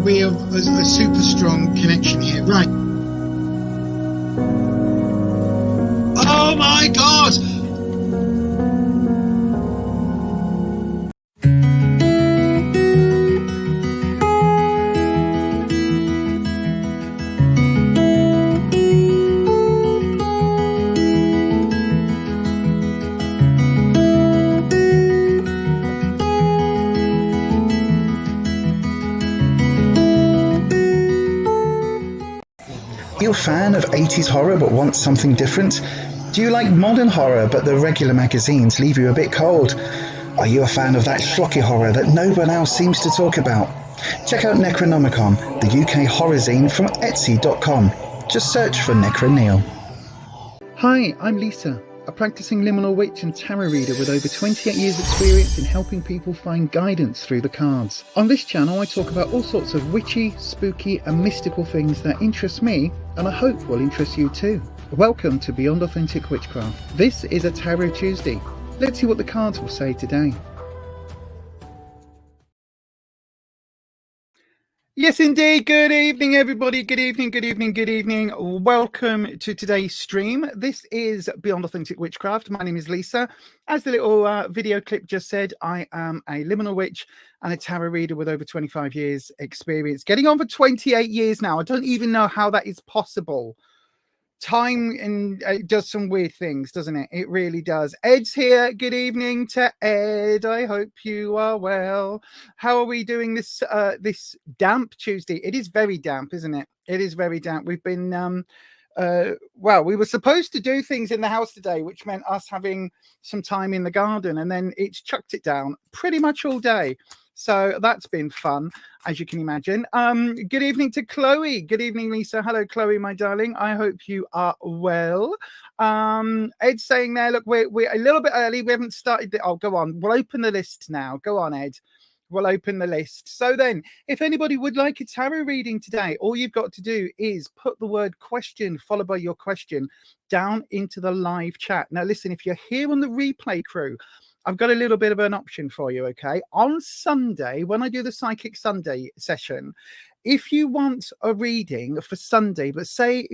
we have a super strong connection here. Right. Oh my God! Are you a fan of 80s horror but want something different? Do you like modern horror but the regular magazines leave you a bit cold? Are you a fan of that schlocky horror that no one else seems to talk about? Check out Necronomicon, the UK horror zine from Etsy.com. Just search for Necro Neil. Hi, I'm Lisa, a practicing liminal witch and tarot reader with over 28 years experience in helping people find guidance through the cards. On this channel I talk about all sorts of witchy, spooky and mystical things that interest me and I hope will interest you too. Welcome to Beyond Authentic Witchcraft. This is a Tarot Tuesday. Let's see what the cards will say today. Yes, indeed. Good evening, everybody. Good evening, good evening, good evening. Welcome to today's stream. This is Beyond Authentic Witchcraft. My name is Lisa. As the little video clip just said, I am a liminal witch and a tarot reader with over 25 years experience. Getting on for 28 years now. I don't even know how that is possible. Time and does some weird things, doesn't it? It really does. Ed's here. Good evening to Ed. I hope you are well. How are we doing this this damp Tuesday? It is very damp, isn't it? It is very damp. We've been well, we were supposed to do things in the house today, which meant us having some time in the garden, and then it's chucked it down pretty much all day. So that's been fun, as you can imagine. Good evening to Chloe. Good evening, Lisa. Hello, Chloe, my darling. I hope you are well. Ed's saying there, look, we're a little bit early. We haven't started. Oh, go on. We'll open the list now. Go on, Ed. We'll open the list. So then, if anybody would like a tarot reading today, all you've got to do is put the word question followed by your question down into the live chat. Now, listen, if you're here on the replay crew, I've got a little bit of an option for you, okay? On Sunday, when I do the Psychic Sunday session, if you want a reading for Sunday, but say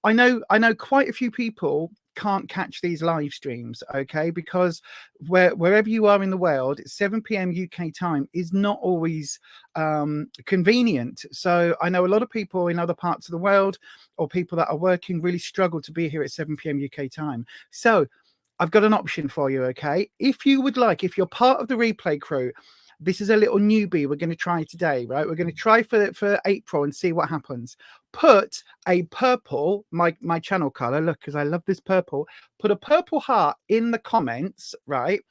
I know quite a few people can't catch these live streams, okay? Because wherever you are in the world, 7 p.m. UK time is not always convenient. So I know a lot of people in other parts of the world or people that are working really struggle to be here at 7 p.m. UK time. So I've got an option for you, okay? If you would like, if you're part of the replay crew, this is a little newbie we're going to try today, right? We're going to try for April and see what happens. Put a purple, my channel color, look, because I love this purple. Put a purple heart in the comments, right?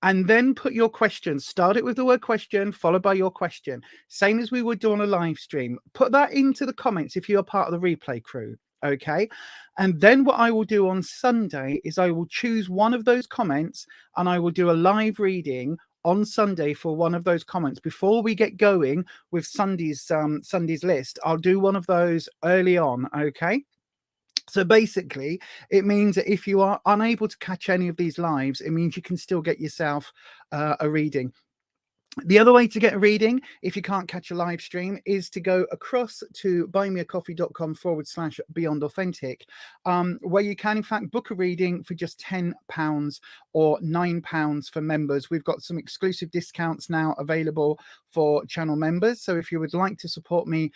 And then put your question. Start it with the word question, followed by your question. Same as we would do on a live stream. Put that into the comments if you're part of the replay crew. Okay, and then what I will do on Sunday is I will choose one of those comments and I will do a live reading on Sunday for one of those comments. Before we get going with Sunday's list, I'll do one of those early on. Okay, so basically it means that if you are unable to catch any of these lives, it means you can still get yourself a reading. The other way to get a reading, if you can't catch a live stream, is to go across to buymeacoffee.com/Beyond Authentic, where you can, in fact, book a reading for just £10 or £9 for members. We've got some exclusive discounts now available for channel members. So if you would like to support me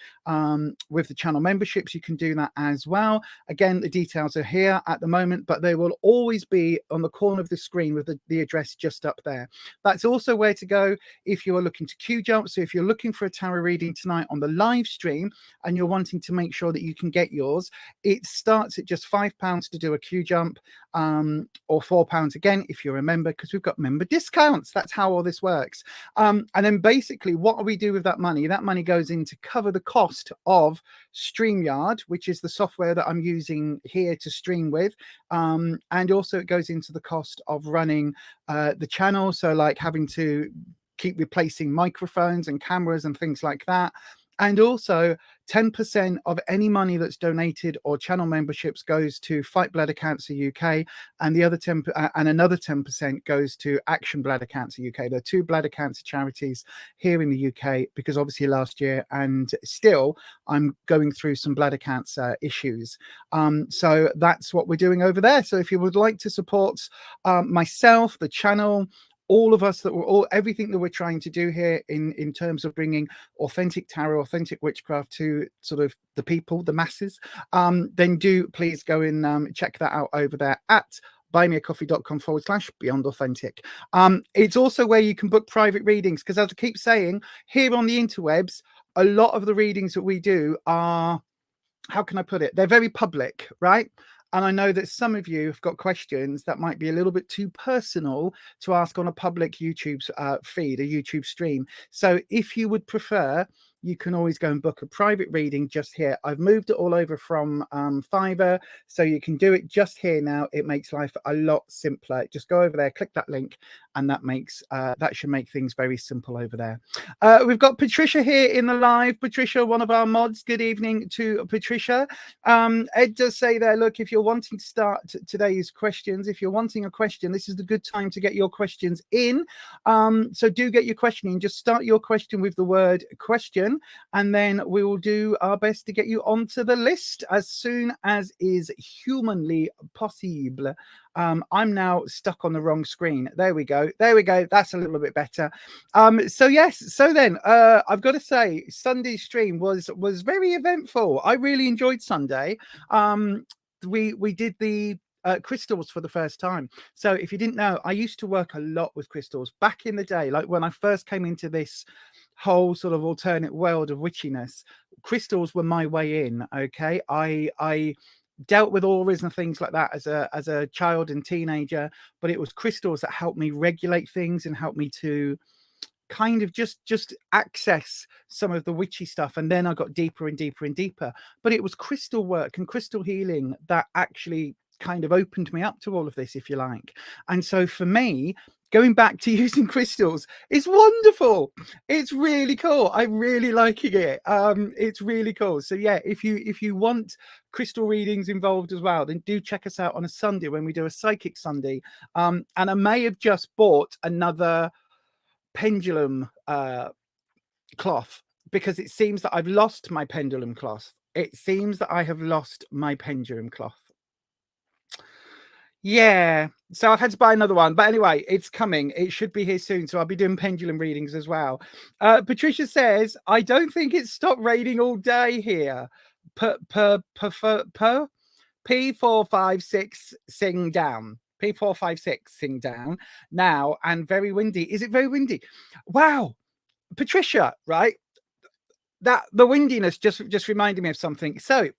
with the channel memberships, you can do that as well. Again, the details are here at the moment, but they will always be on the corner of the screen with the address just up there. That's also where to go if you are looking to Qjump. So if you're looking for a tarot reading tonight on the live stream and you're wanting to make sure that you can get yours, it starts at just £5 to do a Qjump, or £4 again if you're a member, because we've got member discounts. That's how all this works. And then basically what do we do with that money? That money goes in to cover the cost of StreamYard, which is the software that I'm using here to stream with. And also it goes into the cost of running the channel. So like having to keep replacing microphones and cameras and things like that. And also 10% of any money that's donated or channel memberships goes to Fight Bladder Cancer UK, and the other 10 and another 10% goes to Action Bladder Cancer UK. There are two bladder cancer charities here in the UK, because obviously last year and still I'm going through some bladder cancer issues. So that's what we're doing over there. So if you would like to support myself, the channel, all of us, that we're all, everything that we're trying to do here in terms of bringing authentic tarot, authentic witchcraft to sort of the people, the masses, then do please go and check that out over there at buymeacoffee.com/beyond authentic. It's also where you can book private readings, because as I keep saying, here on the interwebs, a lot of the readings that we do are, how can I put it? They're very public, right? And I know that some of you have got questions that might be a little bit too personal to ask on a public YouTube feed, a YouTube stream. So if you would prefer, you can always go and book a private reading just here. I've moved it all over from Fiverr, so you can do it just here now. It makes life a lot simpler. Just go over there, click that link, and that makes that should make things very simple over there. We've got Patricia here in the live. Patricia, one of our mods. Good evening to Patricia. Ed does say there, look, if you're wanting to start today's questions, if you're wanting a question, this is the good time to get your questions in. So do get your question in. Just start your question with the word question, and then we will do our best to get you onto the list as soon as is humanly possible. I'm now stuck on the wrong screen. There we go. There we go. That's a little bit better. So yes. So then I've got to say, Sunday's stream was very eventful. I really enjoyed Sunday. We did the crystals for the first time. So if you didn't know, I used to work a lot with crystals back in the day, like when I first came into this whole sort of alternate world of witchiness. Crystals were my way in. Okay, I dealt with auras and things like that as a child and teenager, but it was crystals that helped me regulate things and helped me to kind of just access some of the witchy stuff. And then I got deeper and deeper and deeper. But it was crystal work and crystal healing that actually kind of opened me up to all of this, if you like. And so for me, going back to using crystals is wonderful. It's really cool. I'm really liking it. It's really cool. So yeah, if you want crystal readings involved as well, then do check us out on a Sunday when we do a Psychic Sunday. And I may have just bought another pendulum cloth, because it seems that I've lost my pendulum cloth. It seems that I have lost my pendulum cloth. Yeah, so I've had to buy another one, but anyway, it's coming. It should be here soon, so I'll be doing pendulum readings as well. Patricia says, I don't think it's stopped raining all day here. P456 sing down. P456 sing down now, and very windy. Is it very windy? Wow, Patricia, right? That the windiness just reminded me of something. So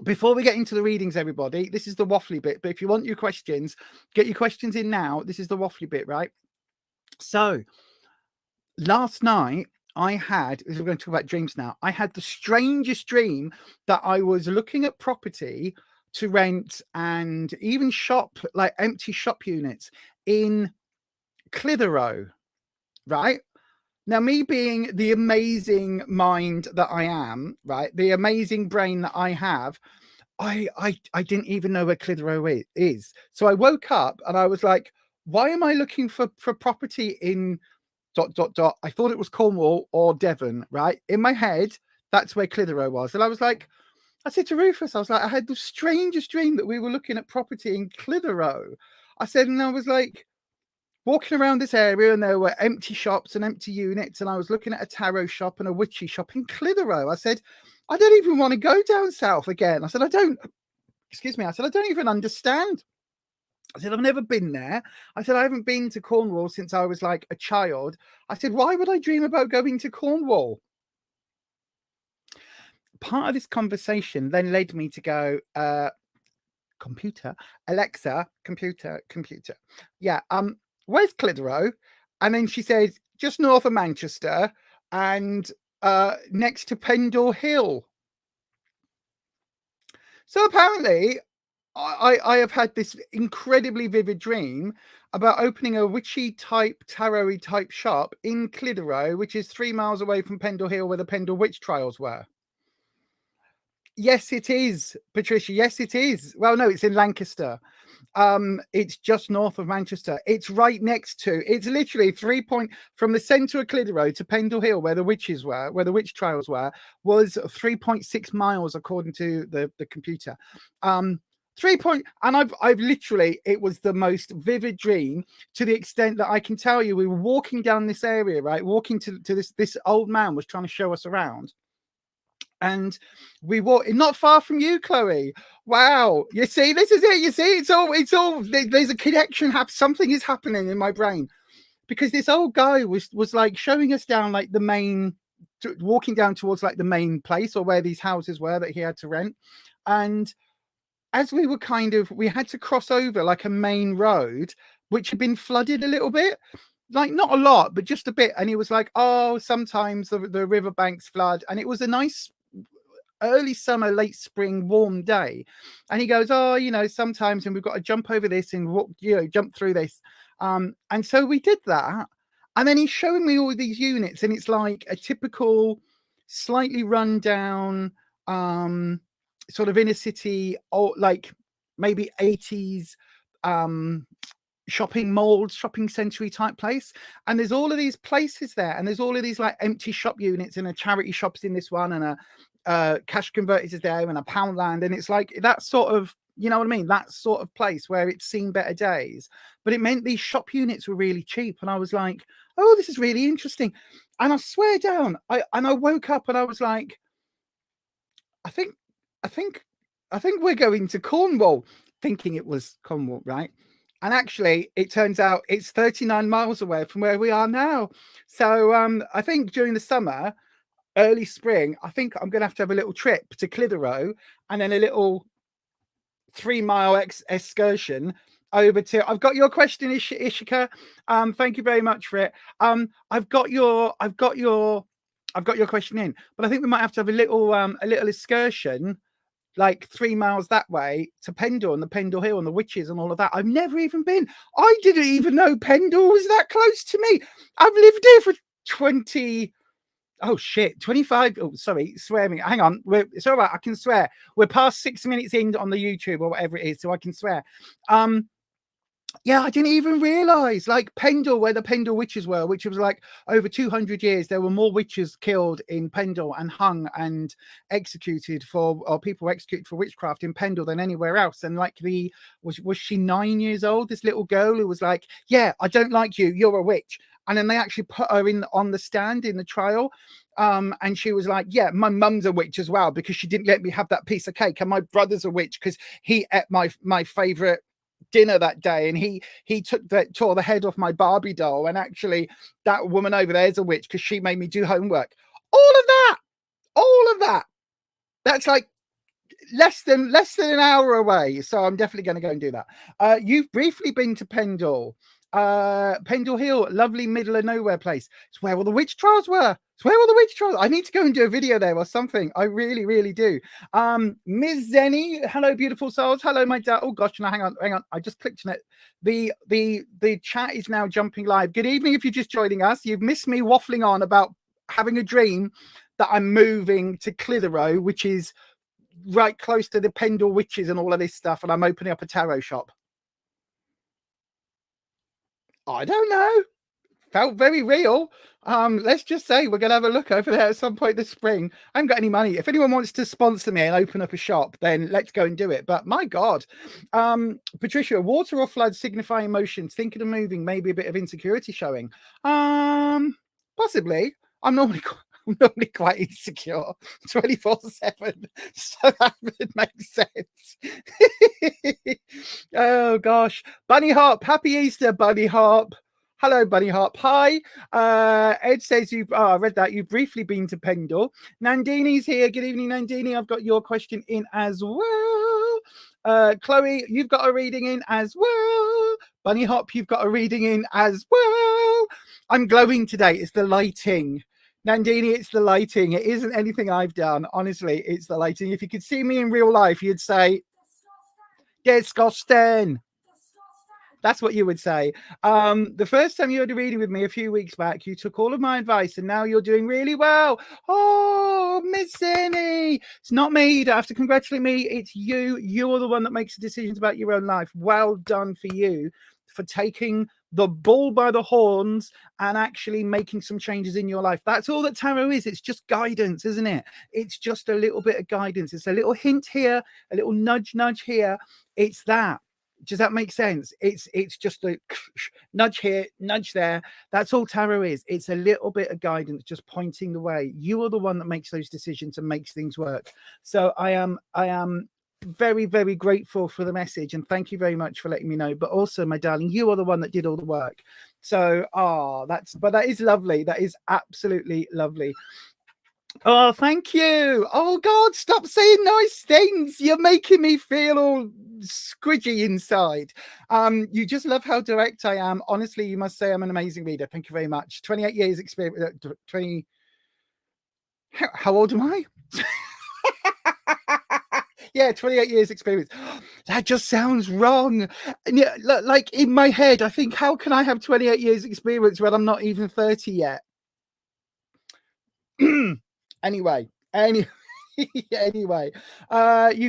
before we get into the readings, everybody, this is the waffly bit. But if you want your questions, get your questions in now. This is the waffly bit, right? So last night I had, we're going to talk about dreams now. I had the strangest dream that I was looking at property to rent and even shop, like empty shop units in Clitheroe, right? Now, me being the amazing mind that I am, right, the amazing brain that I have, I didn't even know where Clitheroe is. So I woke up and I was like, why am I looking for property in ... I thought it was Cornwall or Devon, right? In my head, that's where Clitheroe was. And I was like, I said to Rufus, I was like, I had the strangest dream that we were looking at property in Clitheroe. I said, and I was like, walking around this area and there were empty shops and empty units, and I was looking at a tarot shop and a witchy shop in Clitheroe. I said, I don't even want to go down south again. I said, I don't even understand. I said, I've never been there. I said, I haven't been to Cornwall since I was like a child. I said, why would I dream about going to Cornwall? Part of this conversation then led me to go, computer, Alexa, computer. Yeah, where's Clitheroe? And then she said, just north of Manchester and next to Pendle Hill. So apparently I have had this incredibly vivid dream about opening a witchy type, tarot-y type shop in Clitheroe, which is 3 miles away from Pendle Hill, where the Pendle witch trials were. Yes, it is, Patricia. Yes, it is. Well, no, it's in Lancaster. It's just north of Manchester. It's right next to, it's literally from the centre of Clitheroe to Pendle Hill, where the witches were, where the witch trials were, was 3.6 miles according to the computer. And I've literally, it was the most vivid dream, to the extent that I can tell you, we were walking down this area, right? Walking to this old man was trying to show us around. And we walk not far from you, Chloe. Wow. You see, this is it. You see, it's all, there's a connection. Something is happening in my brain, because this old guy was like showing us down, like the main, walking down towards like the main place, or where these houses were that he had to rent. And as we were we had to cross over like a main road, which had been flooded a little bit. Like not a lot, but just a bit. And he was like, oh, sometimes the riverbanks flood. And it was a nice early summer, late spring, warm day. And he goes, oh, you know, sometimes, and we've got to jump over this and walk, you know, jump through this. And so we did that. And then he's showing me all these units, and it's like a typical, slightly run down, sort of inner city, or like maybe 80s shopping malls, shopping century type place. And there's all of these places there, and there's all of these like empty shop units, and a charity shop's in this one, and a cash converters is there, and a Poundland. And it's like that sort of, you know what I mean, that sort of place where it's seen better days. But it meant these shop units were really cheap, and I was like, oh, this is really interesting. And I swear down, I woke up and I was like, I think we're going to Cornwall, thinking it was Cornwall, right? And actually, it turns out it's 39 miles away from where we are now. So I think during the summer, early spring, I think I'm going to have a little trip to Clitheroe, and then a little 3-mile excursion over to. I've got your question, Ishika. Thank you very much for it. I've got your question in, but I think we might have to have a little excursion, like 3 miles that way, to Pendle and the Pendle Hill and the witches and all of that. I've never even been. I didn't even know Pendle was that close to me. I've lived here for 25. Oh, sorry, swear me. Hang on. It's all right. I can swear. We're past 6 minutes in on the YouTube or whatever it is, so I can swear. Yeah, I didn't even realize, like Pendle, where the Pendle witches were, which was like over 200 years. There were more witches killed in Pendle and hung and executed or people were executed for witchcraft in Pendle than anywhere else. And like was she 9 years old? This little girl who was like, yeah, I don't like you. You're a witch. And then they actually put her on the stand in the trial. And she was like, yeah, my mum's a witch as well, because she didn't let me have that piece of cake. And my brother's a witch because he ate my favorite dinner that day, and he tore the head off my Barbie doll. And actually that woman over there is a witch because she made me do homework. All of that. That's like less than an hour away. So I'm definitely going to go and do that. You've briefly been to Pendle. Pendle Hill, lovely middle of nowhere place. It's where all the witch trials were. I need to go and do a video there or something. I really, really do. Ms. Zenny, hello, beautiful souls. Hello, my dad. Oh gosh, no, hang on. I just clicked on it. The chat is now jumping live. Good evening if you're just joining us. You've missed me waffling on about having a dream that I'm moving to Clitheroe, which is right close to the Pendle witches and all of this stuff, and I'm opening up a tarot shop. I don't know. Felt very real. Let's just say we're gonna have a look over there at some point this spring. I haven't got any money. If anyone wants to sponsor me and open up a shop, then let's go and do it. But my God, Patricia, water or flood signifying emotions, thinking of moving, maybe a bit of insecurity showing. Possibly. I'm normally quite insecure 24/7, so that would make sense. Oh gosh. Bunny Hop, happy Easter, Bunny Hop. Hello, Bunny Hop. Hi. Ed says I read that. You've briefly been to Pendle. Nandini's here. Good evening, Nandini. I've got your question in as well. Chloe, you've got a reading in as well. Bunny Hop, you've got a reading in as well. I'm glowing today. It's the lighting. Nandini, it's the lighting. It isn't anything I've done. Honestly, it's the lighting. If you could see me in real life, you'd say, disgusting. That's what you would say. The first time you had a reading with me a few weeks back, you took all of my advice and now you're doing really well. Oh, Miss Zinni. It's not me. You don't have to congratulate me. It's you. You're the one that makes the decisions about your own life. Well done for you for taking the bull by the horns and actually making some changes in your life. That's all that tarot is. It's just guidance, isn't it? It's just a little bit of guidance. It's a little hint here, a little nudge here. It's that. Does that make sense? It's just a nudge here, nudge there. That's all tarot is. It's a little bit of guidance, just pointing the way. You are the one that makes those decisions and makes things work. So I am very, very grateful for the message, and thank you very much for letting me know. But also, my darling, you are the one that did all the work. So that is lovely. That is absolutely lovely. Oh, thank you. Oh God, stop saying nice things. You're making me feel all squidgy inside. You just love how direct I am. Honestly, you must say I'm an amazing reader. Thank you very much. 28 years experience. 20. How old am I? Yeah, 28 years experience. That just sounds wrong. And yeah, like in my head, I think, how can I have 28 years experience when I'm not even 30 yet? Anyway, you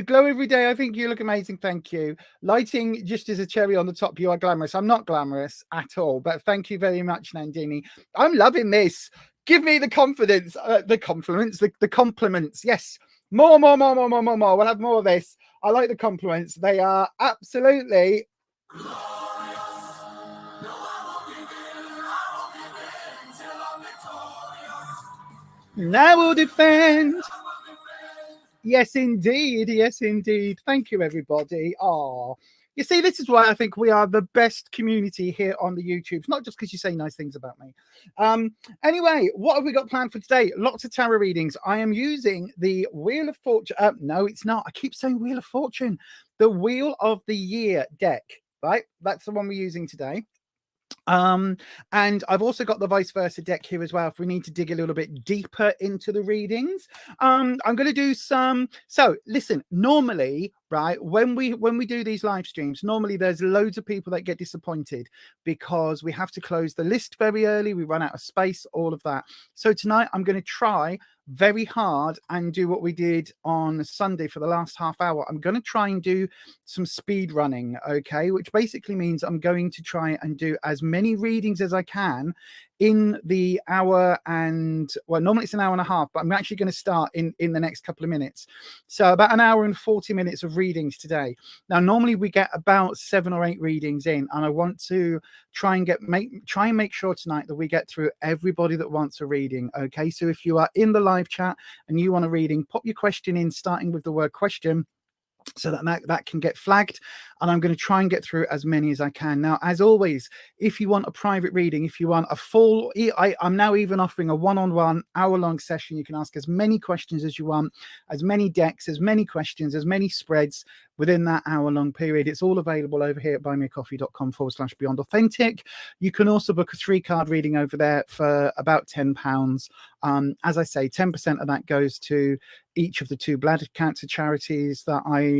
glow every day. I think you look amazing. Thank you. Lighting just as a cherry on the top. You are glamorous. I'm not glamorous at all, but thank you very much, Nandini. I'm loving this. Give me the confidence, the compliments, the compliments. Yes. More. We'll have more of this. I like the compliments. They are absolutely I will defend. Yes, indeed. Yes, indeed. Thank you, everybody. Oh, you see, this is why I think we are the best community here on the YouTube. Not just because you say nice things about me. Anyway, what have we got planned for today? Lots of tarot readings. I am using the Wheel of Fortune. No, it's not. I keep saying Wheel of Fortune. The Wheel of the Year deck, right? That's the one we're using today. And I've also got the vice versa deck here as well if we need to dig a little bit deeper into the readings. I'm going to do some. So listen, normally, right, when we do these live streams, normally there's loads of people that get disappointed because we have to close the list very early, we run out of space, all of that. So tonight I'm going to try very hard and do what we did on Sunday for the last half hour. I'm going to try and do some speed running, okay, which basically means I'm going to try and do as many readings as I can in the hour, and well, normally it's an hour and a half, but I'm actually going to start in the next couple of minutes. So about an hour and 40 minutes of readings today. Now, normally we get about 7 or 8 readings in, and I want to try and make sure tonight that we get through everybody that wants a reading. Okay, so if you are in the live chat and you want a reading, pop your question in, starting with the word question, so that can get flagged, and I'm going to try and get through as many as I can. Now, as always, if you want a private reading, if you want a full, I'm now even offering a one-on-one hour-long session. You can ask as many questions as you want, as many decks, as many questions, as many spreads within that hour-long period. It's all available over here at buymeacoffee.com/Beyond Authentic. You can also book a 3-card reading over there for about £10. As I say, 10% of that goes to each of the 2 bladder cancer charities that I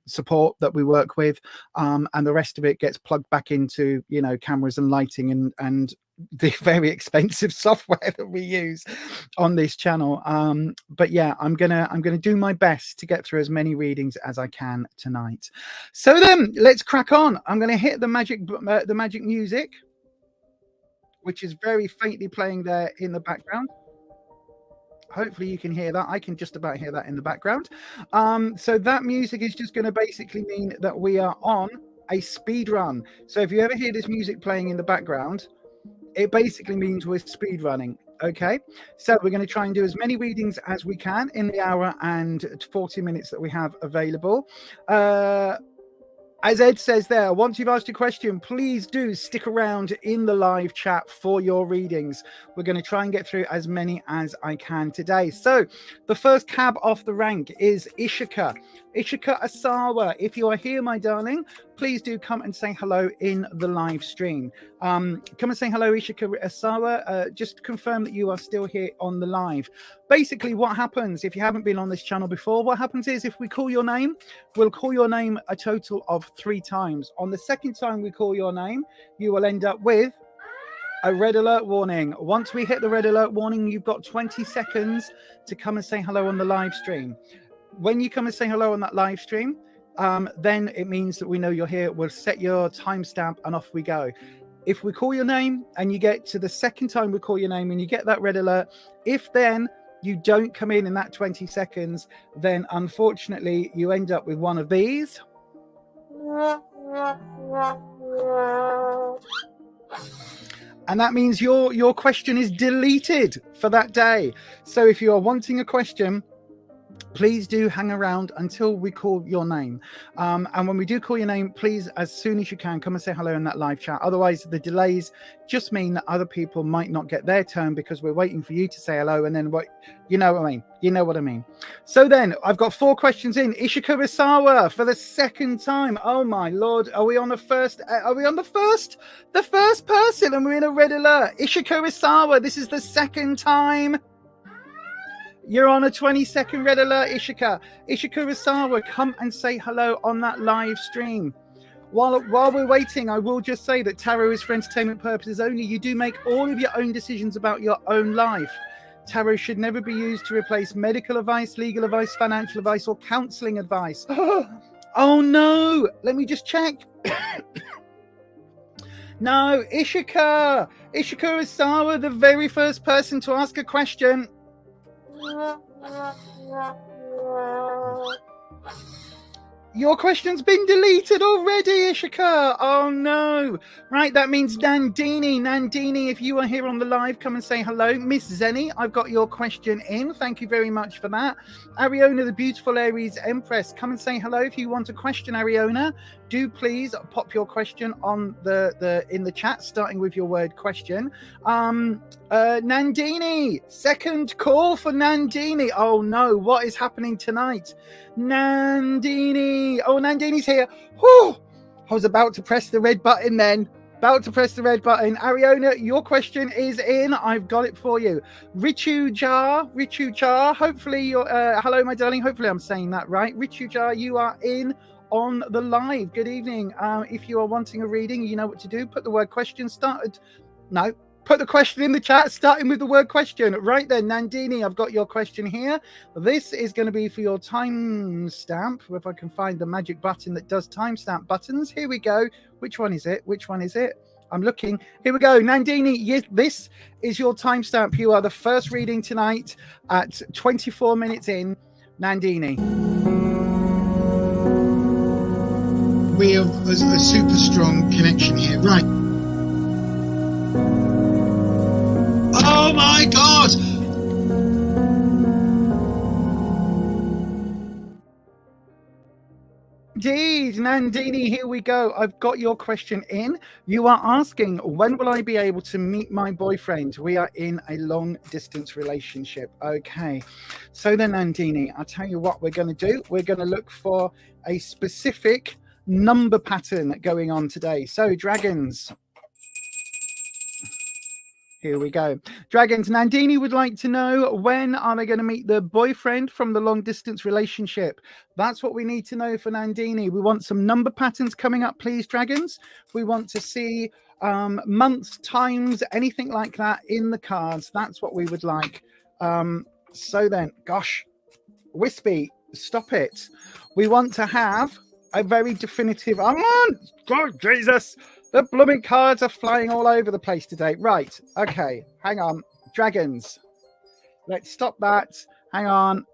support, that we work with, and the rest of it gets plugged back into, you know, cameras and lighting and the very expensive software that we use on this channel. But yeah, I'm gonna do my best to get through as many readings as I can tonight. So then let's crack on. I'm gonna hit the magic music, which is very faintly playing there in the background. Hopefully you can hear that. I can just about hear that in the background. So that music is just going to basically mean that we are on a speed run. So if you ever hear this music playing in the background, it basically means we're speed running. Okay, so we're going to try and do as many readings as we can in the hour and 40 minutes that we have available. As Ed says there, once you've asked your question, please do stick around in the live chat for your readings. We're going to try and get through as many as I can today. So the first cab off the rank is Ishika Asawa. If you are here, my darling, please do come and say hello in the live stream. Come and say hello, Ishika Asawa. Just confirm that you are still here on the live. Basically, what happens if you haven't been on this channel before, what happens is if we call your name, we'll call your name a total of 3 times. On the second time we call your name, you will end up with a red alert warning. Once we hit the red alert warning, you've got 20 seconds to come and say hello on the live stream. When you come and say hello on that live stream, then it means that we know you're here. We'll set your timestamp and off we go. If we call your name and you get to the second time we call your name and you get that red alert, if then you don't come in that 20 seconds, then unfortunately you end up with one of these. And that means your question is deleted for that day. So if you are wanting a question, please do hang around until we call your name. And when we do call your name, please, as soon as you can, come and say hello in that live chat. Otherwise, the delays just mean that other people might not get their turn because we're waiting for you to say hello. And then you know what I mean? You know what I mean? So then I've got 4 questions in. Ishika Risawa for the second time. Oh my Lord. Are we on the first? Are we on the first? The first person, and we're in a red alert. Ishika Risawa, this is the second time. You're on a 20-second red alert, Ishika. Ishika Risawa, come and say hello on that live stream. While we're waiting, I will just say that tarot is for entertainment purposes only. You do make all of your own decisions about your own life. Tarot should never be used to replace medical advice, legal advice, financial advice, or counseling advice. Oh no, let me just check. No, Ishika Risawa, the very first person to ask a question. Your question's been deleted already, Ishika. Oh no. Right, that means Nandini. Nandini, if you are here on the live, come and say hello. Miss Zenny, I've got your question in. Thank you very much for that. Ariona, the beautiful Aries Empress, come and say hello. If you want a question, Ariona, do please pop your question on in the chat, starting with your word question. Nandini, second call for Nandini. Oh no, what is happening tonight? Nandini. Oh, Nandini's here. Whew. I was about to press the red button then. About to press the red button. Ariona, your question is in. I've got it for you. Richu Jar. Hopefully you're, hello, my darling. Hopefully I'm saying that right. Richu Jar, you are in on the live. Good evening. If you are wanting a reading, you know what to do. Put the word question put the question in the chat, starting with the word question. Right then, Nandini, I've got your question here. This is going to be for your timestamp. If I can find the magic button that does timestamp buttons. Here we go. Which one is it? Which one is it? I'm looking. Here we go. Nandini, yes, this is your timestamp. You are the first reading tonight at 24 minutes in. Nandini. We have a super strong connection here. Right. Oh my God! Indeed, Nandini, here we go. I've got your question in. You are asking, when will I be able to meet my boyfriend? We are in a long distance relationship. Okay. So then, Nandini, I'll tell you what we're going to do. We're going to look for a specific number pattern going on today. So, dragons. Here we go. Dragons, Nandini would like to know, when are they going to meet the boyfriend from the long distance relationship? That's what we need to know for Nandini. We want some number patterns coming up, please, dragons. We want to see months, times, anything like that in the cards. That's what we would like. So then, gosh, Wispy, stop it. We want to have a very definitive, come on, God, Jesus. The blooming cards are flying all over the place today. Right. Okay. Hang on. Dragons. Let's stop that. Hang on.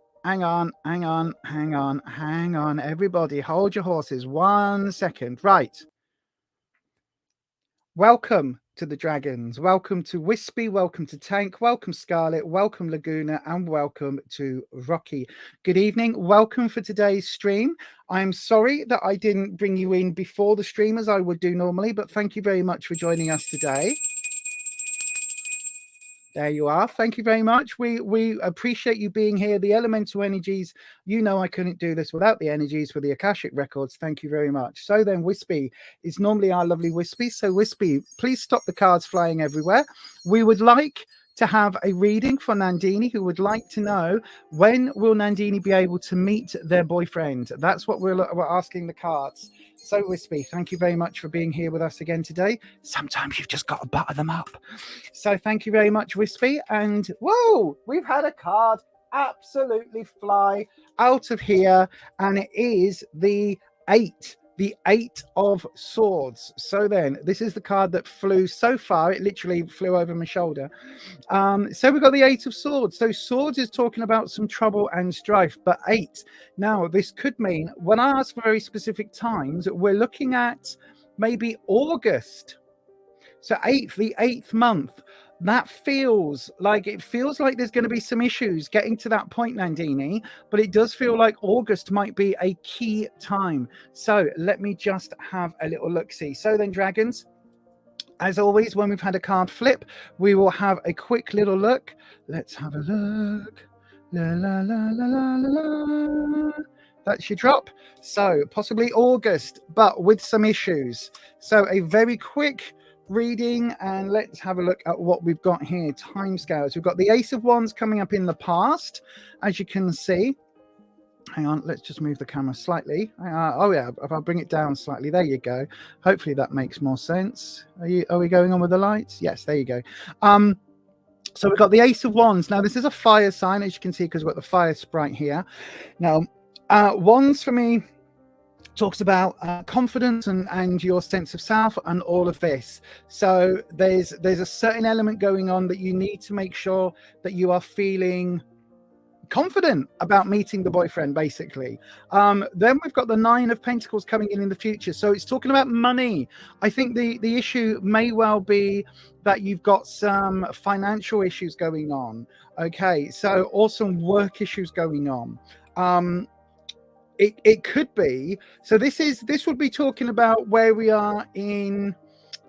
Everybody, hold your horses. 1 second. Right. Welcome to the dragons. Welcome to Wispy. Welcome to Tank. Welcome Scarlet. Welcome Laguna. And welcome to Rocky. Good evening. Welcome for today's stream. I'm sorry that I didn't bring you in before the stream as I would do normally, but thank you very much for joining us today. There you are. Thank you very much. We appreciate you being here. The elemental energies, you know I couldn't do this without the energies for the Akashic records. Thank you very much. So then Wispy is normally our lovely Wispy. So Wispy, please stop the cards flying everywhere. We would like to have a reading for Nandini, who would like to know, when will Nandini be able to meet their boyfriend? That's what we're asking the cards. So Wispy, thank you very much for being here with us again today. Sometimes you've just got to butter them up. So thank you very much, Wispy. And whoa, we've had a card absolutely fly out of here, and it is the 8. The 8 of Swords. So then, this is the card that flew so far, it literally flew over my shoulder. So we've got the 8 of Swords. So Swords is talking about some trouble and strife, but 8. Now, this could mean, when I ask for very specific times, we're looking at maybe August. So 8th, the 8th month. That feels like there's going to be some issues getting to that point, Nandini, but it does feel like August might be a key time. So let me just have a little look-see. So then, dragons, as always, when we've had a card flip, we will have a quick little look. Let's have a look. La, la, la, la, la, la, la. That's your drop. So possibly August, but with some issues. So a very quick reading, and let's have a look at what we've got here. Timescales. We've got the Ace of Wands coming up in the past, as you can see. Hang on, let's just move the camera slightly. Oh yeah, if I bring it down slightly, there you go. Hopefully that makes more sense. Are we going on with the lights? Yes, there you go. So we've got the Ace of Wands. Now this is a fire sign, as you can see, because we've got the fire sprite here. Now Wands for me talks about confidence and your sense of self and all of this. So there's a certain element going on that you need to make sure that you are feeling confident about meeting the boyfriend, basically. Then we've got the 9 of Pentacles coming in the future. So it's talking about money. I think the issue may well be that you've got some financial issues going on. Okay, so or some work issues going on. It could be. So this would be talking about where we are in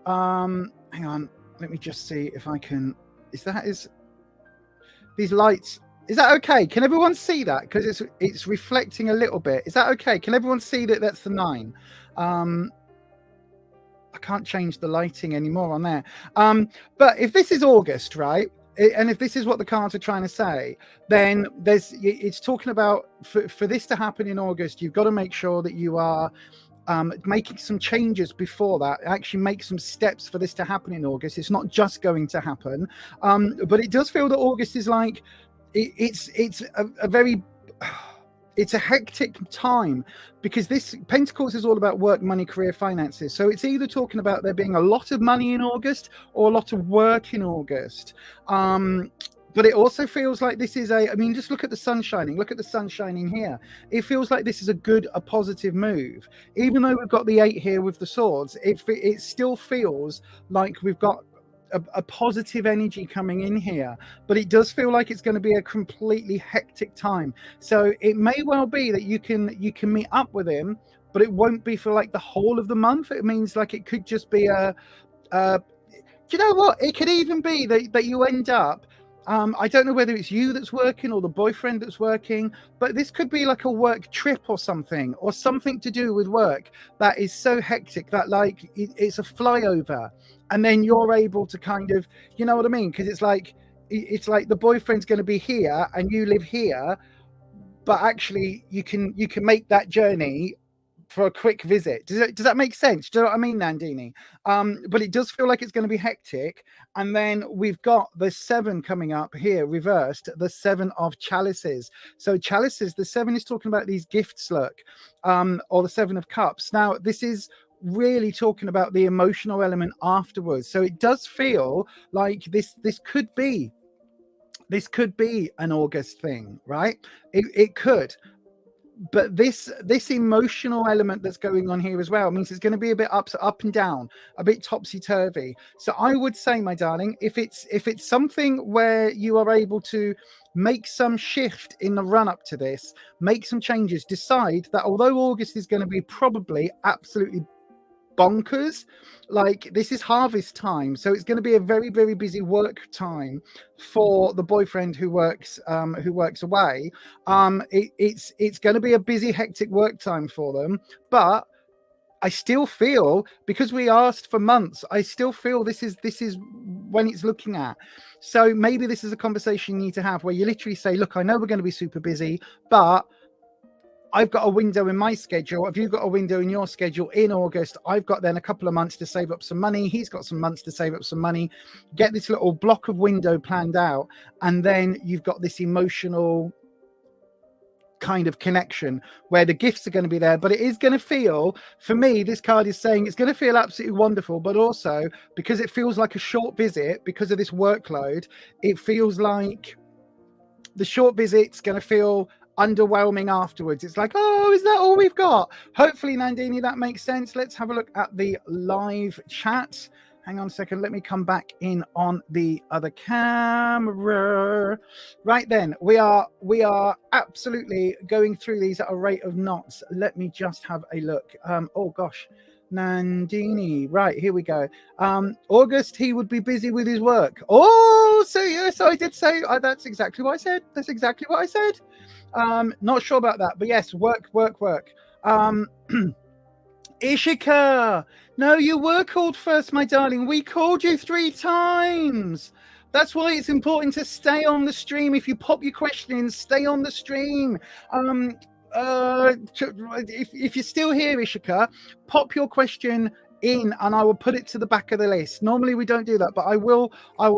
hang on, let me just see if I can, is these lights, is that okay? Can everyone see that? Because it's reflecting a little bit. Is that okay? Can everyone see that that's the 9? I can't change the lighting anymore on there. But if this is August, right? And if this is what the cards are trying to say, then it's talking about for this to happen in August, you've got to make sure that you are making some changes before that. Actually make some steps for this to happen in August. It's not just going to happen. But it does feel that August is like, it's a hectic time, because this Pentacles is all about work, money, career, finances. So it's either talking about there being a lot of money in August or a lot of work in August. But it also feels like this is I mean, just look at the sun shining. Look at the sun shining here. It feels like this is a positive move. Even though we've got the 8 here with the swords, it still feels like we've got a positive energy coming in here, but it does feel like it's going to be a completely hectic time. So it may well be that you can meet up with him, but it won't be for like the whole of the month. It means like it could just be do you know what, it could even be that you end up I don't know whether it's you that's working or the boyfriend that's working, but this could be like a work trip or something to do with work that is so hectic that like it's a flyover, and then you're able to kind of, you know what I mean? Because it's like the boyfriend's going to be here and you live here, but actually you can make that journey for a quick visit. Does that make sense? Do you know what I mean, Nandini? But it does feel like it's going to be hectic. And then we've got the 7 coming up here, reversed, the 7 of Chalices. So Chalices, the 7 is talking about these gifts, look, or the 7 of Cups. Now, this is really talking about the emotional element afterwards. So it does feel like this could be an August thing, right? It could. But this emotional element that's going on here as well means it's going to be a bit up and down, a bit topsy-turvy. So I would say, my darling, if it's something where you are able to make some shift in the run-up to this, make some changes, decide that although August is going to be probably absolutely bonkers. Like, this is harvest time, so it's going to be a very, very busy work time for the boyfriend who works away. It's going to be a busy, hectic work time for them, but I still feel, because we asked for months, I still feel this is when it's looking at. So maybe this is a conversation you need to have where you literally say, look, I know we're going to be super busy, but I've got a window in my schedule. Have you got a window in your schedule in August? I've got then a couple of months to save up some money. He's got some months to save up some money. Get this little block of window planned out. And then you've got this emotional kind of connection where the gifts are going to be there. But it is going to feel, for me, this card is saying it's going to feel absolutely wonderful. But also, because it feels like a short visit, because of this workload, it feels like the short visit's going to feel underwhelming afterwards. It's like, oh, is that all we've got? Hopefully, Nandini, that makes sense. Let's have a look at the live chat. Hang on a second. Let me come back in on the other camera. Right then, we are absolutely going through these at a rate of knots. Let me just have a look. Oh gosh, Nandini. Right, here we go. August, he would be busy with his work. Oh, so yes, I did say that's exactly what I said. That's exactly what I said. Not sure about that, but yes, work. Ishika, no, you were called first, my darling. We called you 3 times. That's why it's important to stay on the stream. If you pop your question in, stay on the stream. If you're still here, Ishika, pop your question in and I will put it to the back of the list. Normally we don't do that, but I will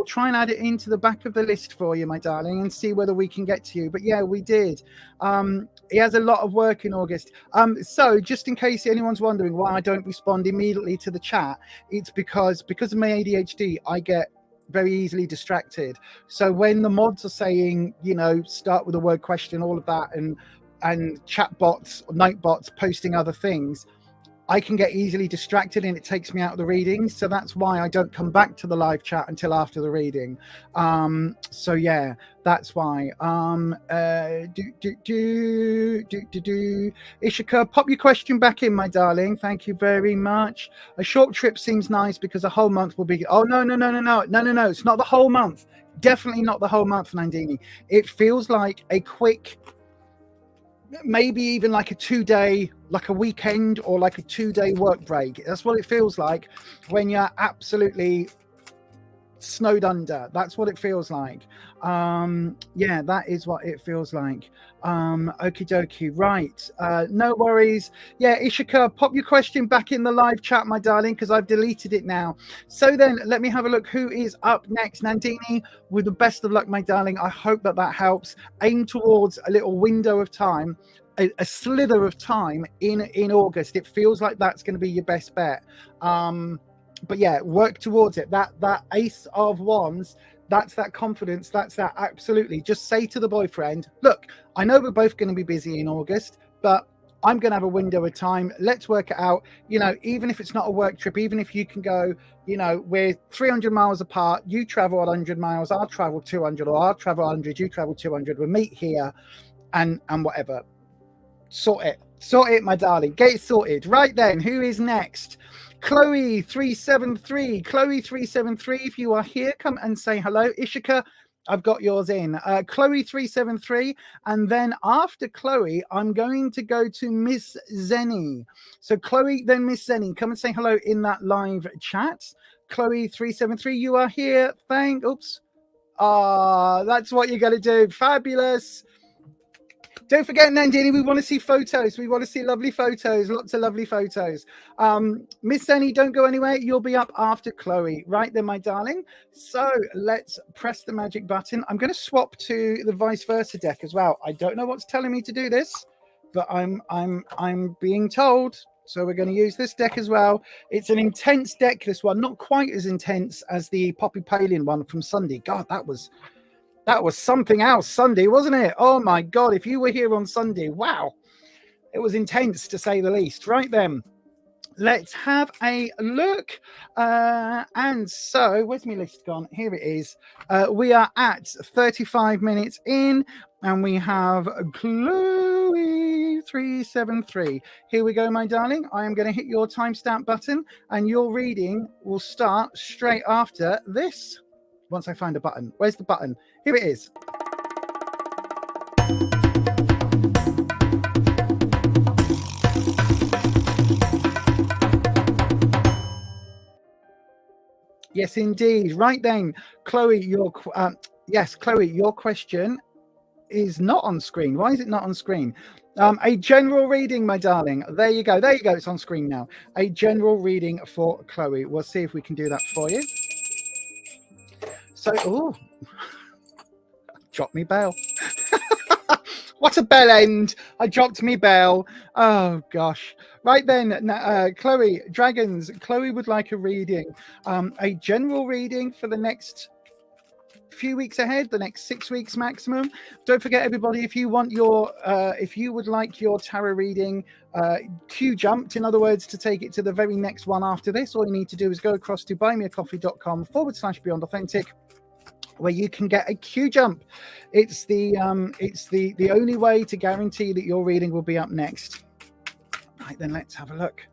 try and add it into the back of the list for you, my darling, and see whether we can get to you. But yeah, we did. He has a lot of work in August. So just in case anyone's wondering why I don't respond immediately to the chat, it's because of my ADHD, I get very easily distracted. So when the mods are saying, you know, start with a word question, all of that, and chat bots, night bots posting other things, I can get easily distracted and it takes me out of the reading. So that's why I don't come back to the live chat until after the reading. So yeah, that's why. Ishika, pop your question back in, my darling. Thank you very much. A short trip seems nice because a whole month will be. Oh, no. It's not the whole month. Definitely not the whole month, Nandini. It feels like a quick, maybe even like a 2-day, like a weekend, or like a 2-day work break. That's what it feels like when you're absolutely snowed under. That's what it feels like. Yeah, that is what it feels like. Okie dokie. Right. No worries. Yeah, Ishika, pop your question back in the live chat, my darling, because I've deleted it now. So then let me have a look who is up next. Nandini, with the best of luck, my darling. I hope that helps. Aim towards a little window of time, a slither of time in August. It feels like that's going to be your best bet. But yeah, work towards it. That Ace of Wands, that's that confidence. That's that absolutely. Just say to the boyfriend, look, I know we're both going to be busy in August, but I'm going to have a window of time. Let's work it out. You know, even if it's not a work trip, even if you can go, you know, we're 300 miles apart. You travel 100 miles, I'll travel 200, or I'll travel 100, you travel 200. We'll meet here and whatever. Sort it, my darling. Get it sorted. Right then, who is next? Chloe 373. Chloe 373, if you are here, come and say hello. Ishika, I've got yours in. Chloe 373, and then after Chloe, I'm going to go to Miss Zenny. So Chloe, then Miss Zenny, come and say hello in that live chat. Chloe 373, you are here. Oops. That's what you're going to do. Fabulous. Don't forget, Nandini, we want to see photos. We want to see lovely photos, lots of lovely photos. Miss Zenny, don't go anywhere. You'll be up after Chloe. Right then, my darling. So let's press the magic button. I'm going to swap to the vice versa deck as well. I don't know what's telling me to do this, but I'm being told. So we're going to use this deck as well. It's an intense deck, this one. Not quite as intense as the Poppy Palin one from Sunday. God, that was something else Sunday, wasn't it? Oh my God, if you were here on Sunday, wow. It was intense to say the least. Right then, let's have a look. And so, where's my list gone? Here it is. We are at 35 minutes in, and we have Chloe 0373. Here we go, my darling. I am going to hit your timestamp button and your reading will start straight after this. Once I find a button. Where's the button? Here it is. Yes, indeed. Right then, Chloe, yes, Chloe, your question is not on screen. Why is it not on screen? A general reading, my darling. There you go. There you go. It's on screen now. A general reading for Chloe. We'll see if we can do that for you. So, oh, drop me bell. What a bell end. I dropped me bell. Oh, gosh. Right then, Chloe, Dragons, Chloe would like a reading. A general reading for the next few weeks ahead, the next 6 weeks maximum. Don't forget, everybody, if you want your if you would like your tarot reading Qjumped, in other words, to take it to the very next one after this, all you need to do is go across to buymeacoffee.com/BeyondAuthentic, where you can get a Qjump. It's the only way to guarantee that your reading will be up next. Right then, let's have a look.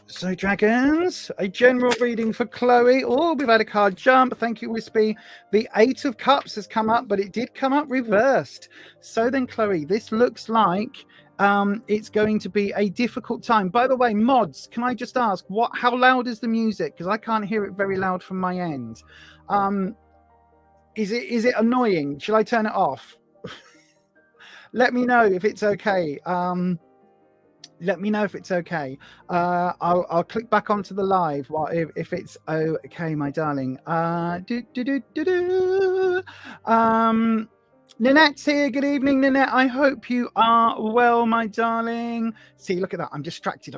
So, Dragons, a general reading for Chloe. Oh, we've had a card jump. Thank you, Wispy. The 8 of Cups has come up, but it did come up reversed. So then, Chloe, this looks like it's going to be a difficult time. By the way, mods, can I just ask, how loud is the music? Because I can't hear it very loud from my end. Is it annoying? Shall I turn it off? Let me know if it's okay. Let me know if it's okay. I'll click back onto the live if it's okay, my darling. Nanette's here. Good evening, Nanette. I hope you are well, my darling. See, look at that. I'm distracted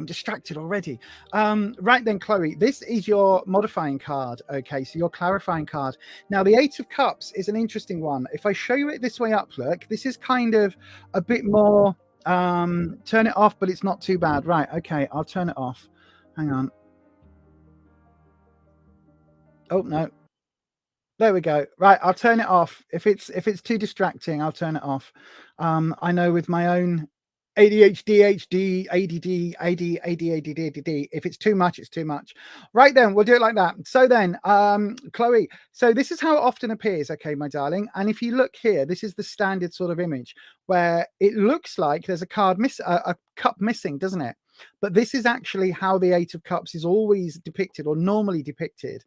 already. Right then, Chloe, this is your modifying card. Okay, so your clarifying card. Now, the 8 of Cups is an interesting one. If I show you it this way up, look, this is kind of a bit more... turn it off, but it's not too bad. Right, okay, I'll turn it off. Hang on. Oh no, there we go. Right, I'll turn it off. If it's too distracting, I'll turn it off. I know with my own ADHD, ADD, if it's too much, it's too much. Right then, we'll do it like that. So then, Chloe, so this is how it often appears, okay, my darling. And if you look here, this is the standard sort of image where it looks like there's a cup missing, doesn't it? But this is actually how the 8 of Cups is always depicted, or normally depicted,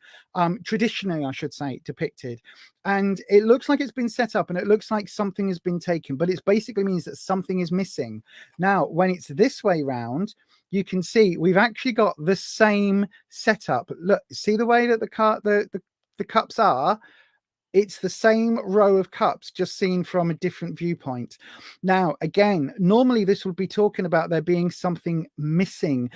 traditionally, I should say, depicted. And it looks like it's been set up and it looks like something has been taken, but it basically means that something is missing. Now, when it's this way round, you can see we've actually got the same setup. Look, see the way that the cups are? It's the same row of cups, just seen from a different viewpoint. Now, again, normally this would be talking about there being something missing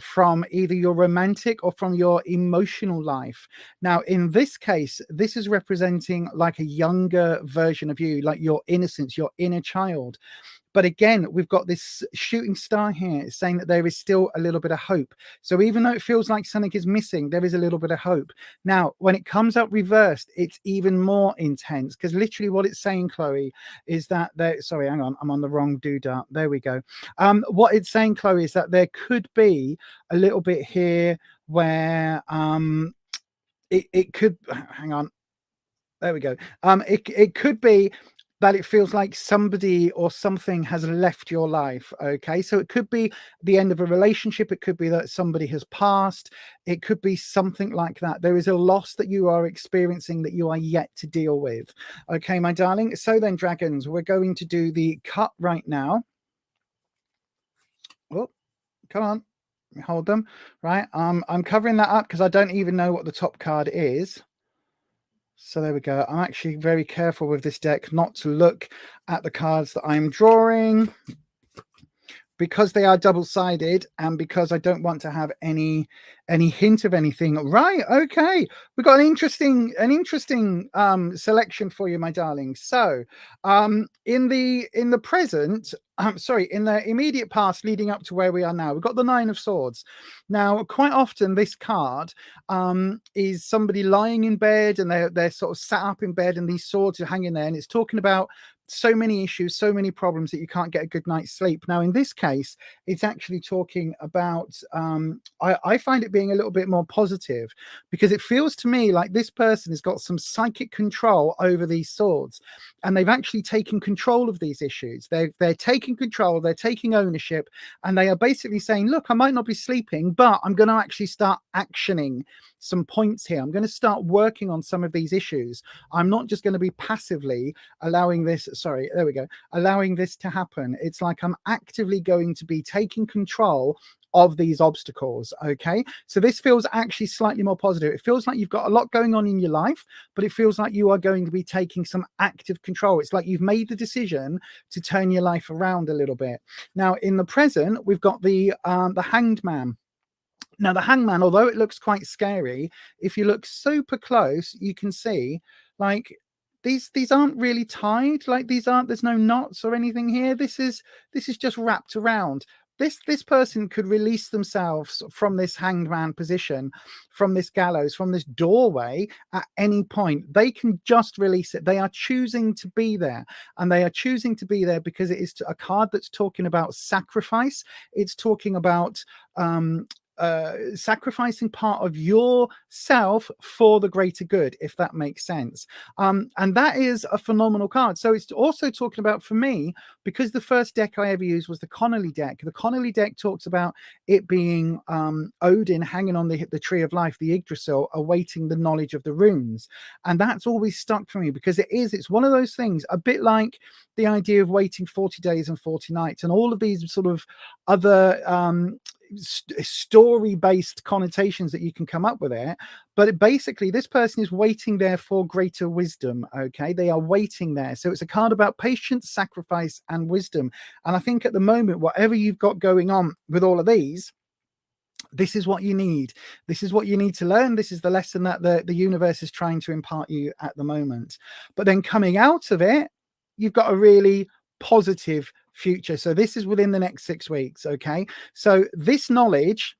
from either your romantic or from your emotional life. Now, in this case, this is representing like a younger version of you, like your innocence, your inner child. But again, we've got this shooting star here saying that there is still a little bit of hope. So even though it feels like something is missing, there is a little bit of hope. Now, when it comes out reversed, it's even more intense, because literally what it's saying, Chloe, is that sorry, hang on, I'm on the wrong doodah. There we go. What it's saying, Chloe, is that there could be a little bit here where it could, hang on. There we go. It could be that it feels like somebody or something has left your life. Okay, so it could be the end of a relationship. It could be that somebody has passed. It could be something like that. There is a loss that you are experiencing that you are yet to deal with. Okay, my darling. So then, Dragons, we're going to do the cut right now. Oh, come on. Hold them. Right. I'm covering that up because I don't even know what the top card is. So there we go. I'm actually very careful with this deck not to look at the cards that I'm drawing, because they are double-sided and because I don't want to have any hint of anything. Right, okay. We've got an interesting selection for you, my darling. So in the present, sorry, in the immediate past leading up to where we are now, we've got the 9 of Swords. Now, quite often this card is somebody lying in bed and they're sort of sat up in bed and these swords are hanging there, and it's talking about so many issues, so many problems that you can't get a good night's sleep. Now, in this case, it's actually talking about, I find it being a little bit more positive, because it feels to me like this person has got some psychic control over these swords, and they've actually taken control of these issues. They're taking control, they're taking ownership, and they are basically saying, look, I might not be sleeping, but I'm going to actually start actioning some points here. I'm going to start working on some of these issues. I'm not just going to be passively allowing this, sorry, there we go, allowing this to happen. It's like I'm actively going to be taking control of these obstacles. Okay, so this feels actually slightly more positive. It feels like you've got a lot going on in your life, but it feels like you are going to be taking some active control. It's like you've made the decision to turn your life around a little bit. Now, in the present, we've got the Hanged Man. Now, the Hangman, although it looks quite scary, if you look super close, you can see, like, these aren't really tied. Like, there's no knots or anything here. This is just wrapped around. This person could release themselves from this hanged man position, from this gallows, from this doorway at any point. They can just release it. They are choosing to be there, and they are choosing to be there because it is a card that's talking about sacrifice. It's talking about sacrificing part of yourself for the greater good, if that makes sense. And that is a phenomenal card. So it's also talking about, for me, because the first deck I ever used was the Connolly deck. The Connolly deck talks about it being Odin hanging on the tree of life, the Yggdrasil, awaiting the knowledge of the runes. And that's always stuck for me, because it's one of those things, a bit like the idea of waiting 40 days and 40 nights and all of these sort of other story-based connotations that you can come up with it. But basically, this person is waiting there for greater wisdom. Okay, they are waiting there. So it's a card about patience, sacrifice, and wisdom. And I think at the moment, whatever you've got going on with all of these, this is what you need. This is what you need to learn. This is the lesson that the universe is trying to impart you at the moment. But then coming out of it, you've got a really positive future. So this is within the next 6 weeks. Okay, so this knowledge,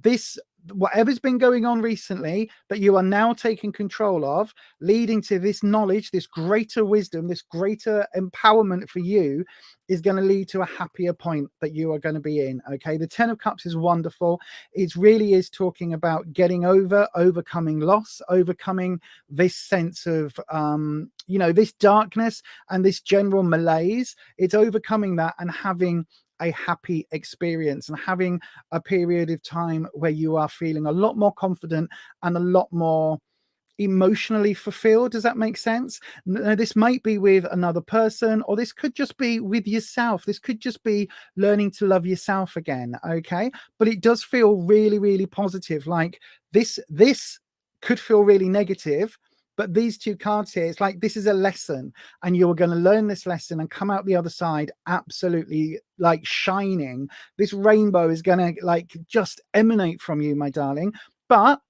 this whatever's been going on recently that you are now taking control of, leading to this knowledge, this greater wisdom, this greater empowerment for you, is going to lead to a happier point that you are going to be in. Okay, the 10 of Cups is wonderful. It really is talking about getting overcoming loss, overcoming this sense of this darkness and this general malaise. It's overcoming that and having a happy experience and having a period of time where you are feeling a lot more confident and a lot more emotionally fulfilled. Does that make sense? Now, this might be with another person, or this could just be with yourself. This could just be learning to love yourself again. Okay, but it does feel really, really positive. Like this could feel really negative, but these two cards here, it's like this is a lesson, and you're going to learn this lesson and come out the other side absolutely like shining. This rainbow is going to like just emanate from you, my darling. But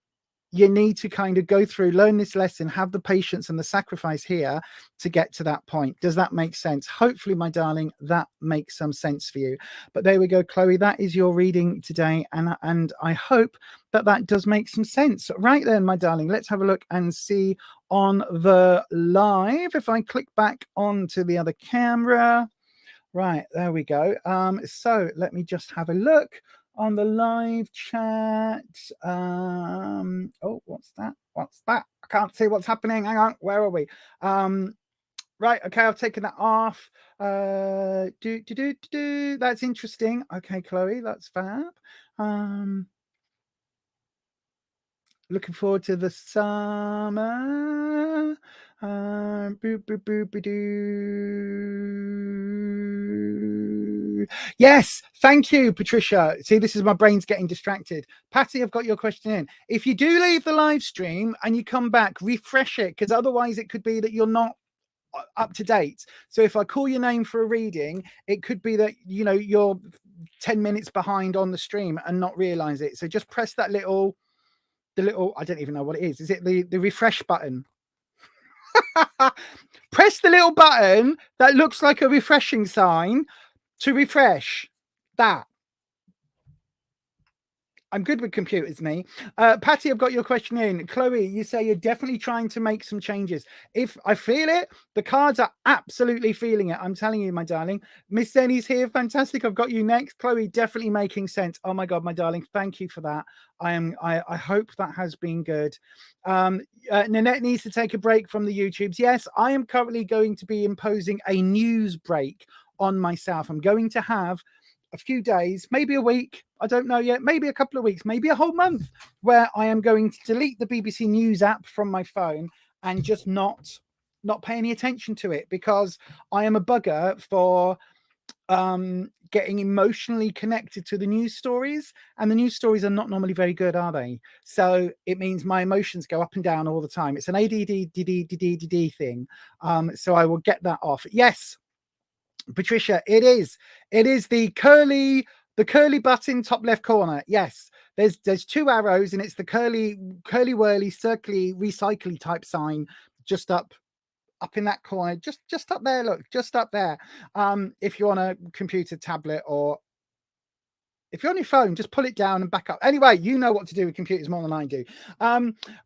you need to kind of go through, learn this lesson, have the patience and the sacrifice here to get to that point. Does that make sense? Hopefully, my darling, that makes some sense for you. But there we go, Chloe. That is your reading today. And I hope that does make some sense. Right then, my darling, let's have a look and see on the live. If I click back onto the other camera. Right, there we go. So let me just have a look on the live chat. Oh, what's that? I can't see what's happening. Hang on, where are we? Right, okay, I've taken that off. That's interesting. Okay, Chloe, that's fab. Looking forward to the summer. Yes, thank you, Patricia. See, this is my brain's getting distracted. Patty, I've got your question in. If you do leave the live stream and you come back, refresh it, because otherwise it could be that you're not up to date. So if I call your name for a reading, it could be that you're 10 minutes behind on the stream and not realize it. So just press that little I don't even know what it is. Is it the refresh button? Press the little button that looks like a refreshing sign to refresh that. I'm good with computers, me. Patty, I've got your question in. Chloe, you say you're definitely trying to make some changes. If I feel it, the cards are absolutely feeling it. I'm telling you, my darling. Miss Zenny's here. Fantastic. I've got you next. Chloe, definitely making sense. Oh my God, my darling. Thank you for that. I hope that has been good. Nanette needs to take a break from the YouTubes. Yes, I am currently going to be imposing a news break on myself. I'm going to have a few days, maybe a week, I don't know yet, maybe a couple of weeks, maybe a whole month, where I am going to delete the BBC News app from my phone and just not pay any attention to it, because I am a bugger for getting emotionally connected to the news stories, and the news stories are not normally very good, are they? So it means my emotions go up and down all the time. It's an ADD thing. So I will get that off. Yes, Patricia, it is the curly button top left corner. Yes, there's two arrows, and it's the curly whirly circly recycly type sign just up in that corner, just up there. Look, just up there. If you're on a computer, tablet, or if you're on your phone, just pull it down and back up. Anyway, you know what to do with computers more than I do.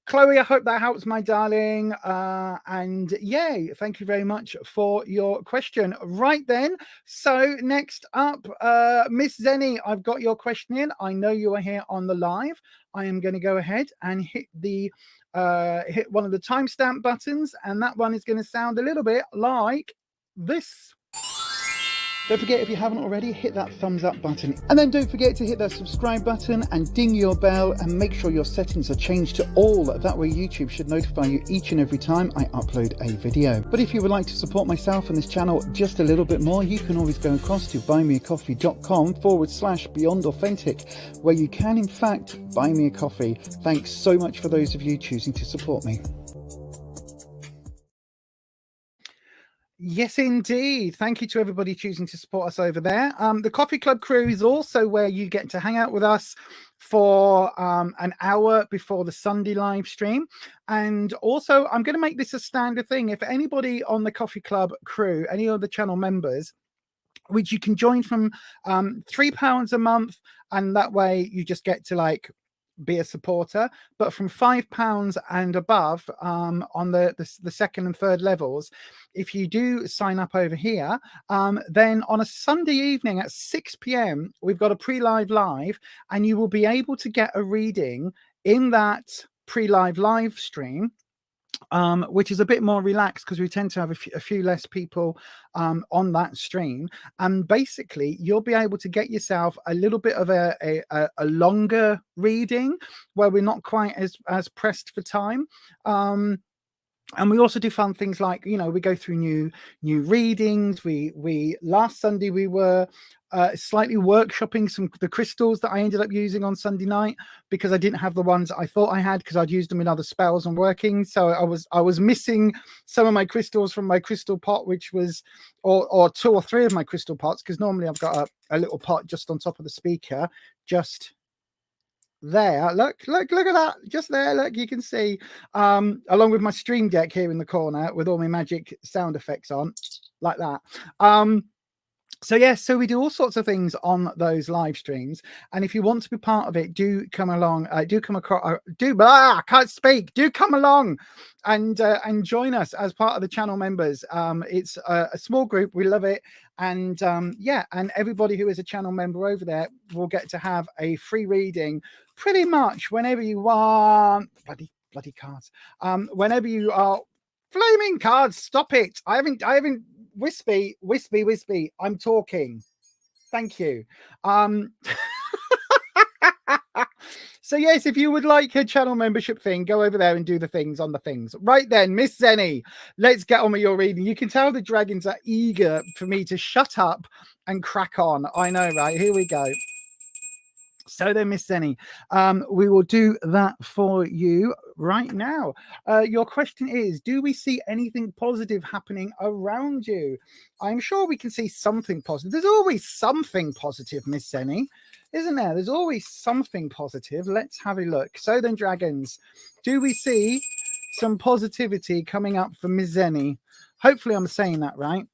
Chloe, I hope that helps, my darling. And yay, thank you very much for your question. Right then, so next up, Miss Zenny, I've got your question in. I know you are here on the live. I am going to go ahead and hit one of the timestamp buttons, and that one is going to sound a little bit like this. Don't forget, if you haven't already, hit that thumbs up button. And then don't forget to hit that subscribe button and ding your bell, and make sure your settings are changed to all. That way YouTube should notify you each and every time I upload a video. But if you would like to support myself and this channel just a little bit more, you can always go across to buymeacoffee.com/Beyond Authentic, where you can in fact buy me a coffee. Thanks so much for those of you choosing to support me. Yes, indeed. Thank you to everybody choosing to support us over there. The Coffee Club crew is also where you get to hang out with us for an hour before the Sunday live stream. And also, I'm going to make this a standard thing. If anybody on the Coffee Club crew, any of the channel members, which you can join from £3 a month, and that way you just get to like be a supporter, but from £5 and above on the second and third levels, if you do sign up over here, then on a Sunday evening at 6 p.m. we've got a pre-live live, and you will be able to get a reading in that pre-live live stream, which is a bit more relaxed because we tend to have a few less people on that stream. And basically you'll be able to get yourself a little bit of a longer reading where we're not quite as pressed for time. And we also do fun things like, you know, we go through new readings. We last Sunday we were slightly workshopping the crystals that I ended up using on Sunday night, because I didn't have the ones I thought I had, because I'd used them in other spells and working. So I was missing some of my crystals from my crystal pot, which was, or 2 or 3 of my crystal pots, because normally I've got a little pot just on top of the speaker, just there. Look at that, just there. Look, you can see, along with my stream deck here in the corner with all my magic sound effects on, like that. So yes, so we do all sorts of things on those live streams, and if you want to be part of it, do come along. I can't speak. Do come along and join us as part of the channel members. It's a small group. We love it, and yeah, and everybody who is a channel member over there will get to have a free reading pretty much whenever you want. Bloody cards. Whenever you are flaming cards. Stop it. I haven't. Wispy, I'm talking. Thank you. So yes, if you would like a channel membership thing, go over there and do the things on the things. Right then, Miss Zenny, let's get on with your reading. You can tell the dragons are eager for me to shut up and crack on. I know, right? Here we go. So then, Miss Zenny, we will do that for you right now. Your question is, do we see anything positive happening around you? I'm sure we can see something positive. There's always something positive, Miss Zenny, isn't there? There's always something positive. Let's have a look. So then, dragons, do we see some positivity coming up for Miss Zenny? Hopefully I'm saying that right.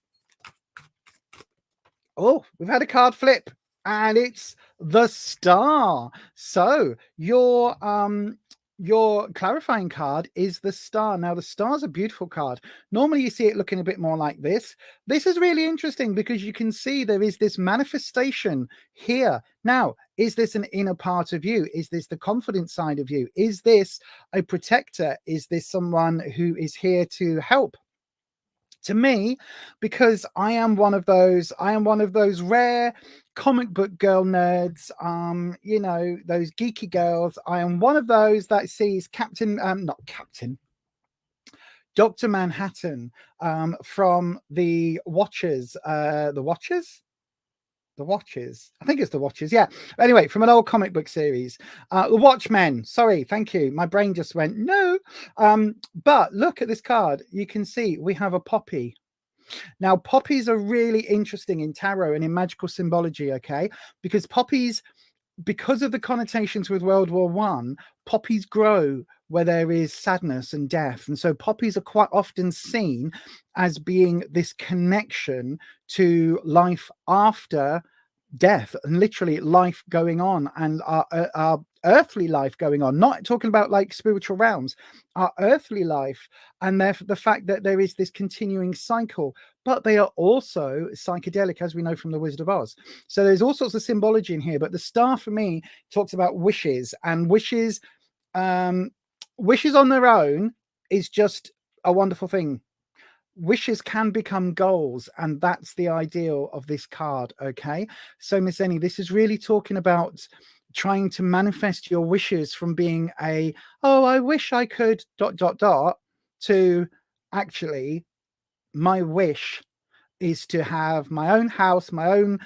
Oh, we've had a card flip. and it's the star. So your clarifying card is the star. Now the star's a beautiful card. Normally you see it looking a bit more like this. This is really interesting because you can see there is this manifestation here. Now, is this an inner part of you? Is this the confident side of you? Is this a protector? Is this someone who is here to help? To me, because I am one of those rare comic book girl nerds, you know, those geeky girls. I am one of those that sees Dr. Manhattan from the Watchers. The Watchers? The Watchers. I think it's the Watchers. Yeah. Anyway, from an old comic book series. The Watchmen. Sorry. Thank you. My brain just went, no. But look at this card. You can see we have a poppy. Now, poppies are really interesting in tarot and in magical symbology, okay? Because poppies, because of the connotations with World War I, poppies grow where there is sadness and death. And so poppies are quite often seen as being this connection to life after death, and literally life going on, and our earthly life going on, not talking about like spiritual realms, our earthly life, and therefore the fact that there is this continuing cycle. But they are also psychedelic, as we know from the Wizard of Oz. So there's all sorts of symbology in here, but the star for me talks about wishes, and wishes on their own is just a wonderful thing. Wishes can become goals, and that's the ideal of this card. Okay, so Miss Eni, this is really talking about trying to manifest your wishes from being a, oh, I wish I could ... to actually, my wish is to have my own house, my own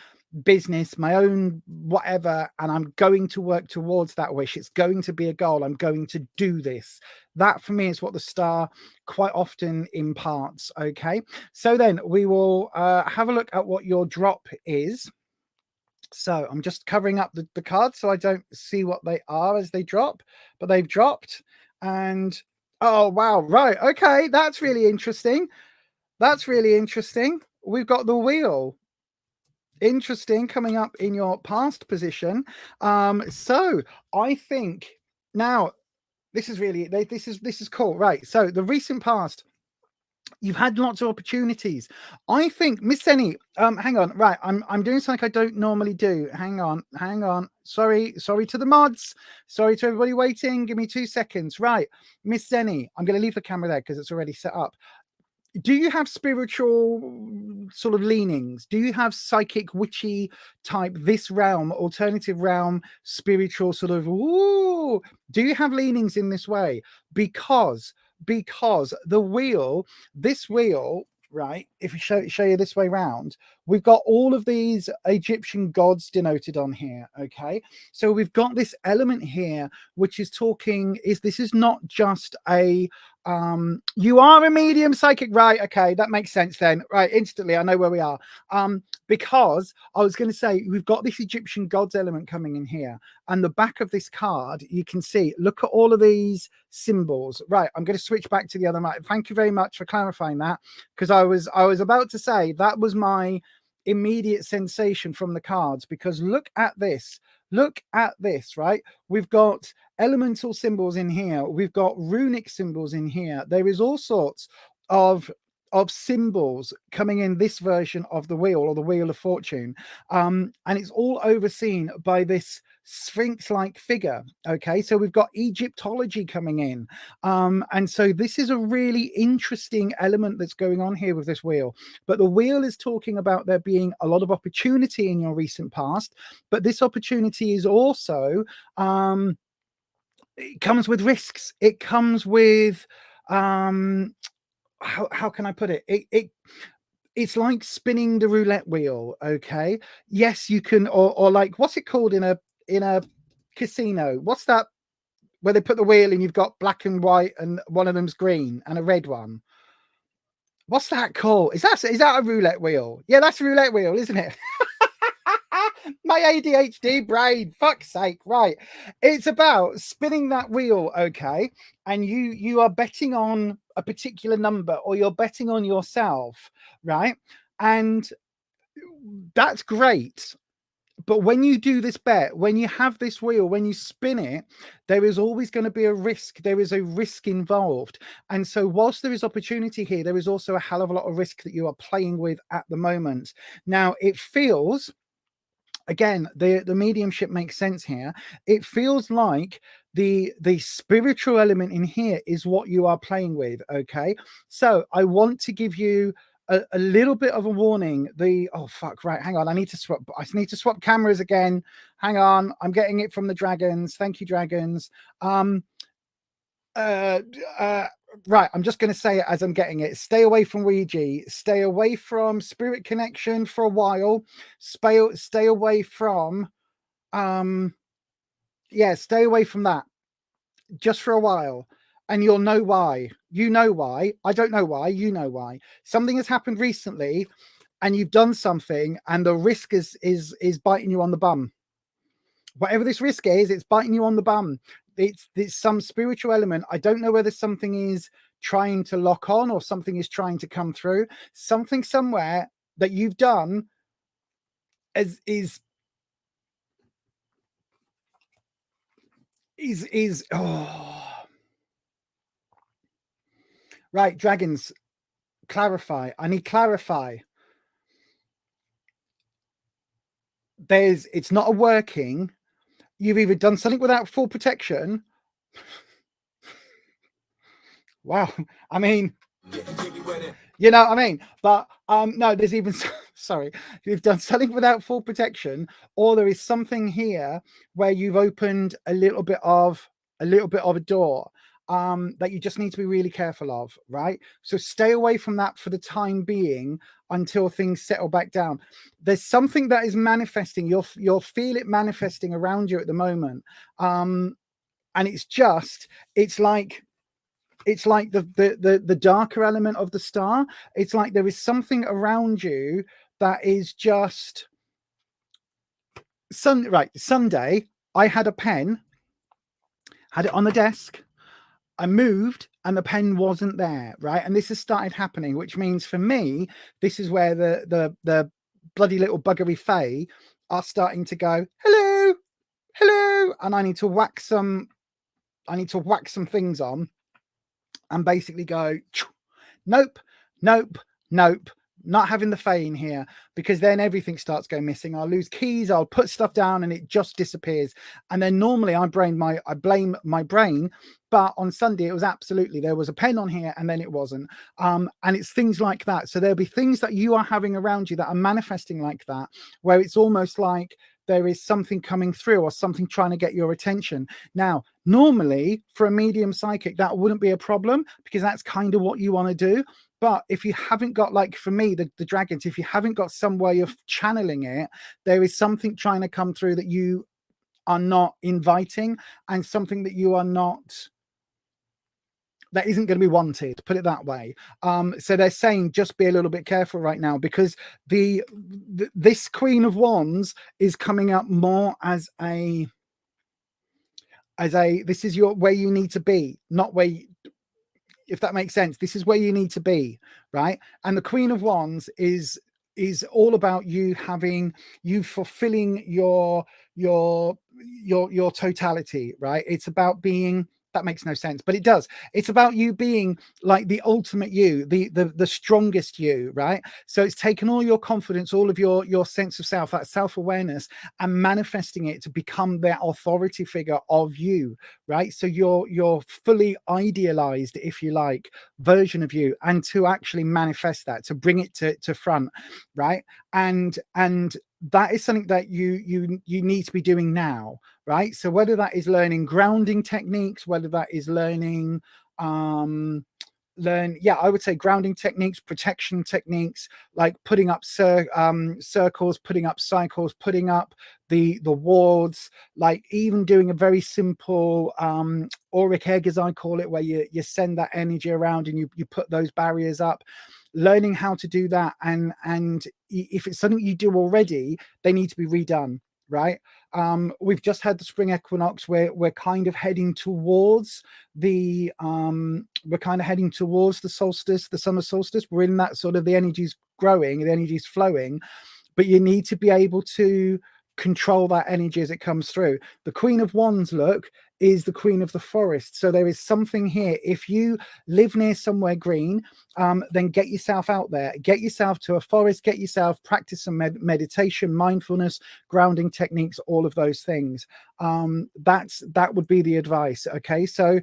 business, my own whatever, and I'm going to work towards that wish. It's going to be a goal. I'm going to do this. That for me is what the star quite often imparts. Okay, so then we will have a look at what your drop is. So I'm just covering up the cards so I don't see what they are as they drop, but they've dropped. And oh wow, right, okay, that's really interesting. That's really interesting. We've got the wheel. Interesting, coming up in your past position. So I think now this is really this is cool, right? So the recent past, you've had lots of opportunities. I think, Miss Eni, hang on, right? I'm doing something I don't normally do. Hang on. Sorry to the mods. Sorry to everybody waiting. Give me 2 seconds. Right, Miss Eni, I'm going to leave the camera there because it's already set up. Do you have spiritual sort of leanings? Do you have psychic, witchy type, this realm, alternative realm, spiritual sort of, ooh, do you have leanings in this way? Because the wheel, this wheel, right, if we show you this way round, we've got all of these Egyptian gods denoted on here. Okay, so we've got this element here which is talking, this is not just a you are a medium psychic, right? Okay, that makes sense then, right? Instantly I know where we are. Because I was going to say, we've got this Egyptian gods element coming in here, and the back of this card, you can see, look at all of these symbols. Right, I'm going to switch back to the other mic. Thank you very much for clarifying that, because I was about to say that was my immediate sensation from the cards, because look at this, right? We've got elemental symbols in here, we've got runic symbols in here, there is all sorts of symbols coming in this version of the wheel, or the Wheel of Fortune, and it's all overseen by this sphinx-like figure. Okay, so we've got Egyptology coming in, and so this is a really interesting element that's going on here with this wheel. But the wheel is talking about there being a lot of opportunity in your recent past, but this opportunity is also it comes with risks. It comes with how can I put it? It's like spinning the roulette wheel. Okay, yes, you can, or like, what's it called in a casino? What's that where they put the wheel and you've got black and white and one of them's green and a red one? What's that called? Is that a roulette wheel? Yeah, that's a roulette wheel, isn't it? My ADHD brain, fuck's sake. Right, it's about spinning that wheel. Okay, and you are betting on a particular number, or you're betting on yourself, right? And that's great, But when you do this bet, when you have this wheel, when you spin it, there is always going to be a risk. There is a risk involved. And so whilst there is opportunity here, there is also a hell of a lot of risk that you are playing with at the moment. Now, it feels, again, the mediumship makes sense here. It feels like the spiritual element in here is what you are playing with. Okay, so I want to give you a little bit of a warning. Oh fuck, right, hang on, I need to swap cameras again. Hang on, I'm getting it from the dragons. Thank you, dragons. Right, I'm just going to say it as I'm getting it. Stay away from Ouija. Stay away from Spirit Connection for a while. Stay away from, yeah, stay away from that just for a while. And you'll know why. You know why. I don't know why. You know why. Something has happened recently and you've done something and the risk is biting you on the bum. Whatever this risk is, it's biting you on the bum. It's some spiritual element. I don't know whether something is trying to lock on or something is trying to come through. Something somewhere that you've done is oh. Right, dragons, clarify. I need clarify. It's not a working. You've either done something without full protection. Wow. I mean, you know what I mean? But no, there's even, sorry, you've done something without full protection, or there is something here where you've opened a little bit of a door that you just need to be really careful of, right? So stay away from that for the time being until things settle back down. There's something that is manifesting. You'll feel it manifesting around you at the moment. And it's like the darker element of the star. It's like there is something around you that is just Sunday I had a pen, had it on the desk. I moved and the pen wasn't there, right? And this has started happening, which means for me, this is where the bloody little buggery fae are starting to go, hello, hello, and I need to whack some things on and basically go, nope, nope, nope, not having the fae in here, because then everything starts going missing. I'll lose keys, I'll put stuff down and it just disappears. And then normally I blame my brain, but on Sunday it was absolutely, there was a pen on here and then it wasn't. And it's things like that. So there'll be things that you are having around you that are manifesting like that, where it's almost like there is something coming through or something trying to get your attention. Now, normally for a medium psychic, that wouldn't be a problem because that's kind of what you want to do. But if you haven't got, like for me, the dragons, if you haven't got some way of channeling it, there is something trying to come through that you are not inviting and something that you are not, that isn't going to be wanted, put it that way. So they're saying just be a little bit careful right now, because this Queen of Wands is coming up more as a this is where you need to be, not where if that makes sense. This is where you need to be, right? And the Queen of Wands is all about you fulfilling your totality, right? It's about being, that makes no sense, but it does. It's about you being like the ultimate you, the strongest you, right? So it's taken all your confidence, all of your sense of self, that self-awareness, and manifesting it to become that authority figure of you, right? So you're fully idealized, if you like, version of you, and to actually manifest that, to bring it to front, right? And that is something that you need to be doing now, right? So whether that is learning grounding techniques, whether that is learning I would say grounding techniques, protection techniques, like putting up circles, putting up cycles, putting up the wards, like even doing a very simple auric egg, as I call it, where you send that energy around and you put those barriers up. Learning how to do that, and if it's something you do already, they need to be redone, right? We've just had the spring equinox where we're kind of heading towards the solstice, the summer solstice. We're in that sort of, the energy's growing, the energy's flowing, but you need to be able to control that energy as it comes through. The Queen of Wands, look, is the Queen of the Forest. So there is something here. If you live near somewhere green, then get yourself out there, get yourself to a forest, get yourself, practice some meditation, mindfulness, grounding techniques, all of those things. That would be the advice. Okay, so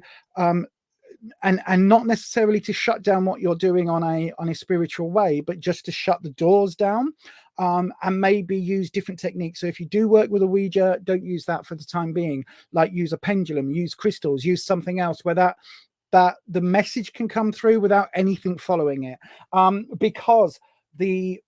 and not necessarily to shut down what you're doing on a spiritual way, but just to shut the doors down, and maybe use different techniques. So if you do work with a Ouija, don't use that for the time being. Like use a pendulum, use crystals, use something else where that the message can come through without anything following it. Because the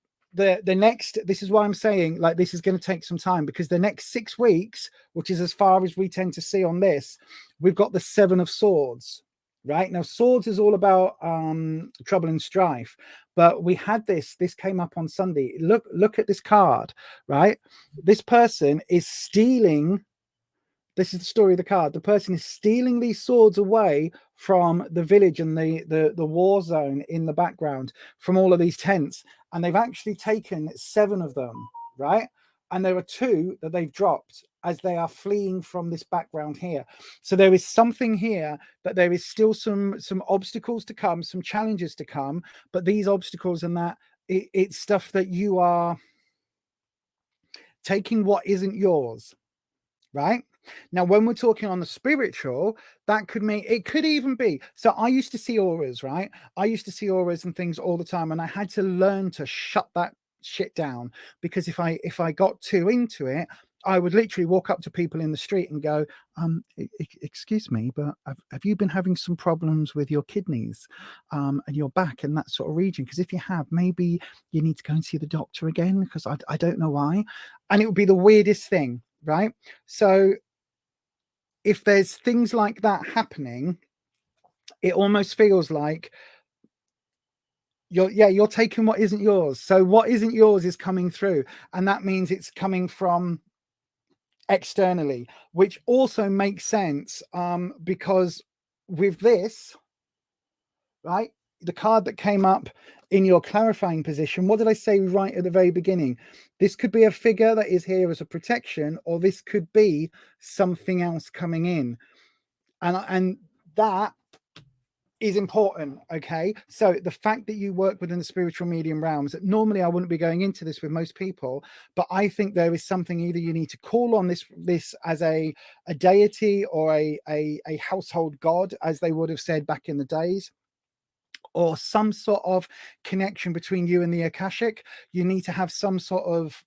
next, this is why I'm saying like this is going to take some time, because the next 6 weeks, which is as far as we tend to see on this, we've got the 7 of Swords. Right now, Swords is all about trouble and strife, but we had this came up on Sunday. Look at this card, right? This person is stealing. This is the story of the card. The person is stealing these swords away from the village and the war zone in the background, from all of these tents, and they've actually taken 7 of them, right? And there are 2 that they've dropped as they are fleeing from this background here. So there is something here that there is still some obstacles to come, some challenges to come, but these obstacles and that it's stuff that you are taking what isn't yours, right? Now, when we're talking on the spiritual, that could mean, it could even be, so I used to see auras, right? I used to see auras and things all the time, and I had to learn to shut that shit down, because if I got too into it, I would literally walk up to people in the street and go, excuse me, but have you been having some problems with your kidneys and your back and that sort of region? Because if you have, maybe you need to go and see the doctor again, because I don't know why. And it would be the weirdest thing, right? So if there's things like that happening, it almost feels like you're taking what isn't yours. So what isn't yours is coming through, and that means it's coming from externally, which also makes sense, because with this, right, the card that came up in your clarifying position, what did I say right at the very beginning? This could be a figure that is here as a protection, or this could be something else coming in, and that is important. Okay, so the fact that you work within the spiritual medium realms, that normally I wouldn't be going into this with most people, but I think there is something, either you need to call on this as a deity or a household god, as they would have said back in the days, or some sort of connection between you and the Akashic. You need to have some sort of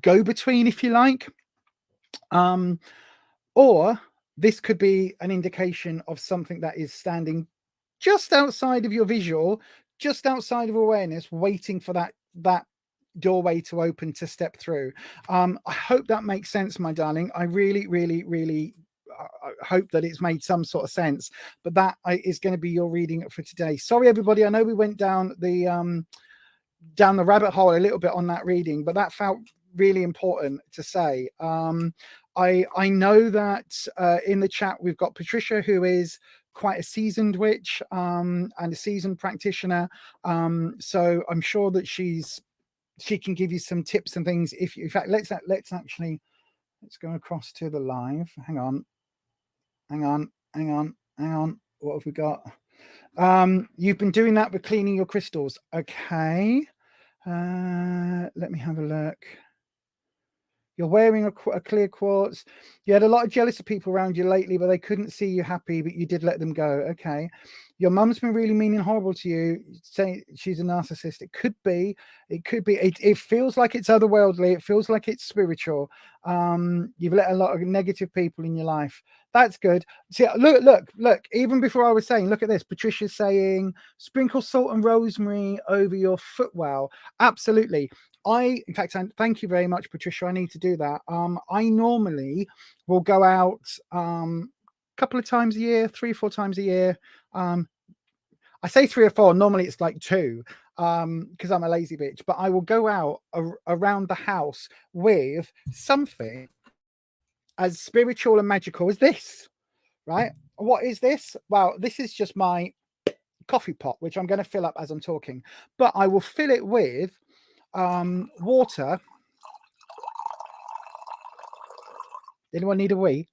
go-between, if you like, or this could be an indication of something that is standing just outside of your visual, just outside of awareness, waiting for that doorway to open to step through. I hope that makes sense, my darling. I really, really, really hope that it's made some sort of sense. But that is going to be your reading for today. Sorry, everybody. I know we went down the rabbit hole a little bit on that reading, but that felt really important to say. I know that in the chat we've got Patricia, who is quite a seasoned witch and a seasoned practitioner, so I'm sure that she can give you some tips and things. If in fact, let's go across to the live. Hang on. What have we got? You've been doing that with cleaning your crystals. Okay, let me have a look. You're wearing a clear quartz. You had a lot of jealous people around you lately, but they couldn't see you happy, but you did let them go. Okay. Your mum's been really mean and horrible to you. Say she's a narcissist. It could be. It feels like it's otherworldly. It feels like it's spiritual. You've let a lot of negative people in your life. That's good. See, look. Even before I was saying, look at this. Patricia's saying, sprinkle salt and rosemary over your footwell. Absolutely. In fact, thank you very much, Patricia. I need to do that. I normally will go out a couple of times a year, 3 or 4 times a year. I say 3 or 4. Normally it's like 2, because I'm a lazy bitch. But I will go out around the house with something as spiritual and magical as this, right? What is this? Well, this is just my coffee pot, which I'm going to fill up as I'm talking. But I will fill it with water, Anyone need a wee?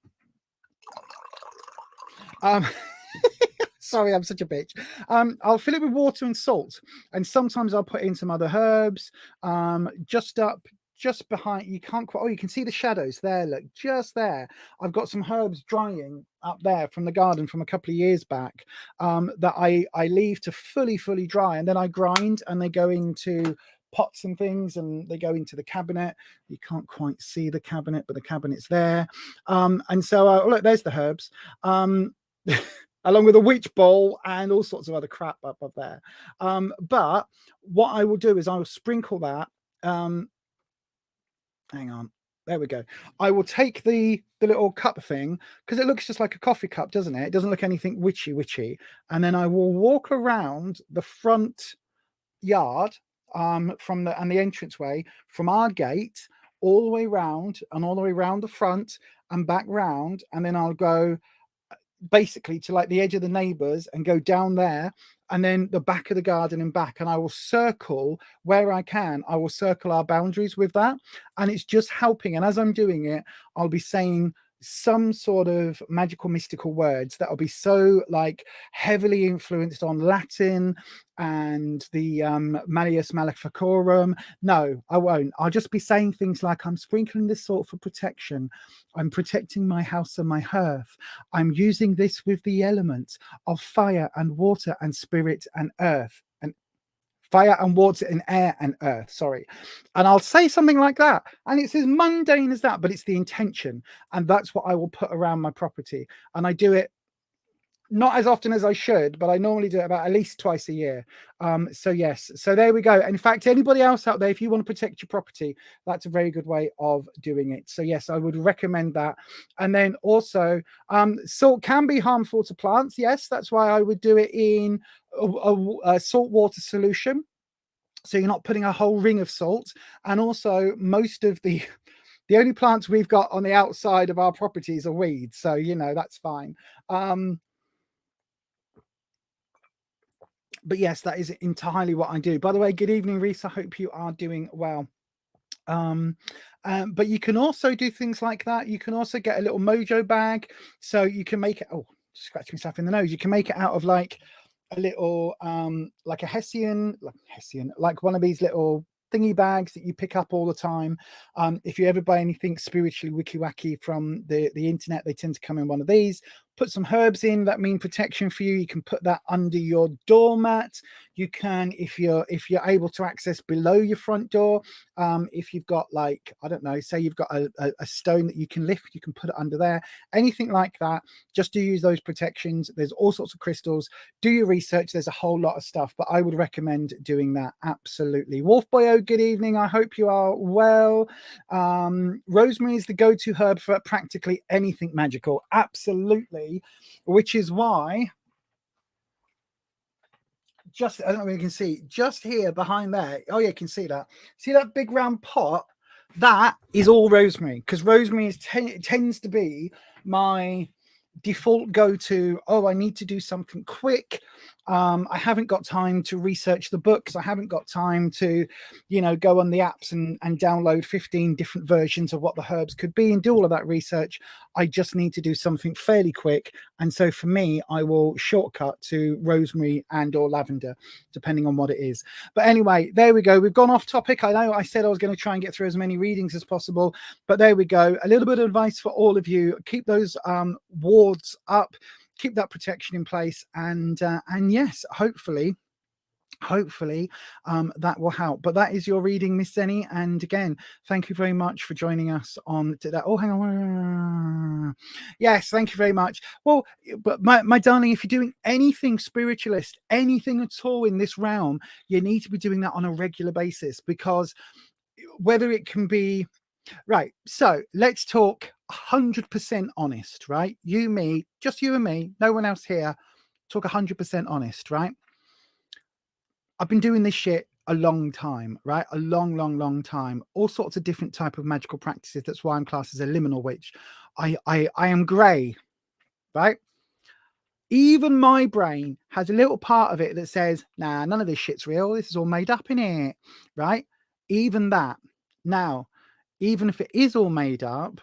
Sorry, I'm such a bitch. I'll fill it with water and salt, and sometimes I'll put in some other herbs. Just behind, you can't quite. Oh, you can see the shadows there. Look, just there. I've got some herbs drying up there from the garden from a couple of years back that I leave to fully dry, and then I grind, and they go into pots and things, and they go into the cabinet. You can't quite see the cabinet, but the cabinet's there. And so look, there's the herbs. Along with a witch bowl and all sorts of other crap up there. But what I will do is I will sprinkle that. Hang on. There we go. I will take the little cup thing, because it looks just like a coffee cup, doesn't it? It doesn't look anything witchy. And then I will walk around the front yard from the entranceway from our gate all the way round and all the way round the front and back round. And then I'll go basically to like the edge of the neighbors and go down there, and then the back of the garden and back, and I will circle where I can. I will circle our boundaries with that, and it's just helping. And as I'm doing it, I'll be saying some sort of magical mystical words that will be so like heavily influenced on Latin and the Malleus Maleficarum. No, I won't. I'll just be saying things like, I'm sprinkling this salt for protection. I'm protecting my house and my hearth. I'm using this with the elements of fire and water and spirit and earth. Fire and water and air and earth, sorry. And I'll say something like that. And it's as mundane as that, but it's the intention. And that's what I will put around my property. And I do it not as often as I should, but I normally do it about at least twice a year. So yes, so there we go. In fact, anybody else out there, if you want to protect your property, that's a very good way of doing it. So yes, I would recommend that. And then also, salt can be harmful to plants. Yes, that's why I would do it in a salt water solution. So you're not putting a whole ring of salt. And also most of the only plants we've got on the outside of our properties are weeds. So, you know, that's fine. But yes, that is entirely what I do. By the way, good evening, Reese. I hope you are doing well. But you can also do things like that. You can also get a little mojo bag. So you can make it, oh, scratch myself in the nose. You can make it out of like a little, like a Hessian, like one of these little thingy bags that you pick up all the time. If you ever buy anything spiritually wiki wacky from the internet, they tend to come in one of these. Put some herbs in that mean protection for you. You can put that under your doormat. You can, if you're able to access below your front door, if you've got like, I don't know, say you've got a stone that you can lift, you can put it under there. Anything like that, just to use those protections. There's all sorts of crystals. Do your research. There's a whole lot of stuff, but I would recommend doing that. Absolutely. Wolf Boyo, good evening. I hope you are well. Rosemary is the go-to herb for practically anything magical. Absolutely. Which is why, just, I don't know if you can see, just here behind there, oh yeah, you can see that. See that big round pot? That is all rosemary, because rosemary tends to be my default go-to. Oh, I need to do something quick. I haven't got time to research the books. I haven't got time to, you know, go on the apps and download 15 different versions of what the herbs could be and do all of that research. I just need to do something fairly quick. And so for me, I will shortcut to rosemary and or lavender, depending on what it is. But anyway, there we go. We've gone off topic. I know I said I was going to try and get through as many readings as possible, but there we go. A little bit of advice for all of you. Keep those wards up, keep that protection in place, and yes, hopefully that will help. But that is your reading, Miss Zenny, and again, thank you very much for joining us on today. Oh, hang on. Yes, thank you very much. Well, but my darling, if you're doing anything spiritualist, anything at all in this realm, you need to be doing that on a regular basis, because whether it can be right, so let's talk 100% honest, right? You, me, just you and me, no one else here. Talk 100% honest, right? I've been doing this shit a long time, right? A long time. All sorts of different type of magical practices. That's why I'm classed as a liminal witch. I am grey, right? Even my brain has a little part of it that says, nah, none of this shit's real. This is all made up in it, right? Even that. Now, even if it is all made up,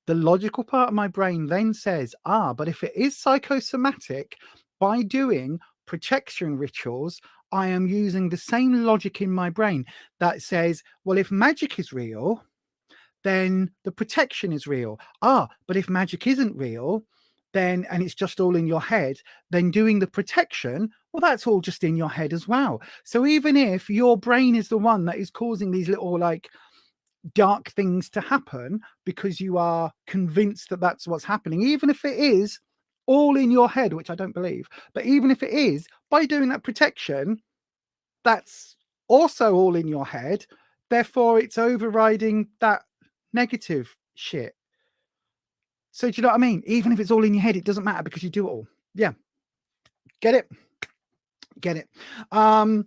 The logical part of my brain then says, but if it is psychosomatic, by doing protection rituals, I am using the same logic in my brain that says, well, if magic is real, then the protection is real. But if magic isn't real, then, and it's just all in your head, then doing the protection, well, that's all just in your head as well. So even if your brain is the one that is causing these little like dark things to happen because you are convinced that that's what's happening, even if it is all in your head, which I don't believe, but even if it is, by doing that protection, that's also all in your head. Therefore, it's overriding that negative shit. So do you know what I mean? Even if it's all in your head, it doesn't matter because you do it all. Yeah. Get it? Get it. I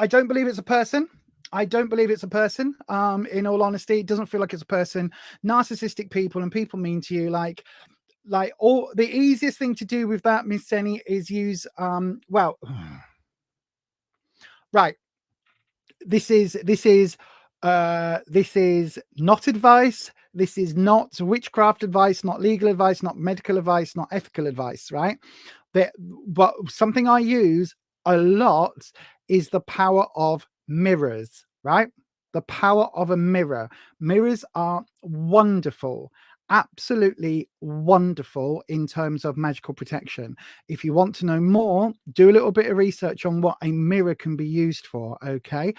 don't believe it's a person. I don't believe it's a person. In all honesty, it doesn't feel like it's a person. Narcissistic people and people mean to you, like all the easiest thing to do with that, Miss Senny, is use right. This is not advice. This is not witchcraft advice, not legal advice, not medical advice, not ethical advice, right? But something I use a lot is the power of mirrors, right? The power of a mirror. Mirrors are wonderful, absolutely wonderful in terms of magical protection. If you want to know more, do a little bit of research on what a mirror can be used for, okay?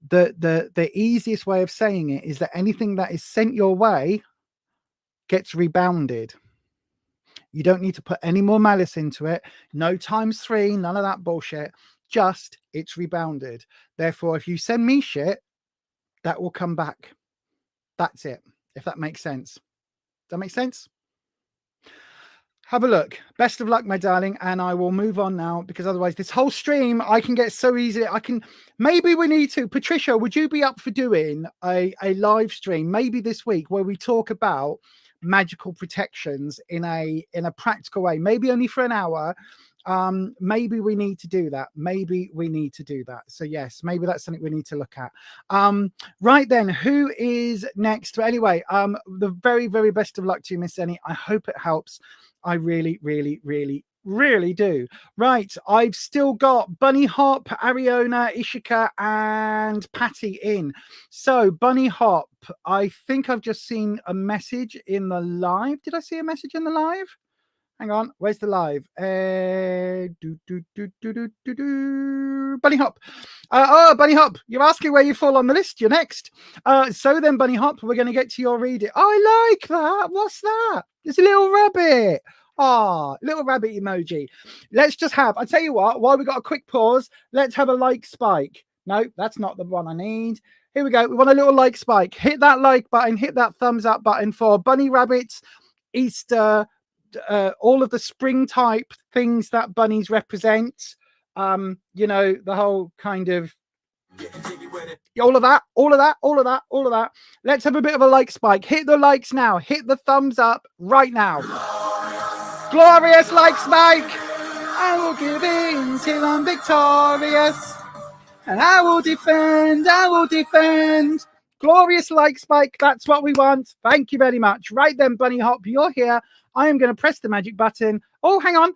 The easiest way of saying it is that anything that is sent your way gets rebounded. You don't need to put any more malice into it. No ×3, none of that bullshit. Just it's rebounded. Therefore, if you send me shit, that will come back. That's it. If that makes sense. Does that make sense? Have a look. Best of luck, my darling. And I will move on now because otherwise this whole stream, I can get so easily. Maybe we need to. Patricia, would you be up for doing a live stream maybe this week where we talk about magical protections in a practical way, maybe only for an hour? Maybe we need to do that. Maybe we need to do that. So yes, maybe that's something we need to look at. Right then, who is next? Anyway, the very, very best of luck to you, Miss Jenny. I hope it helps. I really, really, really, really do. Right, I've still got Bunny Hop, Ariona, Ishika, and Patty in. So Bunny Hop, I think I've just seen a message in the live. Did I see a message in the live? Hang on, where's the live? Bunny Hop. Bunny Hop, you're asking where you fall on the list. You're next. So then, Bunny Hop, we're going to get to your reading. I like that. What's that? It's a little rabbit. Little rabbit emoji. Let's just have, I tell you what, while we got a quick pause, let's have a like spike. No, that's not the one I need. Here we go. We want a little like spike. Hit that like button. Hit that thumbs up button for bunny rabbits, Easter, all of the spring type things that bunnies represent. You know, the whole kind of all of that. Let's have a bit of a like spike. Hit the likes now. Hit the thumbs up right now. Glorious like spike. I will give in till I'm victorious, and I will defend. Glorious like spike. That's what we want. Thank you very much. Right then, Bunny Hop, you're here. I am going to press the magic button. Oh, hang on.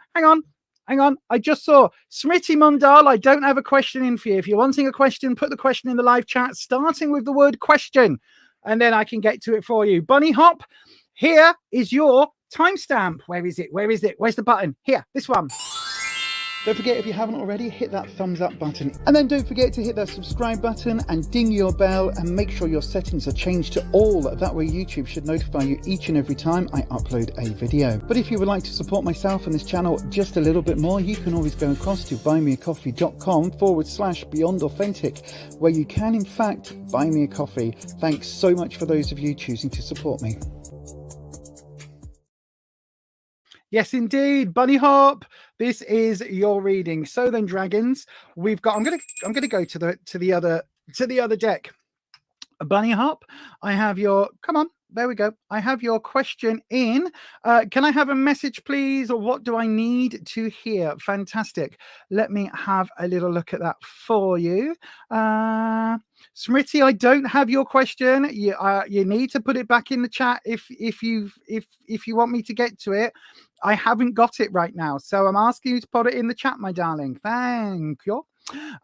I just saw Smritty Mundal. I don't have a question in for you. If you're wanting a question, put the question in the live chat, starting with the word question, and then I can get to it for you. Bunny Hop, here is your timestamp. Where is it? Where's the button? Here, this one. Don't forget, if you haven't already, hit that thumbs up button. And then don't forget to hit that subscribe button and ding your bell and make sure your settings are changed to all. That way YouTube should notify you each and every time I upload a video. But if you would like to support myself and this channel just a little bit more, you can always go across to buymeacoffee.com/Beyond Authentic, where you can in fact buy me a coffee. Thanks so much for those of you choosing to support me. Yes, indeed, Bunny Hop. This is your reading. So then, dragons, we've got. I'm gonna go to the other deck. Bunny Hop, I have your. Come on, there we go. I have your question in. Can I have a message, please? Or what do I need to hear? Fantastic. Let me have a little look at that for you. Smriti, I don't have your question. You need to put it back in the chat if you want me to get to it. I haven't got it right now, so I'm asking you to put it in the chat, my darling. Thank you.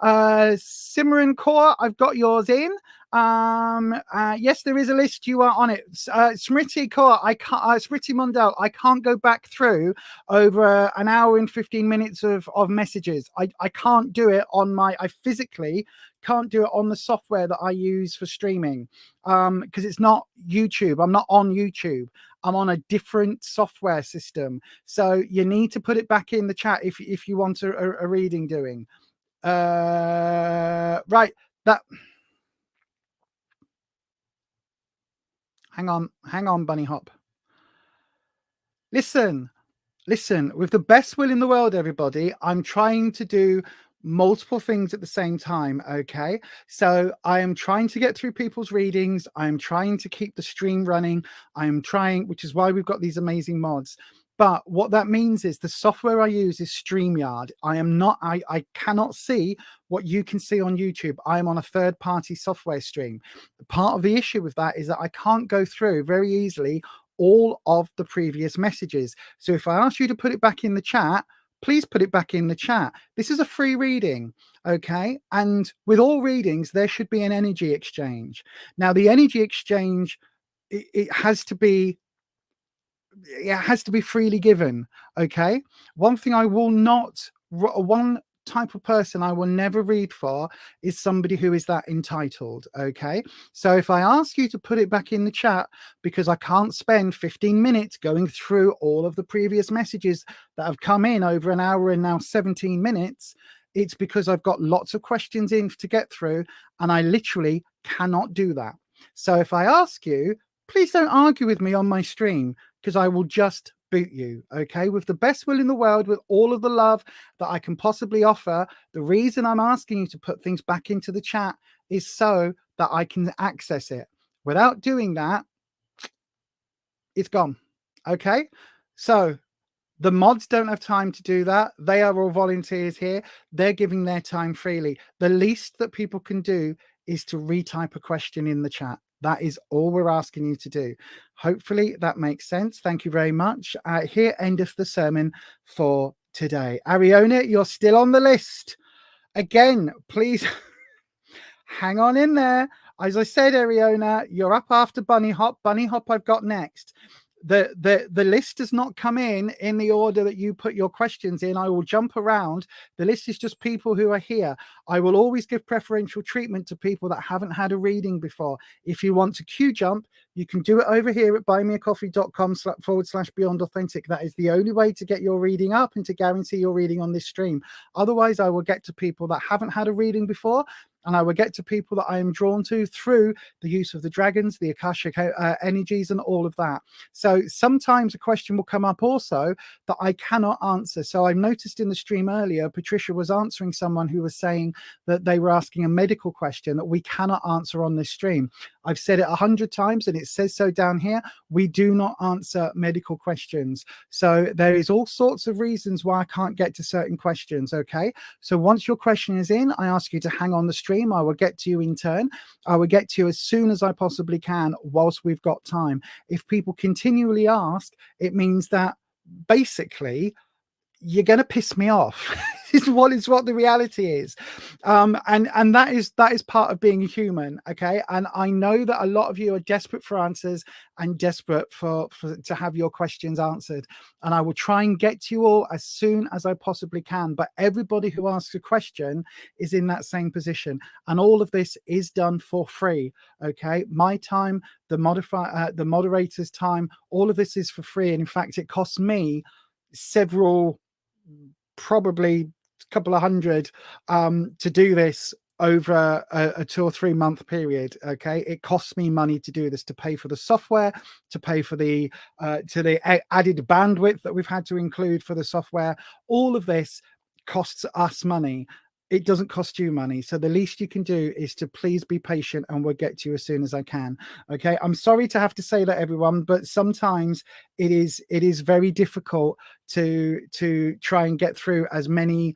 Simran Kaur, I've got yours in. Yes, there is a list. You are on it. Smriti Kaur, I can't. Smriti Mundell, I can't go back through over an hour and 15 minutes of messages. I can't do it on my. I physically can't do it on the software that I use for streaming because it's not YouTube. I'm not on YouTube. I'm on a different software system. So you need to put it back in the chat if you want a reading doing. Right, that. Hang on, Bunny Hop. Listen, with the best will in the world, everybody, I'm trying to do multiple things at the same time. Okay, so I am trying to get through people's readings. I'm trying to keep the stream running. I'm trying, which is why we've got these amazing mods. But what that means is the software I use is StreamYard. I cannot see what you can see on YouTube. I am on a third-party software stream. Part of the issue with that is that I can't go through very easily all of the previous messages. So if I ask you to put it back in the chat, please put it back in the chat. This is a free reading, okay? And with all readings, there should be an energy exchange. Now, the energy exchange, it has to be freely given, okay? One thing I will not, one type of person I will never read for is somebody who is that entitled, okay? So if I ask you to put it back in the chat because I can't spend 15 minutes going through all of the previous messages that have come in over an hour and now 17 minutes, it's because I've got lots of questions in to get through and I literally cannot do that. So if I ask you, please don't argue with me on my stream because I will just boot you, okay? With the best will in the world, with all of the love that I can possibly offer, the reason I'm asking you to put things back into the chat is so that I can access it. Without doing that, it's gone, okay? So the mods don't have time to do that. They are all volunteers here. They're giving their time freely. The least that people can do is to retype a question in the chat. That is all we're asking you to do. Hopefully that makes sense. Thank you very much. Here endeth the sermon for today. Ariona, you're still on the list. Again, please hang on in there. As I said, Ariona, you're up after Bunny Hop. Bunny Hop I've got next. The list does not come in the order that you put your questions in. I will jump around. The list is just people who are here. I will always give preferential treatment to people that haven't had a reading before. If you want to Qjump, you can do it over here at buymeacoffee.com/beyond authentic. That is the only way to get your reading up and to guarantee your reading on this stream. Otherwise, I will get to people that haven't had a reading before, and I will get to people that I am drawn to through the use of the dragons, the Akashic energies, and all of that. So sometimes a question will come up also that I cannot answer. So I noticed in the stream earlier, Patricia was answering someone who was saying that they were asking a medical question that we cannot answer on this stream. I've said it 100 times and it says so down here. We do not answer medical questions. So there is all sorts of reasons why I can't get to certain questions, okay? So once your question is in, I ask you to hang on the stream. I will get to you in turn. I will get to you as soon as I possibly can whilst we've got time. If people continually ask, it means that basically you're going to piss me off. is what the reality is, and that is part of being a human, okay? And I know that a lot of you are desperate for answers and desperate for to have your questions answered, and I will try and get to you all as soon as I possibly can. But everybody who asks a question is in that same position, and all of this is done for free, okay? My time, the moderator's time, all of this is for free, and in fact it costs me several, probably a couple of hundred to do this over a 2 or 3 month period, okay? It costs me money to do this, to pay for the software, to pay for the added bandwidth that we've had to include for the software. All of this costs us money. it doesn't cost you money. So the least you can do is to please be patient, and we'll get to you as soon as I can. Okay. I'm sorry to have to say that, everyone, but sometimes it is very difficult to try and get through as many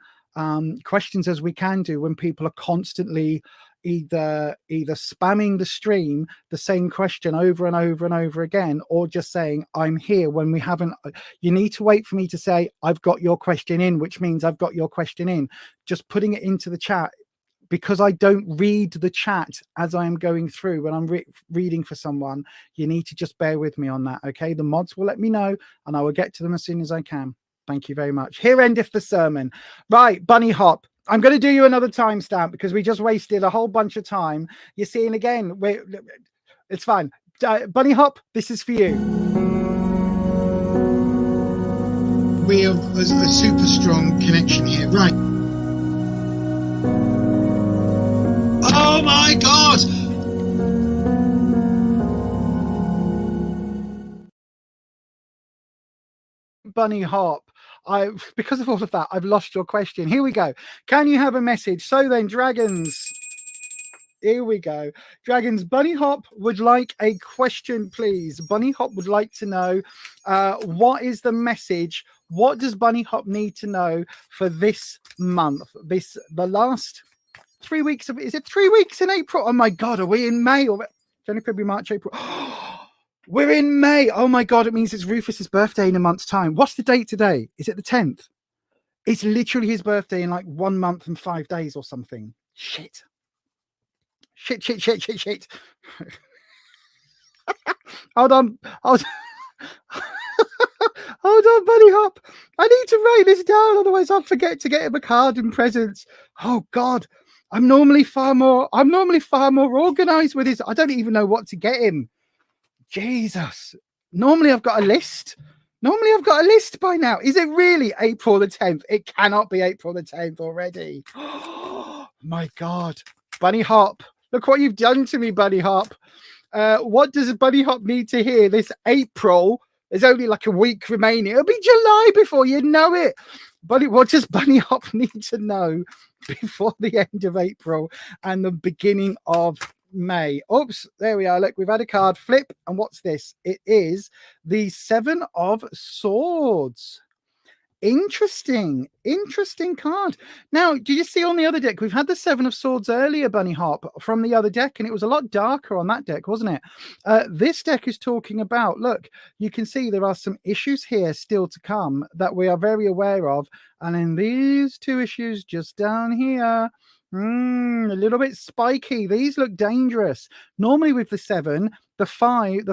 questions as we can do when people are constantly either spamming the stream the same question over and over and over again, or just saying I'm here when we haven't. You need to wait for me to say I've got your question in, which means I've got your question in. Just putting it into the chat, because I don't read the chat as I am going through when I'm reading for someone. You need to just bear with me on that. Okay, the mods will let me know and I will get to them as soon as I can. Thank you very much. Here endeth the sermon. Right, Bunny Hop, I'm going to do you another timestamp because we just wasted a whole bunch of time. You're seeing again. It's fine. Bunny Hop, this is for you. We have a super strong connection here. Right. Oh my God! Bunny Hop, because of all of that, I've lost your question. Here we go. Can you have a message? So then, dragons. Here we go. Dragons, Bunny Hop would like a question, please. Bunny Hop would like to know what is the message? What does Bunny Hop need to know for this month? The last 3 weeks of, is it 3 weeks in April? Oh my God, are we in May? Or January, February, March, April. We're in May. Oh my God, it means it's Rufus's birthday in a month's time. What's the date today? Is it the 10th? It's literally his birthday in like 1 month and 5 days or something. Shit. Hold on. Hold on, Bunny Hop. I need to write this down, otherwise I'll forget to get him a card and presents. Oh God. I'm normally far more organized with his. I don't even know what to get him. Jesus. Normally I've got a list. By now. Is it really April the 10th? It cannot be April the 10th already. Oh my God. Bunny Hop. Look what you've done to me, Bunny Hop. What does Bunny Hop need to hear this April? There's only like a week remaining. It'll be July before you know it. What does Bunny Hop need to know before the end of April and the beginning of May? Oops, there we are. Look, we've had a card flip. And what's this? It is the 7 of Swords. Interesting card. Now, do you see on the other deck, we've had the 7 of Swords earlier, Bunny Hop, from the other deck, and it was a lot darker on that deck, wasn't it? This deck is talking about, look, you can see there are some issues here still to come that we are very aware of. And in these 2 issues just down here, a little bit spiky. These look dangerous. Normally with the 7, the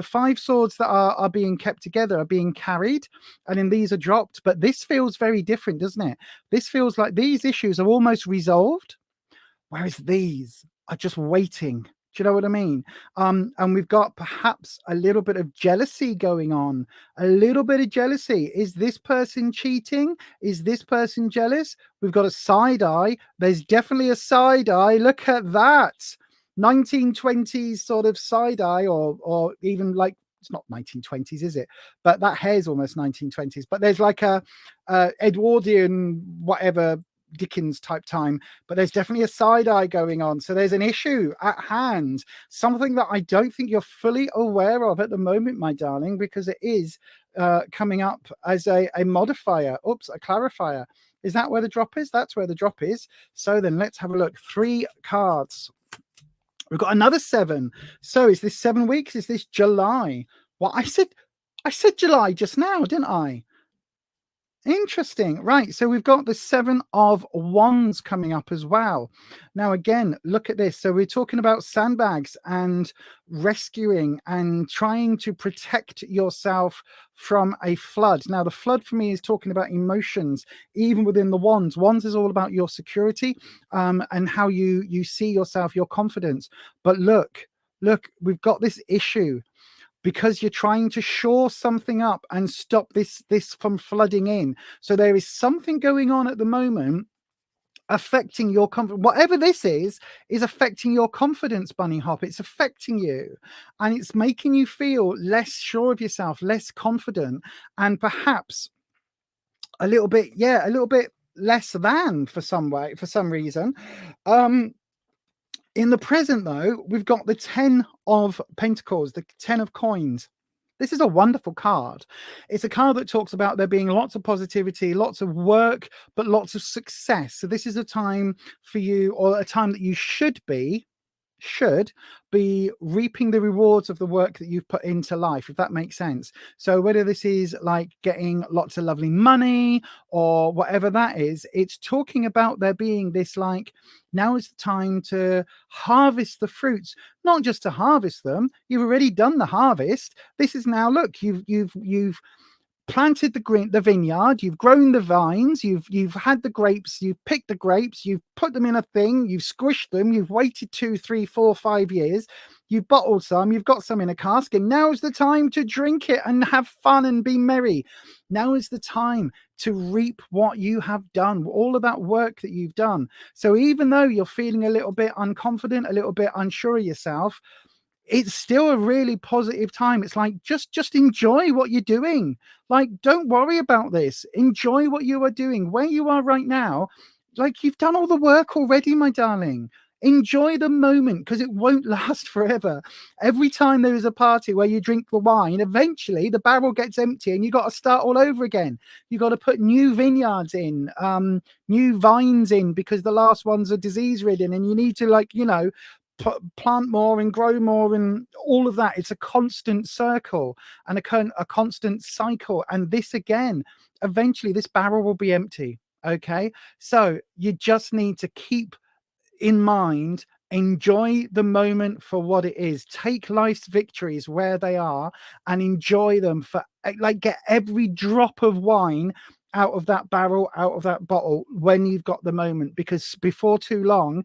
five swords that are being kept together are being carried, and then these are dropped. But this feels very different, doesn't it? This feels like these issues are almost resolved, whereas these are just waiting. Do you know what I mean? And we've got perhaps a little bit of jealousy going on. A little bit of jealousy. Is this person cheating? Is this person jealous? We've got a side eye. There's definitely a side eye. Look at that. 1920s sort of side eye, or even like, it's not 1920s, is it? But that hair's almost 1920s. But there's like a Edwardian whatever Dickens type time, but there's definitely a side eye going on. So there's an issue at hand, something that I don't think you're fully aware of at the moment, my darling, because it is coming up as a modifier. Oops, a clarifier. Is that where the drop is? That's where the drop is. So then let's have a look. 3 cards. We've got another 7. So is this 7 weeks? Is this July? Well, I said July just now, didn't I? Interesting. Right. So we've got the 7 of Wands coming up as well. Now, again, look at this. So we're talking about sandbags and rescuing and trying to protect yourself from a flood. Now, the flood for me is talking about emotions, even within the Wands. Wands is all about your security and how you see yourself, your confidence. But look, we've got this issue. Because you're trying to shore something up and stop this from flooding in. So there is something going on at the moment affecting your confidence. Whatever this is affecting your confidence, Bunny Hop. It's affecting you. And it's making you feel less sure of yourself, less confident, and perhaps a little bit less than for some reason. In the present, though, we've got the 10 of Pentacles, the 10 of Coins. This is a wonderful card. It's a card that talks about there being lots of positivity, lots of work, but lots of success. So this is a time for you, or a time that you should be reaping the rewards of the work that you've put into life, if that makes sense. So whether this is like getting lots of lovely money or whatever that is, it's talking about there being this, like, now is the time to harvest the fruits, not just to harvest them. You've already done the harvest. This is now, look, you've planted the vineyard, you've grown the vines, you've had the grapes, you've picked the grapes, you've put them in a thing, you've squished them, you've waited 2, 3, 4, 5 years, you've bottled some, you've got some in a cask, and now is the time to drink it and have fun and be merry. Now is the time to reap what you have done, all of that work that you've done. So even though you're feeling a little bit unconfident, a little bit unsure of yourself, it's still a really positive time. It's like, just enjoy what you're doing. Like, don't worry about this. Enjoy what you are doing. Where you are right now, like, you've done all the work already, my darling. Enjoy the moment, because it won't last forever. Every time there is a party where you drink the wine, eventually the barrel gets empty and you got to start all over again. You got to put new vineyards in, new vines in, because the last ones are disease ridden, and you need to, like, you know, plant more and grow more and all of that. It's a constant circle and a constant cycle. And this, again, eventually this barrel will be empty. Okay, so you just need to keep in mind, enjoy the moment for what it is. Take life's victories where they are and enjoy them, for, like, get every drop of wine out of that barrel, out of that bottle, when you've got the moment, because before too long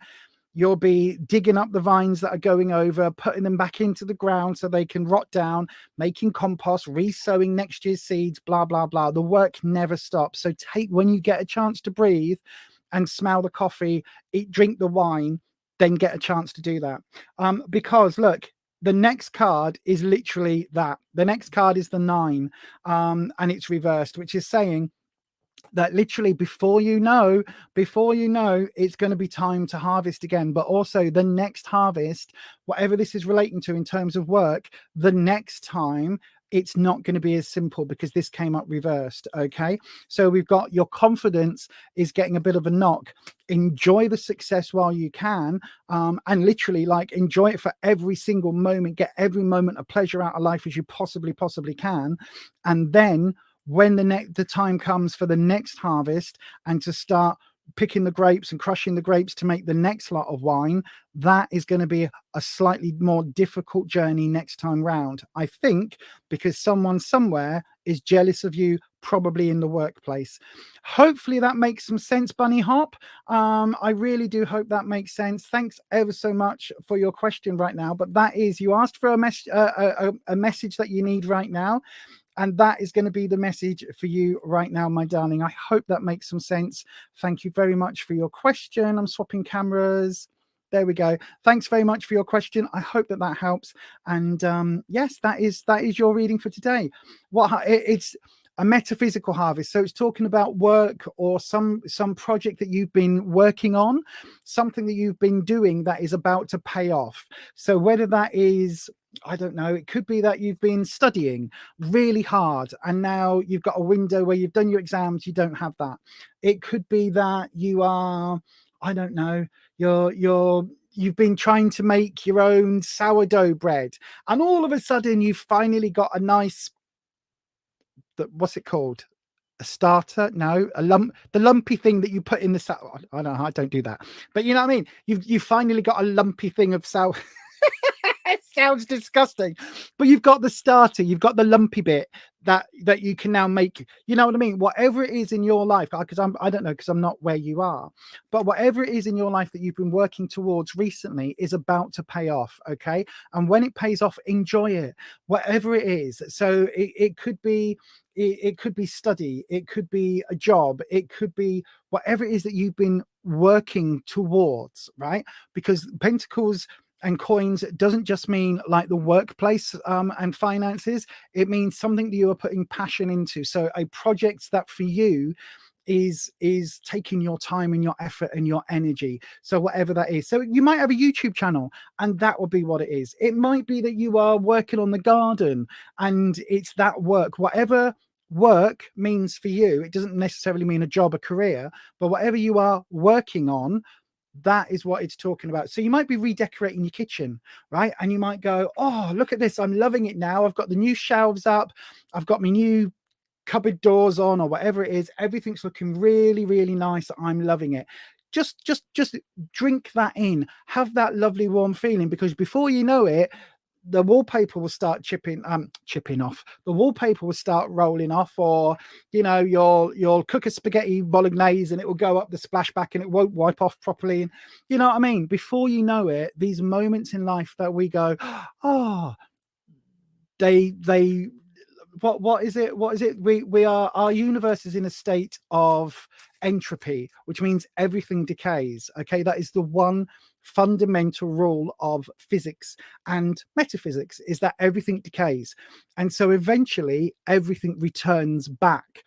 you'll be digging up the vines that are going over, putting them back into the ground so they can rot down, making compost, re-sowing next year's seeds, blah, blah, blah. The work never stops. So when you get a chance to breathe and smell the coffee, drink the wine, then get a chance to do that. Because look, the next card is literally that. The next card is the 9, and it's reversed, which is saying that literally before you know, it's going to be time to harvest again. But also the next harvest, whatever this is relating to in terms of work, the next time it's not going to be as simple, because this came up reversed. Okay, so we've got your confidence is getting a bit of a knock. Enjoy the success while you can, and literally, like, enjoy it for every single moment. Get every moment of pleasure out of life as you possibly can, and then when the time comes for the next harvest and to start picking the grapes and crushing the grapes to make the next lot of wine, that is going to be a slightly more difficult journey next time round, I think, because someone somewhere is jealous of you, probably in the workplace. Hopefully that makes some sense, Bunny Hop. I really do hope that makes sense. Thanks ever so much for your question right now. But that is, you asked for a message that you need right now, and that is going to be the message for you right now, my darling. I hope that makes some sense. Thank you very much for your question. I'm swapping cameras. There we go. Thanks very much for your question. I hope that helps. And yes, that is your reading for today. It's a metaphysical harvest. So it's talking about work or some project that you've been working on, something that you've been doing that is about to pay off. So whether that is, I don't know, it could be that you've been studying really hard and now you've got a window where you've done your exams, you don't have that. It could be that you are, I don't know, you've been trying to make your own sourdough bread, and all of a sudden you've finally got a nice, what's it called? A starter? No, the lumpy thing that you put in the I don't know, I don't do that. But you know what I mean? You've finally got a lumpy thing of sour. It sounds disgusting, but you've got the starter, you've got the lumpy bit that you can now make, you know what I mean? Whatever it is in your life, because I don't know, because I'm not where you are, but whatever it is in your life that you've been working towards recently is about to pay off. Okay, and when it pays off, enjoy it, whatever it is. So it could be, it could be study, it could be a job, it could be whatever it is that you've been working towards, right? Because Pentacles and Coins doesn't just mean like the workplace and finances. It means something that you are putting passion into. So a project that for you is taking your time and your effort and your energy. So whatever that is, so you might have a YouTube channel and that will be what it is. It might be that you are working on the garden and it's that work. Whatever work means for you, it doesn't necessarily mean a job, a career, but whatever you are working on, that is what it's talking about. So you might be redecorating your kitchen, right? And you might go, oh, look at this, I'm loving it now. I've got the new shelves up, I've got my new cupboard doors on, or whatever it is. Everything's looking really, really nice. I'm loving it. Just drink that in, have that lovely warm feeling, because before you know it, the wallpaper will start chipping off. The wallpaper will start rolling off, or you know, you'll cook a spaghetti bolognese and it will go up the splashback and it won't wipe off properly. And you know what I mean? Before you know it, these moments in life that we go, oh, they what is it? We are, our universe is in a state of entropy, which means everything decays. Okay, that is the one fundamental rule of physics and metaphysics, is that everything decays, and so eventually everything returns back.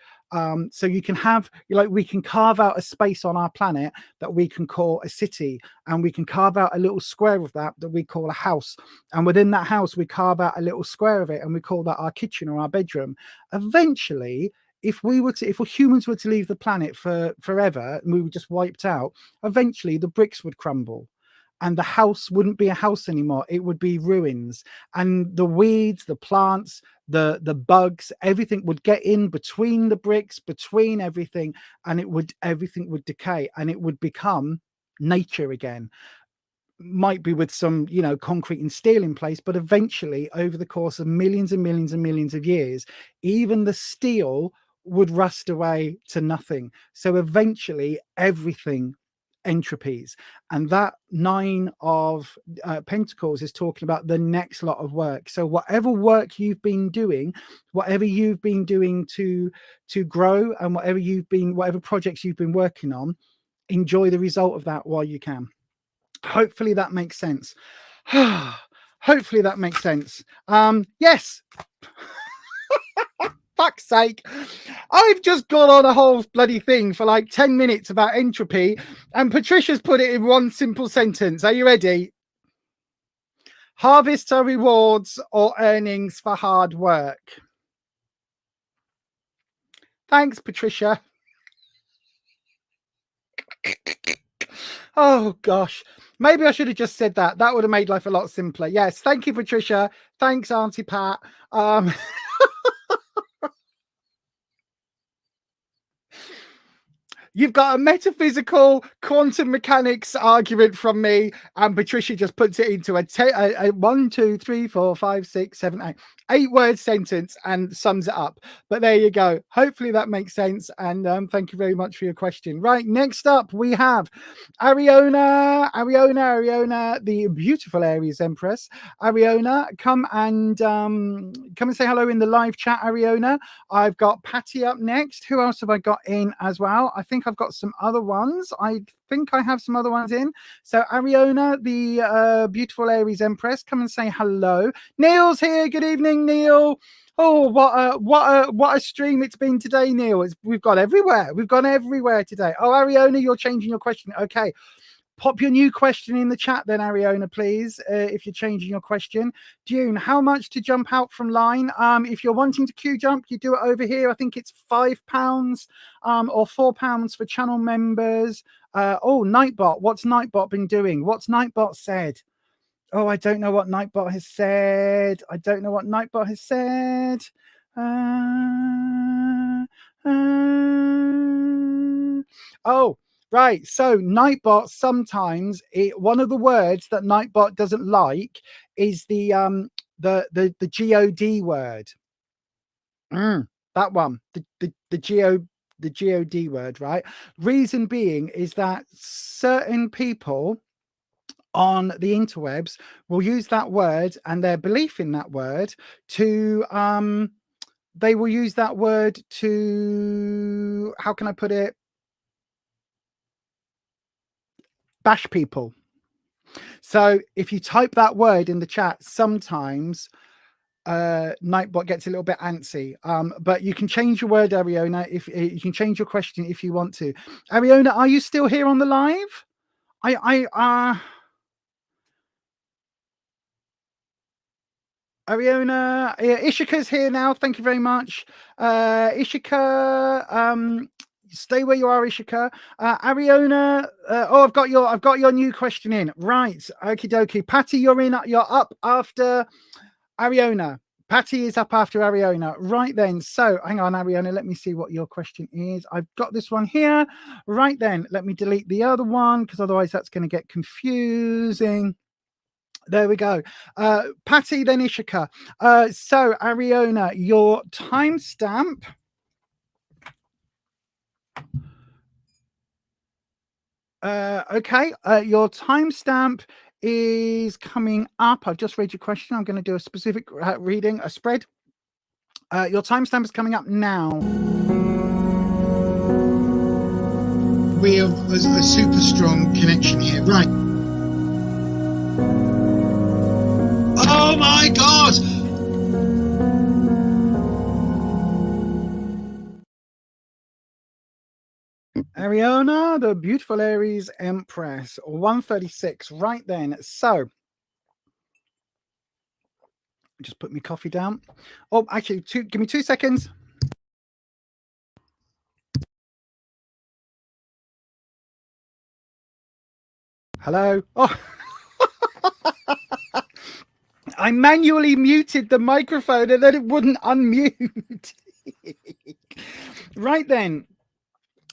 So you can have, like, we can carve out a space on our planet that we can call a city, and we can carve out a little square of that we call a house, and within that house we carve out a little square of it and we call that our kitchen or our bedroom. Eventually, if humans were to leave the planet for forever and we were just wiped out, eventually the bricks would crumble and the house wouldn't be a house anymore. It would be ruins, and the weeds, the plants, the bugs, everything would get in between the bricks, between everything, and everything would decay and it would become nature again. Might be with some, you know, concrete and steel in place, but eventually, over the course of millions and millions and millions of years, even the steel would rust away to nothing. So eventually everything entropies, and that nine of pentacles is talking about the next lot of work. So whatever work you've been doing, whatever you've been doing to grow, and whatever projects you've been working on, enjoy the result of that while you can. Hopefully that makes sense. Hopefully that makes sense. Yes. Fuck's sake. I've just gone on a whole bloody thing for like 10 minutes about entropy, and Patricia's put it in one simple sentence. Are you ready? Harvests are rewards or earnings for hard work. Thanks, Patricia. Oh gosh, maybe I should have just said that. That would have made life a lot simpler. Yes, thank you, Patricia. Thanks, Auntie Pat. You've got a metaphysical quantum mechanics argument from me, and Patricia just puts it into a 1, 2, 3, 4, 5, 6, 7, 8 word sentence and sums it up. But there you go. Hopefully that makes sense. And thank you very much for your question. Right, next up we have Ariona, the beautiful Aries Empress. Ariona, come and say hello in the live chat, Ariona. I've got Patty up next. Who else have I got in as well? I think I've got some other ones. I think I have some other ones in. So Ariona, the beautiful Aries Empress, come and say hello. Neil's here. Good evening, Neil. Oh, what a stream it's been today, Neil. We've gone everywhere. We've gone everywhere today. Oh, Ariona, you're changing your question. Okay. Pop your new question in the chat then, Ariona, please, if you're changing your question. Dune, how much to jump out from line? If you're wanting to Qjump, you do it over here. I think it's £5 or £4 for channel members. Oh, Nightbot. What's Nightbot been doing? What's Nightbot said? Oh, I don't know what Nightbot has said. Oh, right. So Nightbot, sometimes one of the words that Nightbot doesn't like is the God word. That one, the God word, right? Reason being is that certain people on the interwebs will use that word and their belief in that word to they will use that word to, how can I put it, bash people. So if you type that word in the chat, sometimes Nightbot gets a little bit antsy. But you can change your word, Ariona, if you can change your question if you want to. Ariona, are you still here on the live? Ariona, yeah, Ishika's here now. Thank you very much. Ishika, stay where you are, Ishika. Ariona, I've got your new question in. Right. Okie dokie. Patty, you're up after Ariona. Patty is up after Ariona. Right then. So hang on, Ariona. Let me see what your question is. I've got this one here. Right then. Let me delete the other one because otherwise that's going to get confusing. There we go. Patty, then Ishika. So Ariona, your timestamp. Okay. Your timestamp is coming up. I've just read your question. I'm going to do a specific reading, a spread. Your timestamp is coming up now. We have a super strong connection here. Right. Oh my God! Ariona, the beautiful Aries Empress, 136. Right then. So just put my coffee down. Oh, actually, give me 2 seconds. Hello. Oh. I manually muted the microphone and then it wouldn't unmute. Right then.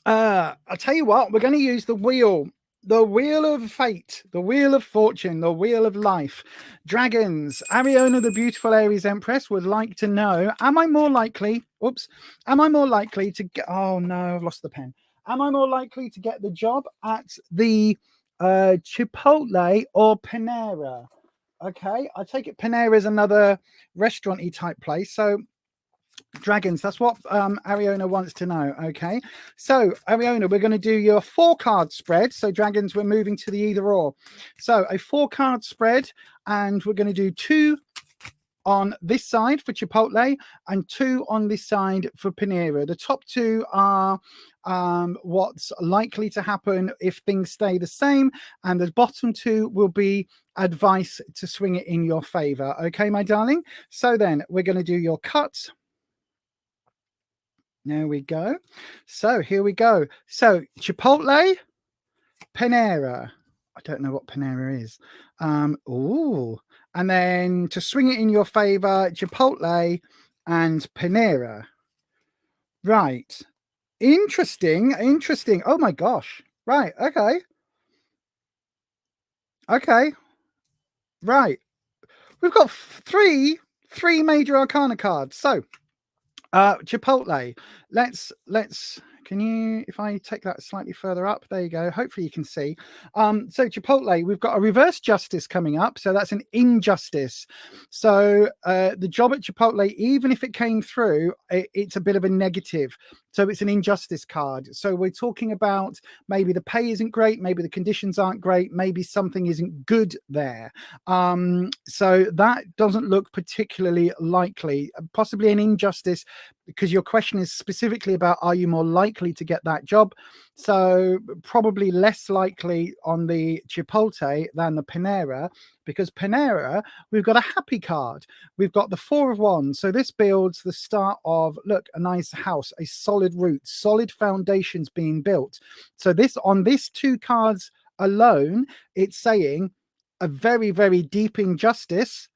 I'll tell you what, we're going to use the wheel of fate, the wheel of fortune, the wheel of life. Dragons. Ariona, the beautiful Aries Empress, would like to know, am I more likely to get, oh no, I've lost the pen. Am I more likely to get the job at the Chipotle or Panera? Okay, I take it Panera is another restaurant-y type place. So dragons, that's what Ariona wants to know. Okay, so Ariona, we're going to do your 4-card spread. So dragons, we're moving to the either or. So a 4-card spread, and we're going to do 2 on this side for Chipotle and 2 on this side for Panera. The top 2 are what's likely to happen if things stay the same, and the bottom 2 will be advice to swing it in your favor. Okay, my darling. So then we're going to do your cut. There we go. So here we go. So Chipotle, Panera. I don't know what Panera is. Ooh. And then to swing it in your favor, Chipotle and Panera. Right. Interesting. Oh my gosh. Right. Okay. Right. We've got three major arcana cards. So Chipotle. Let's can you, if I take that slightly further up, there you go. Hopefully you can see. So Chipotle, we've got a reverse justice coming up. So that's an injustice. So the job at Chipotle, even if it came through, it's a bit of a negative. So it's an injustice card. So we're talking about maybe the pay isn't great, maybe the conditions aren't great, maybe something isn't good there. So that doesn't look particularly likely. Possibly an injustice, because your question is specifically about, are you more likely to get that job? So probably less likely on the Chipotle than the Panera, because Panera, we've got a happy card. We've got the 4 of Wands. So this builds the start of, look, a nice house, a solid root, solid foundations being built. So this, on this 2 cards alone, it's saying a very, very deep injustice,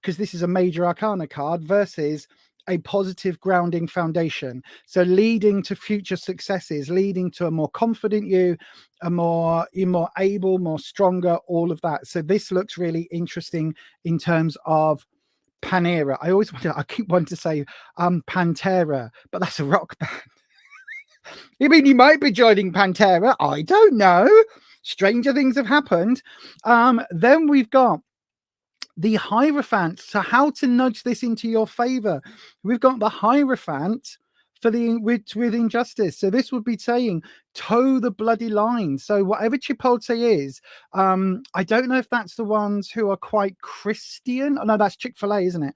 because this is a major arcana card, versus a positive grounding foundation. So leading to future successes, leading to a more confident you, you're more able, more stronger, all of that. So this looks really interesting in terms of Panera. I keep wanting to say Pantera, but that's a rock band. You mean you might be joining Pantera? I don't know. Stranger things have happened. Then we've got the Hierophant. So how to nudge this into your favor? We've got the Hierophant for with injustice. So this would be saying toe the bloody line. So whatever Chipotle is, I don't know if that's the ones who are quite Christian. Oh, no, that's Chick-fil-A, isn't it?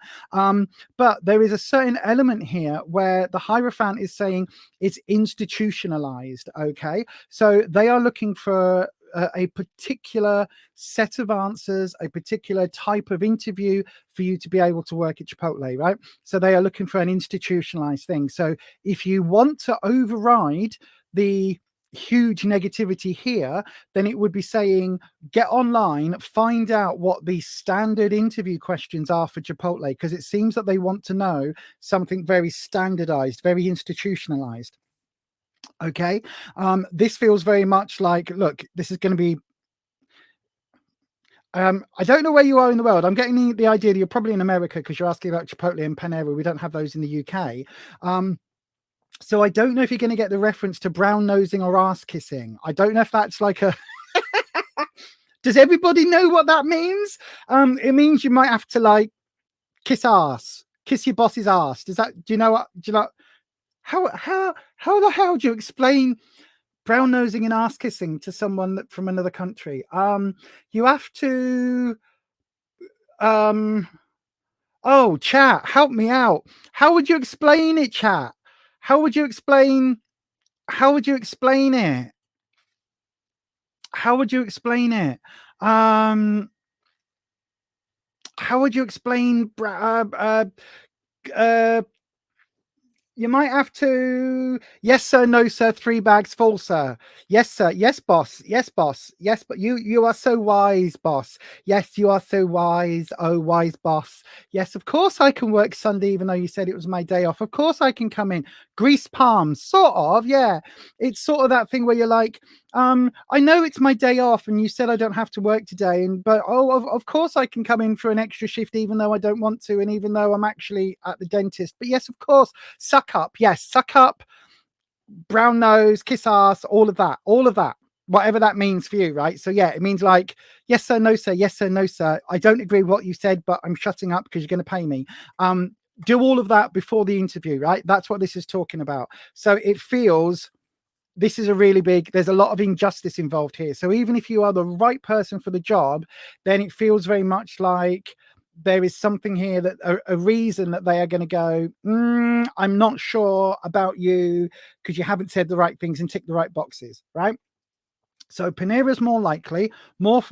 But there is a certain element here where the Hierophant is saying it's institutionalized. Okay, so they are looking for a particular set of answers, a particular type of interview for you to be able to work at Chipotle, right? So they are looking for an institutionalized thing. So if you want to override the huge negativity here, then it would be saying get online, find out what the standard interview questions are for Chipotle, because it seems that they want to know something very standardized, very institutionalized. Okay, this feels very much like, look, this is going to be I don't know where you are in the world. I'm getting the idea that you're probably in America because you're asking about Chipotle and Panera. We don't have those in the UK. So I don't know if you're going to get the reference to brown nosing or ass kissing. I don't know if that's like a does everybody know what that means? It means you might have to like kiss ass, kiss your boss's ass. Does that, do you know what, how the hell do you explain brown nosing and ass kissing to someone from another country? You have to oh, chat, help me out. How would you explain it, chat? How would you explain it? How would you explain it? How would you explain you might have to, yes sir, no sir, 3 bags full sir, yes sir, yes boss, yes boss, yes, but you are so wise boss, yes you are so wise, oh wise boss, yes of course I can work Sunday even though you said it was my day off, of course I can come in, grease palms, sort of, yeah, it's sort of that thing where you're like, I know it's my day off and you said I don't have to work today, but of course I can come in for an extra shift even though I don't want to, and even though I'm actually at the dentist, but yes of course, suck up, yes, suck up, brown nose, kiss ass, all of that, whatever that means for you, right? So yeah, it means like, yes sir, no sir, yes sir, no sir, I don't agree with what you said, but I'm shutting up because you're going to pay me. Do all of that before the interview, right? That's what this is talking about. So it feels, this is a really big, there's a lot of injustice involved here. So even if you are the right person for the job, then it feels very much like there is something here that a reason that they are going to go, I'm not sure about you because you haven't said the right things and ticked the right boxes, right? So Panera is more likely, more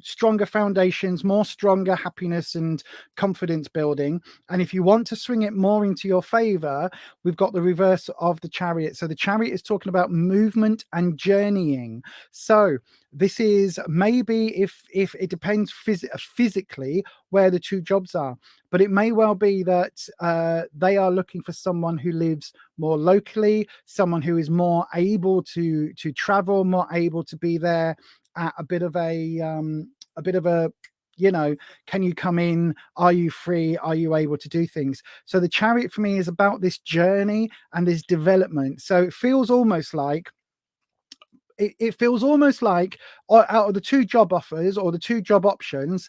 stronger foundations, more stronger happiness and confidence building. And if you want to swing it more into your favor, we've got the reverse of the Chariot. So the Chariot is talking about movement and journeying. So this is maybe if it depends physically where the two jobs are, but it may well be that they are looking for someone who lives more locally, someone who is more able to travel, more able to be there at a bit of a you know, can you come in? Are you free? Are you able to do things? So the Chariot for me is about this journey and this development. So it feels almost like it feels almost like out of the two job offers or the two job options,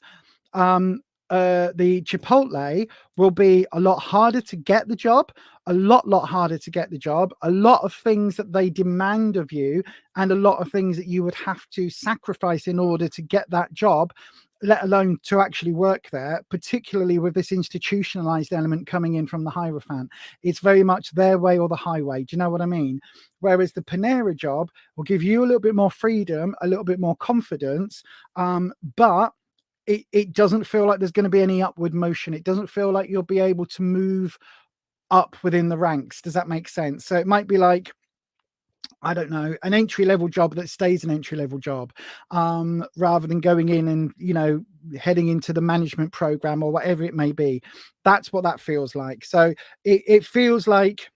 the Chipotle will be a lot harder to get the job, a lot harder to get the job, a lot of things that they demand of you, and a lot of things that you would have to sacrifice in order to get that job, let alone to actually work there, particularly with this institutionalized element coming in from the Hierophant. It's very much their way or the highway. Do you know what I mean? Whereas the Panera job will give you a little bit more freedom, a little bit more confidence, but it doesn't feel like there's going to be any upward motion. It doesn't feel like you'll be able to move up within the ranks. Does that make sense? So it might be like, I don't know, an entry-level job that stays an entry-level job, rather than going in and, you know, heading into the management program or whatever it may be. That's what that feels like. So it feels like,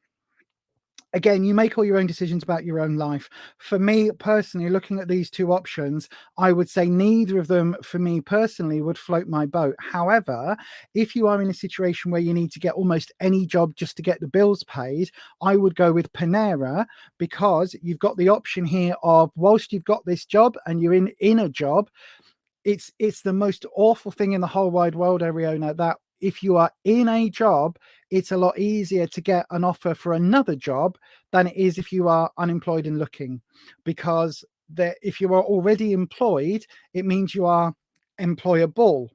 again, you make all your own decisions about your own life. For me personally, looking at these two options, I would say neither of them for me personally would float my boat. However, if you are in a situation where you need to get almost any job just to get the bills paid, I would go with Panera, because you've got the option here of, whilst you've got this job and you're in a job, it's the most awful thing in the whole wide world, Ariona, that if you are in a job, it's a lot easier to get an offer for another job than it is if you are unemployed and looking, because if you are already employed, it means you are employable.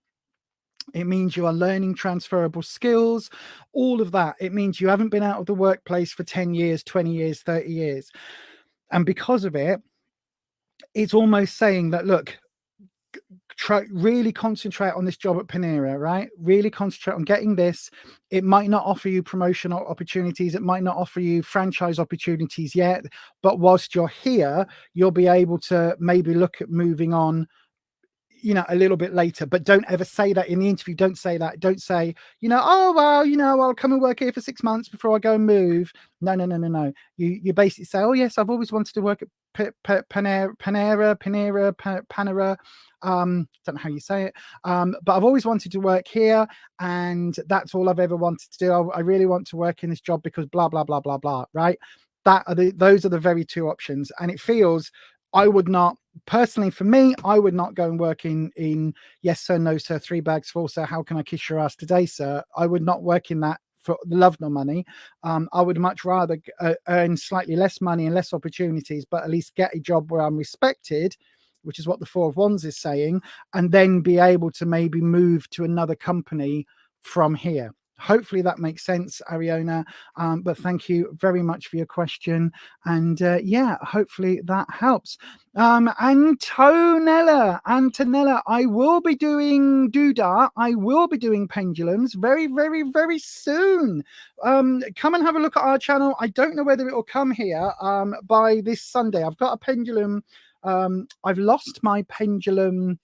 It means you are learning transferable skills, all of that. It means you haven't been out of the workplace for 10 years, 20 years, 30 years. And because of it, it's almost saying that, look, really concentrate on this job at Panera, right? Really concentrate on getting this. It might not offer you promotional opportunities. It might not offer you franchise opportunities yet. But whilst you're here, you'll be able to maybe look at moving on, you know, a little bit later. But don't ever say that in the interview. Don't say that. Don't say, you know, oh, well, you know, I'll come and work here for 6 months before I go and move. No. You basically say, oh yes, I've always wanted to work at Panera. Don't know how you say it, but I've always wanted to work here, and that's all I've ever wanted to do. I really want to work in this job because blah blah blah blah blah. Right? Those are the very two options, and it feels, I would not personally, for me, I would not go and work in yes sir, no sir, 3 bags full sir, how can I kiss your ass today sir. I would not work in that for love nor money. I would much rather earn slightly less money and less opportunities, but at least get a job where I'm respected, which is what the 4 of Wands is saying, and then be able to maybe move to another company from here. Hopefully that makes sense, Ariona. But thank you very much for your question. And yeah, hopefully that helps. Antonella, I will be doing doodah. I will be doing pendulums very, very, very soon. Come and have a look at our channel. I don't know whether it will come here by this Sunday. I've got a pendulum. I've lost my pendulum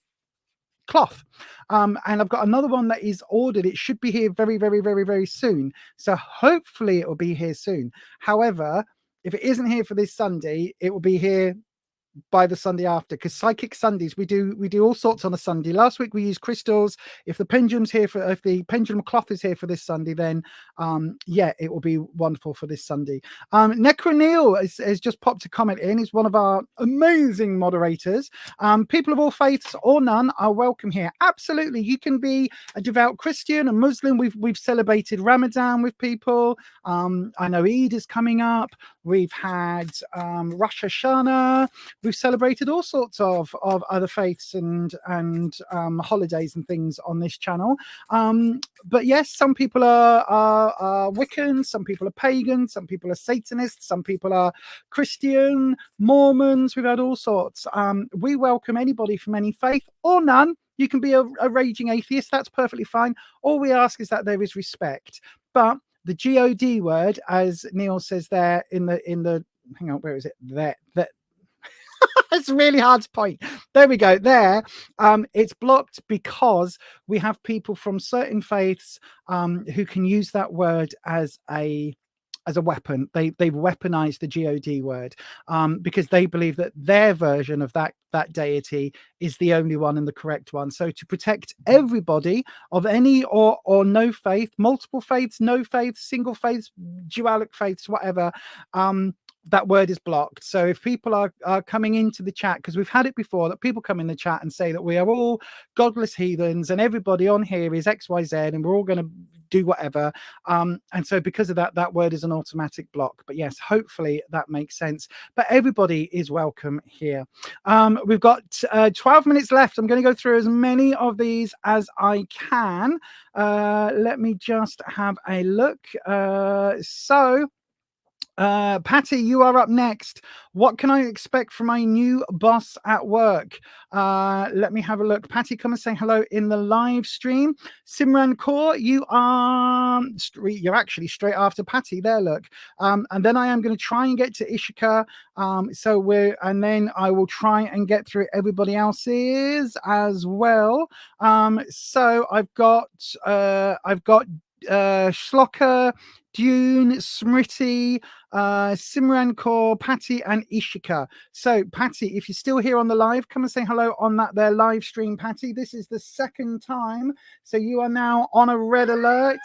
cloth, and I've got another one that is ordered. It should be here very, very, very, very soon. So hopefully it will be here soon. However, if it isn't here for this Sunday, it will be here by the Sunday after, because Psychic Sundays, we do all sorts on a Sunday. Last week we used crystals. If the pendulum cloth is here for this Sunday, then yeah, it will be wonderful for this Sunday. Necroneil has just popped a comment in. He's one of our amazing moderators. People of all faiths or none are welcome here. Absolutely, you can be a devout Christian, a Muslim. We've celebrated Ramadan with people. I know Eid is coming up. We've had Rosh Hashanah. We've celebrated all sorts of other faiths and holidays and things on this channel. But yes, some people are Wiccan, some people are pagan, some people are Satanists, some people are Christian, Mormons. We've had all sorts. We welcome anybody from any faith or none. You can be a raging atheist. That's perfectly fine. All we ask is that there is respect. But the God word, as Neil says there in the hang on, where is it? There. It's really hard to point. There we go. There, it's blocked because we have people from certain faiths who can use that word as a weapon. They've weaponized the God word because they believe that their version of that deity is the only one and the correct one. So to protect everybody of any or no faith, multiple faiths, no faiths, single faiths, dualic faiths, whatever, that word is blocked. So if people are coming into the chat, because we've had it before that people come in the chat and say that we are all godless heathens and everybody on here is XYZ and we're all going to do whatever, and so because of that word is an automatic block. But yes, hopefully that makes sense. But everybody is welcome here. We've got 12 minutes left. I'm going to go through as many of these as I can. Let me just have a look. Patty, you are up next. What can I expect from my new boss at work? Let me have a look. Patty, come and say hello in the live stream. Simran Kaur, you're actually straight after Patty there, look. And then I am going to try and get to Ishika. And then I will try and get through everybody else's as well. So I've got Shloka, Dune, Smriti, Simran Kaur, Patty, and Ishika. So, Patty, if you're still here on the live, come and say hello on that there live stream, Patty. This is the second time, so you are now on a red alert.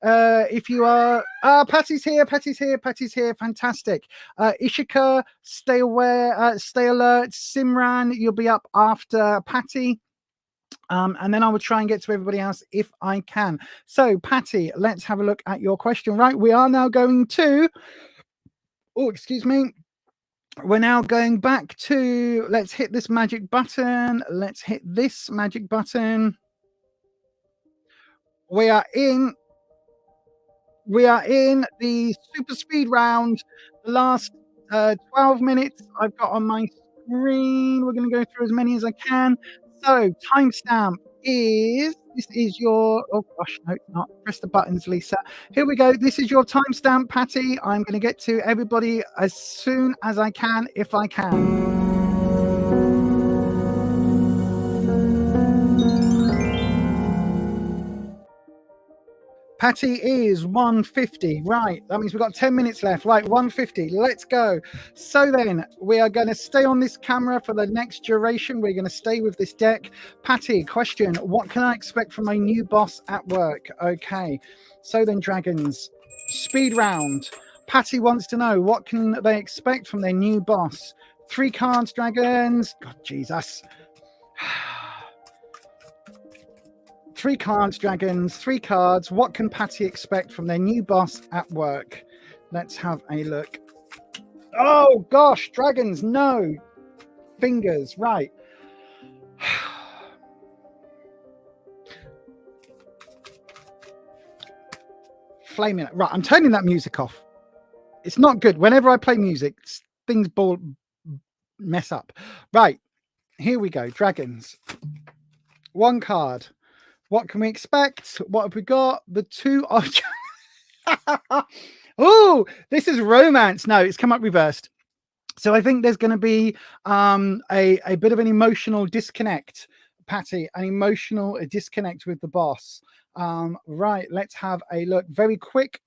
If you are, Patty's here, fantastic. Ishika, stay aware, stay alert. Simran, you'll be up after Patty. And then I will try and get to everybody else if I can. So, Patty, let's have a look at your question. Right, we are now going to... Oh, excuse me. We're now going back to... Let's hit this magic button. Let's hit this magic button. We are in the super speed round. The last 12 minutes I've got on my screen. We're going to go through as many as I can. So timestamp is... This is your... Oh gosh, no, it's not. Press the buttons, Lisa. Here we go. This is your timestamp, Patty. I'm going to get to everybody as soon as I can, if I can. Patty is 150. Right, that means we've got 10 minutes left. Right, 150. Let's go. So then we are going to stay on this camera for the next duration. We're going to stay with this deck. Patty, question: what can I expect from my new boss at work? Okay, so then dragons, speed round. Patty wants to know, what can they expect from their new boss? 3 cards, dragons. God, Jesus. 3 cards, dragons, 3 cards. What can Patty expect from their new boss at work? Let's have a look. Oh gosh, dragons, no. Fingers, right. Flaming. Right, I'm turning that music off. It's not good. Whenever I play music, things mess up. Right, here we go. Dragons. 1 card. What can we expect? What have we got? The 2 of... Oh, this is romance. No, it's come up reversed. So I think there's going to be a bit of an emotional disconnect, Patty, an emotional disconnect with the boss. Right, let's have a look. Very quick.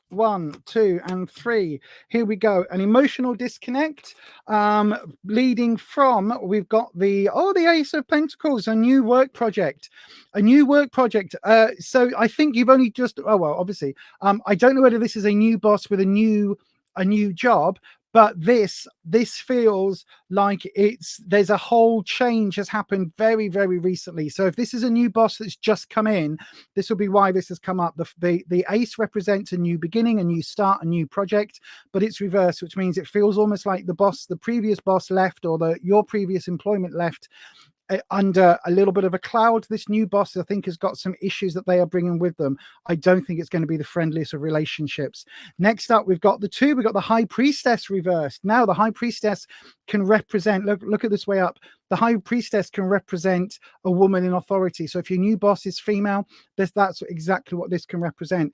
1, 2, and 3. Here we go. An emotional disconnect, leading from... We've got the Ace of Pentacles, a new work project. So I think you've only just... Oh well, obviously. I don't know whether this is a new boss with a new job, but this feels like there's a whole change has happened very, very recently. So if this is a new boss that's just come in, this will be why this has come up. The ace represents a new beginning, a new start, a new project, but it's reversed, which means it feels almost like the previous boss left, or your previous employment left under a little bit of a cloud. This new boss, I think, has got some issues that they are bringing with them. I don't think it's going to be the friendliest of relationships. Next up, we've got we've got the High Priestess reversed. Now, the High Priestess can represent... Look at this way up. The High Priestess can represent a woman in authority. So if your new boss is female, that's exactly what this can represent.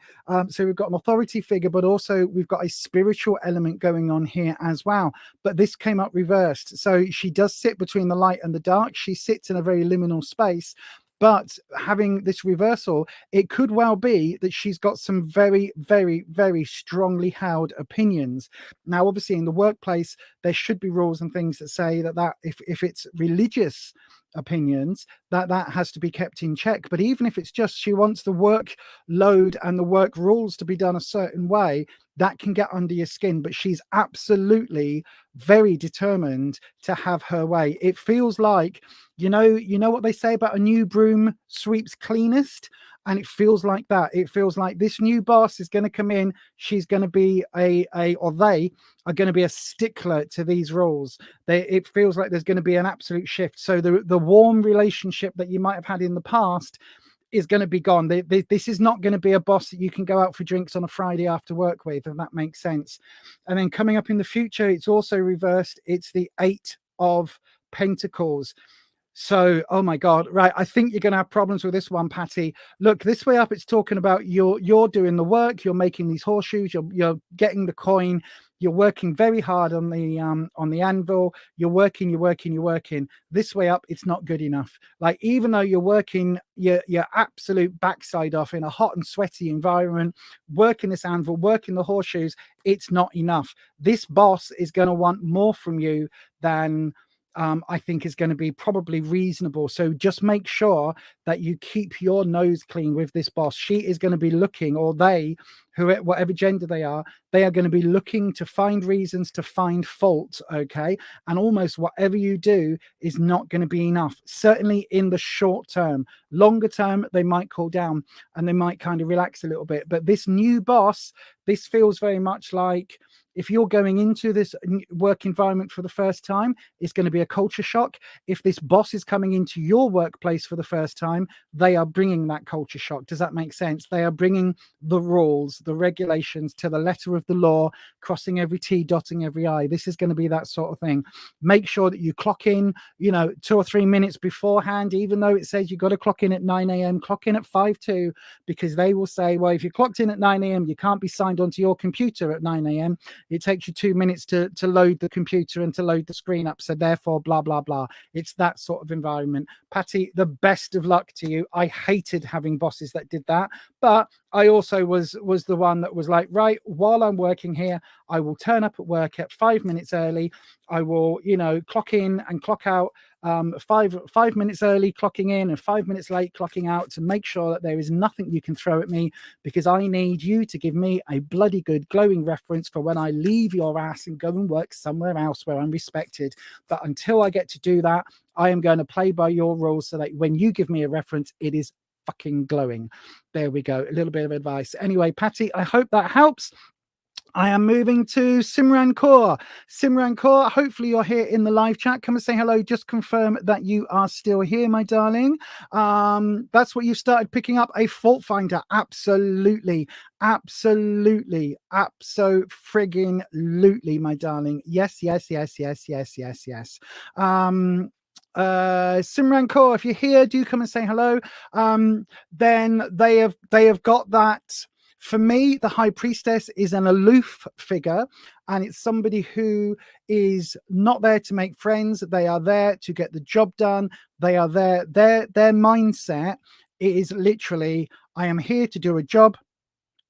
So we've got an authority figure, but also we've got a spiritual element going on here as well. But this came up reversed. So she does sit between the light and the dark. She sits in a very liminal space. But having this reversal, it could well be that she's got some very, very, very strongly held opinions. Now, obviously, in the workplace, there should be rules and things that say that if it's religious opinions, that has to be kept in check. But even if it's just she wants the workload and the work rules to be done a certain way, that can get under your skin. But she's absolutely very determined to have her way. It feels like, you know what they say about a new broom sweeps cleanest, and it feels like that. It feels like this new boss is going to come in. She's going to be they are going to be a stickler to these rules. It feels like there's going to be an absolute shift. So the warm relationship that you might have had in the past is going to be gone. This is not going to be a boss that you can go out for drinks on a Friday after work with, if that makes sense. And then coming up in the future, it's also reversed. It's the 8 of Pentacles. So, oh my God, right. I think you're going to have problems with this one, Patty. Look, this way up, it's talking about you're doing the work. You're making these horseshoes. You're getting the coin. You're working very hard on the anvil. You're working. This way up, it's not good enough. Like, even though you're working your absolute backside off in a hot and sweaty environment, working this anvil, working the horseshoes, it's not enough. This boss is going to want more from you than I think is going to be probably reasonable. So just make sure that you keep your nose clean with this boss. She is going to be looking, or they, whatever gender they are going to be looking to find reasons, to find fault, okay? And almost whatever you do is not going to be enough, certainly in the short term. Longer term, they might cool down and they might kind of relax a little bit. But this new boss, this feels very much like, if you're going into this work environment for the first time, it's going to be a culture shock. If this boss is coming into your workplace for the first time, they are bringing that culture shock. Does that make sense? They are bringing the rules, the regulations to the letter of the law, crossing every T, dotting every I. This is going to be that sort of thing. Make sure that you clock in, 2 or 3 minutes beforehand, even though it says you've got to clock in at 9 a.m., clock in at 5:02, because they will say, well, if you clocked in at 9 a.m., you can't be signed onto your computer at 9 a.m. It takes you 2 minutes to load the computer and to load the screen up. So therefore, blah, blah, blah. It's that sort of environment. Patty, the best of luck to you. I hated having bosses that did that. But I also was the one that was like, right, while I'm working here, I will turn up at work at 5 minutes early. I will, clock in and clock out 5 minutes early, clocking in, and 5 minutes late, clocking out, to make sure that there is nothing you can throw at me, because I need you to give me a bloody good glowing reference for when I leave your ass and go and work somewhere else where I'm respected. But until I get to do that, I am going to play by your rules, so that when you give me a reference, it is fucking glowing. There we go. A little bit of advice. Anyway, Patty, I hope that helps. I am moving to Simran Kaur. Simran Kaur, hopefully you're here in the live chat. Come and say hello. Just confirm that you are still here, my darling. That's what you started picking up, a fault finder. Absolutely. Absolutely. Abso-frigging-lutely, my darling. Yes. Simran Kaur, if you're here, do come and say hello. Then they have got that. For me, the High Priestess is an aloof figure, and it's somebody who is not there to make friends. They are there to get the job done. They are there. Their mindset is literally, I am here to do a job.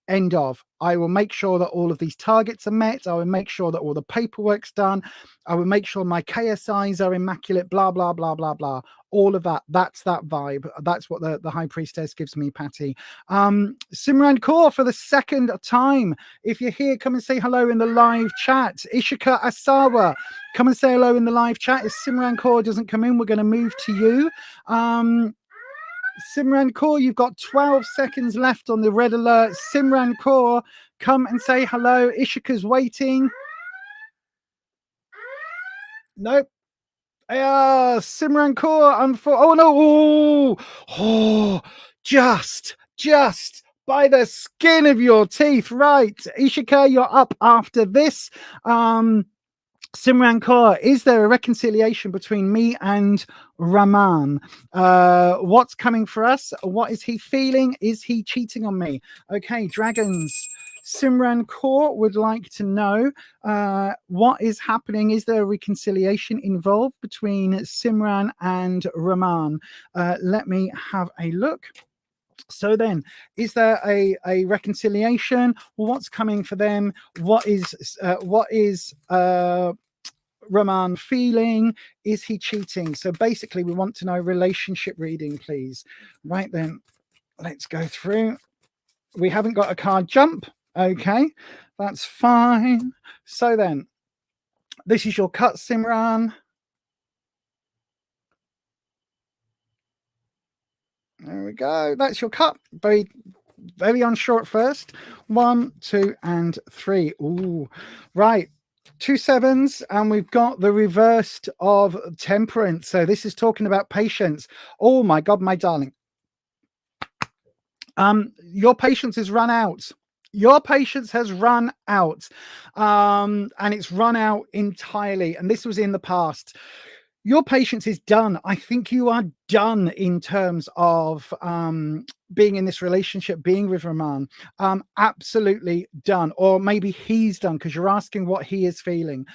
End of. I will make sure that all of these targets are met. I will make sure that all the paperwork's done. I will make sure my KSIs are immaculate, blah, blah, blah, blah, blah. All of that. That's that vibe. That's what the High Priestess gives me, Patty. Simran Kaur, for the second time. If you're here, come and say hello in the live chat. Ishika Asawa, come and say hello in the live chat. If Simran Kaur doesn't come in, we're going to move to you. Simran Kaur, you've got 12 seconds left on the red alert. Simran Kaur, come and say hello. Ishika's waiting. Nope. Simran Kaur, oh no. Oh, just by the skin of your teeth. Right. Ishika, you're up after this. Simran Kaur, is there a reconciliation between me and Raman? What's coming for us? What is he feeling? Is he cheating on me? Okay, dragons. Simran Kaur would like to know what is happening. Is there a reconciliation involved between Simran and Raman? Let me have a look. So then, is there a reconciliation? What's coming for them? What is Raman feeling? Is he cheating? So basically, we want to know relationship reading, please. Right then, let's go through. We haven't got a card jump. Okay, that's fine. So then, this is your cut, Simran. There we go. That's your cut. Very unsure at first. 1, 2, and 3. Ooh, right. 2 sevens, and we've got the reversed of temperance. So this is talking about patience. Oh my God, my darling. Your patience has run out. Your patience has run out. And it's run out entirely. And this was in the past. Your patience is done. I think you are done in terms of being in this relationship, being with Rahman. Absolutely done. Or maybe he's done, because you're asking what he is feeling.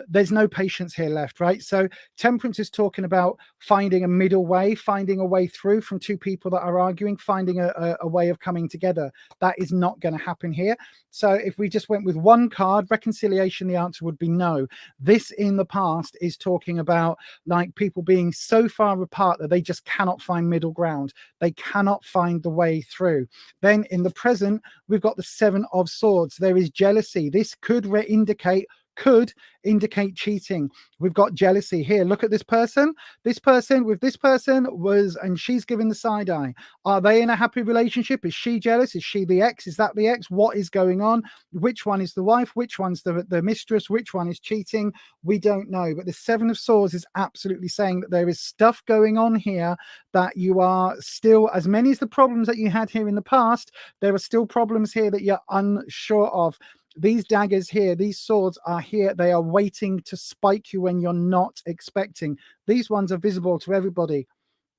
There's no patience here left, right? So Temperance is talking about finding a middle way, finding a way through from two people that are arguing, finding a way of coming together. That is not going to happen here. So if we just went with one card, reconciliation, the answer would be no. This in the past is talking about like people being so far apart that they just cannot find middle ground. They cannot find the way through. Then in the present, we've got the Seven of Swords. There is jealousy. This could indicate cheating. We've got jealousy here. Look at this person. This person with this person was, and she's giving the side eye. Are they in a happy relationship? Is she jealous? Is she the ex? Is that the ex? What is going on? Which one is the wife? Which one's the mistress? Which one is cheating? We don't know. But the Seven of Swords is absolutely saying that there is stuff going on here, that you are still, as many as the problems that you had here in the past, there are still problems here that you're unsure of. These daggers here, these swords are here. They are waiting to spike you when you're not expecting. These ones are visible to everybody.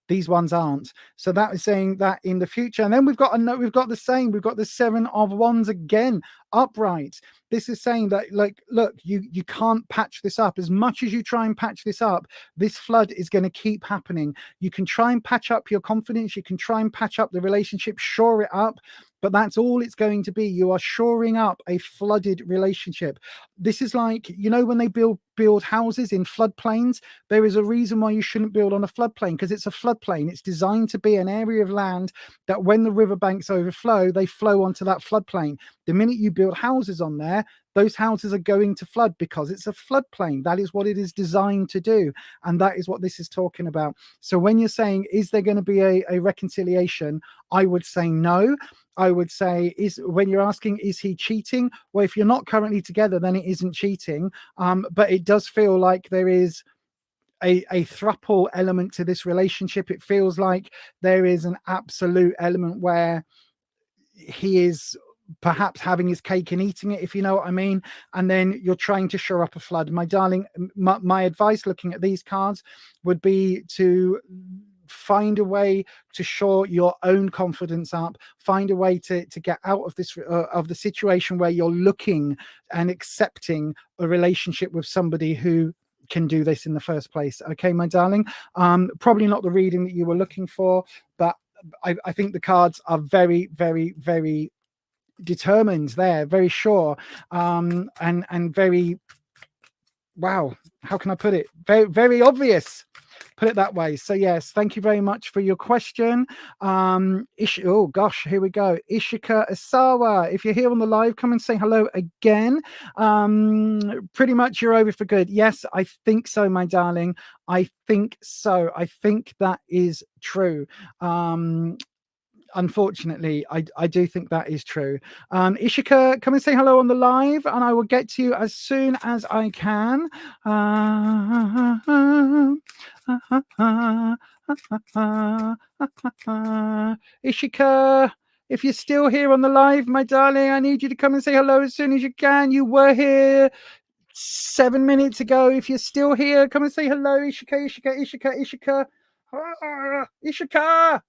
These ones aren't. So that is saying that in the future. And then we've got the same. We've got the Seven of Wands again, upright. This is saying that, like, look, you can't patch this up. As much as you try and patch this up, this flood is going to keep happening. You can try and patch up your confidence. You can try and patch up the relationship, shore it up. But that's all it's going to be. You are shoring up a flooded relationship. This is like, you know, when they build houses in floodplains, there is a reason why you shouldn't build on a floodplain, because it's a floodplain. It's designed to be an area of land that when the riverbanks overflow, they flow onto that floodplain. The minute you build houses on there, those houses are going to flood because it's a floodplain. That is what it is designed to do. And that is what this is talking about. So when you're saying, is there going to be a reconciliation? I would say no. I would say, when you're asking, is he cheating? Well, if you're not currently together, then it isn't cheating. But it does feel like there is a throuple element to this relationship. It feels like there is an absolute element where he is perhaps having his cake and eating it, if you know what I mean. And then you're trying to shore up a flood. My darling, my advice looking at these cards would be to find a way to shore your own confidence up, find a way to get out of this of the situation where you're looking and accepting a relationship with somebody who can do this in the first place. Okay, my darling. Probably not the reading that you were looking for, but I think the cards are very, very, very determined there, very sure, and very, wow, how can I put it? Very, very obvious. Put it that way. So yes, thank you very much for your question. Oh gosh, here we go. Ishika Asawa, if you're here on the live, come and say hello again. Pretty much you're over for good. Yes, I think so, my darling. I think so. I think that is true. Unfortunately, I do think that is true. Ishika, come and say hello on the live, and I will get to you as soon as I can. Ishika, if you're still here on the live, my darling, I need you to come and say hello as soon as you can. You were here 7 minutes ago. If you're still here, come and say hello. Ishika, Ishika, Ishika, Ishika. Ishika!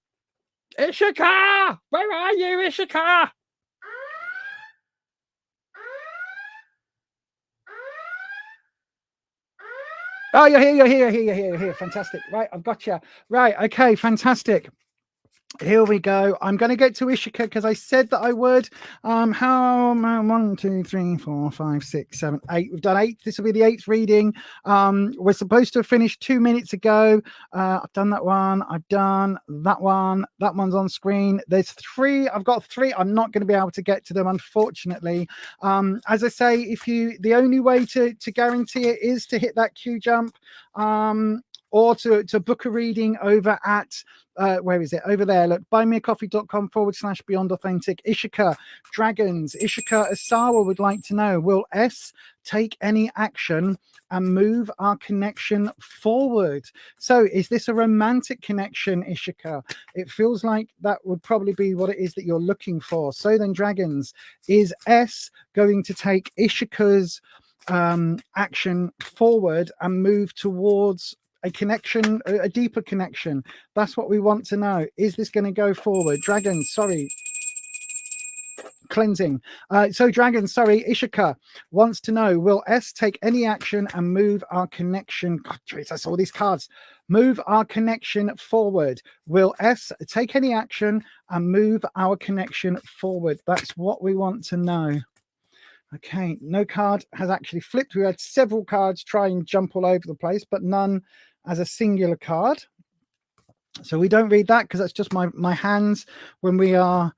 Ishika! Where are you, Ishika? Oh, you're here. Fantastic. Right, I've got you. Right, okay, fantastic. Here we go. I'm going to get to Ishika because I said that I would. How 1, 2, 3, 4, 5, 6, 7, 8. We've done 8. This will be the 8th reading. We're supposed to have finished 2 minutes ago. I've done that one. I've done that one. That one's on screen. There's 3. I've got 3. I'm not going to be able to get to them, unfortunately. As I say, the only way to guarantee it is to hit that Qjump, or to book a reading over at where is it? Over there. Look, buymeacoffee.com/Beyond Authentic. Ishika Dragons. Ishika Asawa would like to know, will S take any action and move our connection forward? So is this a romantic connection, Ishika? It feels like that would probably be what it is that you're looking for. So then, Dragons, is S going to take Ishika's action forward and move towards a connection, a deeper connection. That's what we want to know. Is this going to go forward? Dragon, sorry. Cleansing. So Dragon, sorry, Ishika wants to know, will S take any action and move our connection? God, jeez, I saw these cards. Move our connection forward. Will S take any action and move our connection forward? That's what we want to know. Okay, no card has actually flipped. We had several cards try and jump all over the place, but none as a singular card. So we don't read that because that's just my hands when we are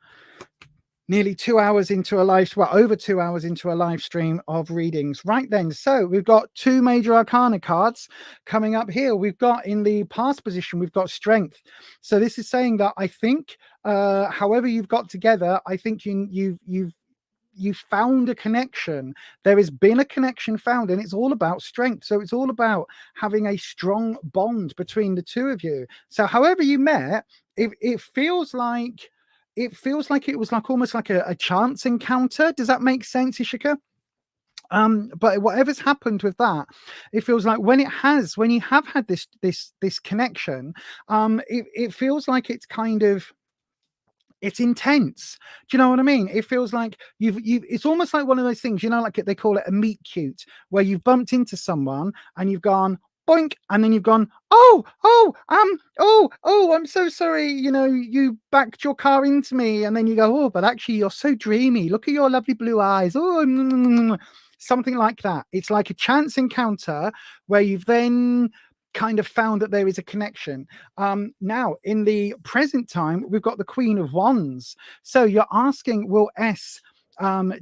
nearly 2 hours into a over 2 hours into a live stream of readings. Right then, so we've got 2 major arcana cards coming up here. We've got in the past position, we've got strength. So this is saying that I think, however you've got together, I think you've found a connection. There has been a connection found, and it's all about strength. So it's all about having a strong bond between the two of you. So however you met, it feels like it was like almost like a chance encounter. Does that make sense, Ishika? But whatever's happened with that, it feels like when you have had this connection, it feels like it's kind of, it's intense. Do you know what I mean? It feels like it's almost like one of those things, you know, like they call it a meet cute, where you've bumped into someone and you've gone boink, and then you've gone, oh, I'm so sorry, you know, you backed your car into me, and then you go, oh, but actually you're so dreamy, look at your lovely blue eyes, oh, something like that. It's like a chance encounter where you've then kind of found that there is a connection. Now in the present time, we've got the Queen of Wands. So you're asking, will S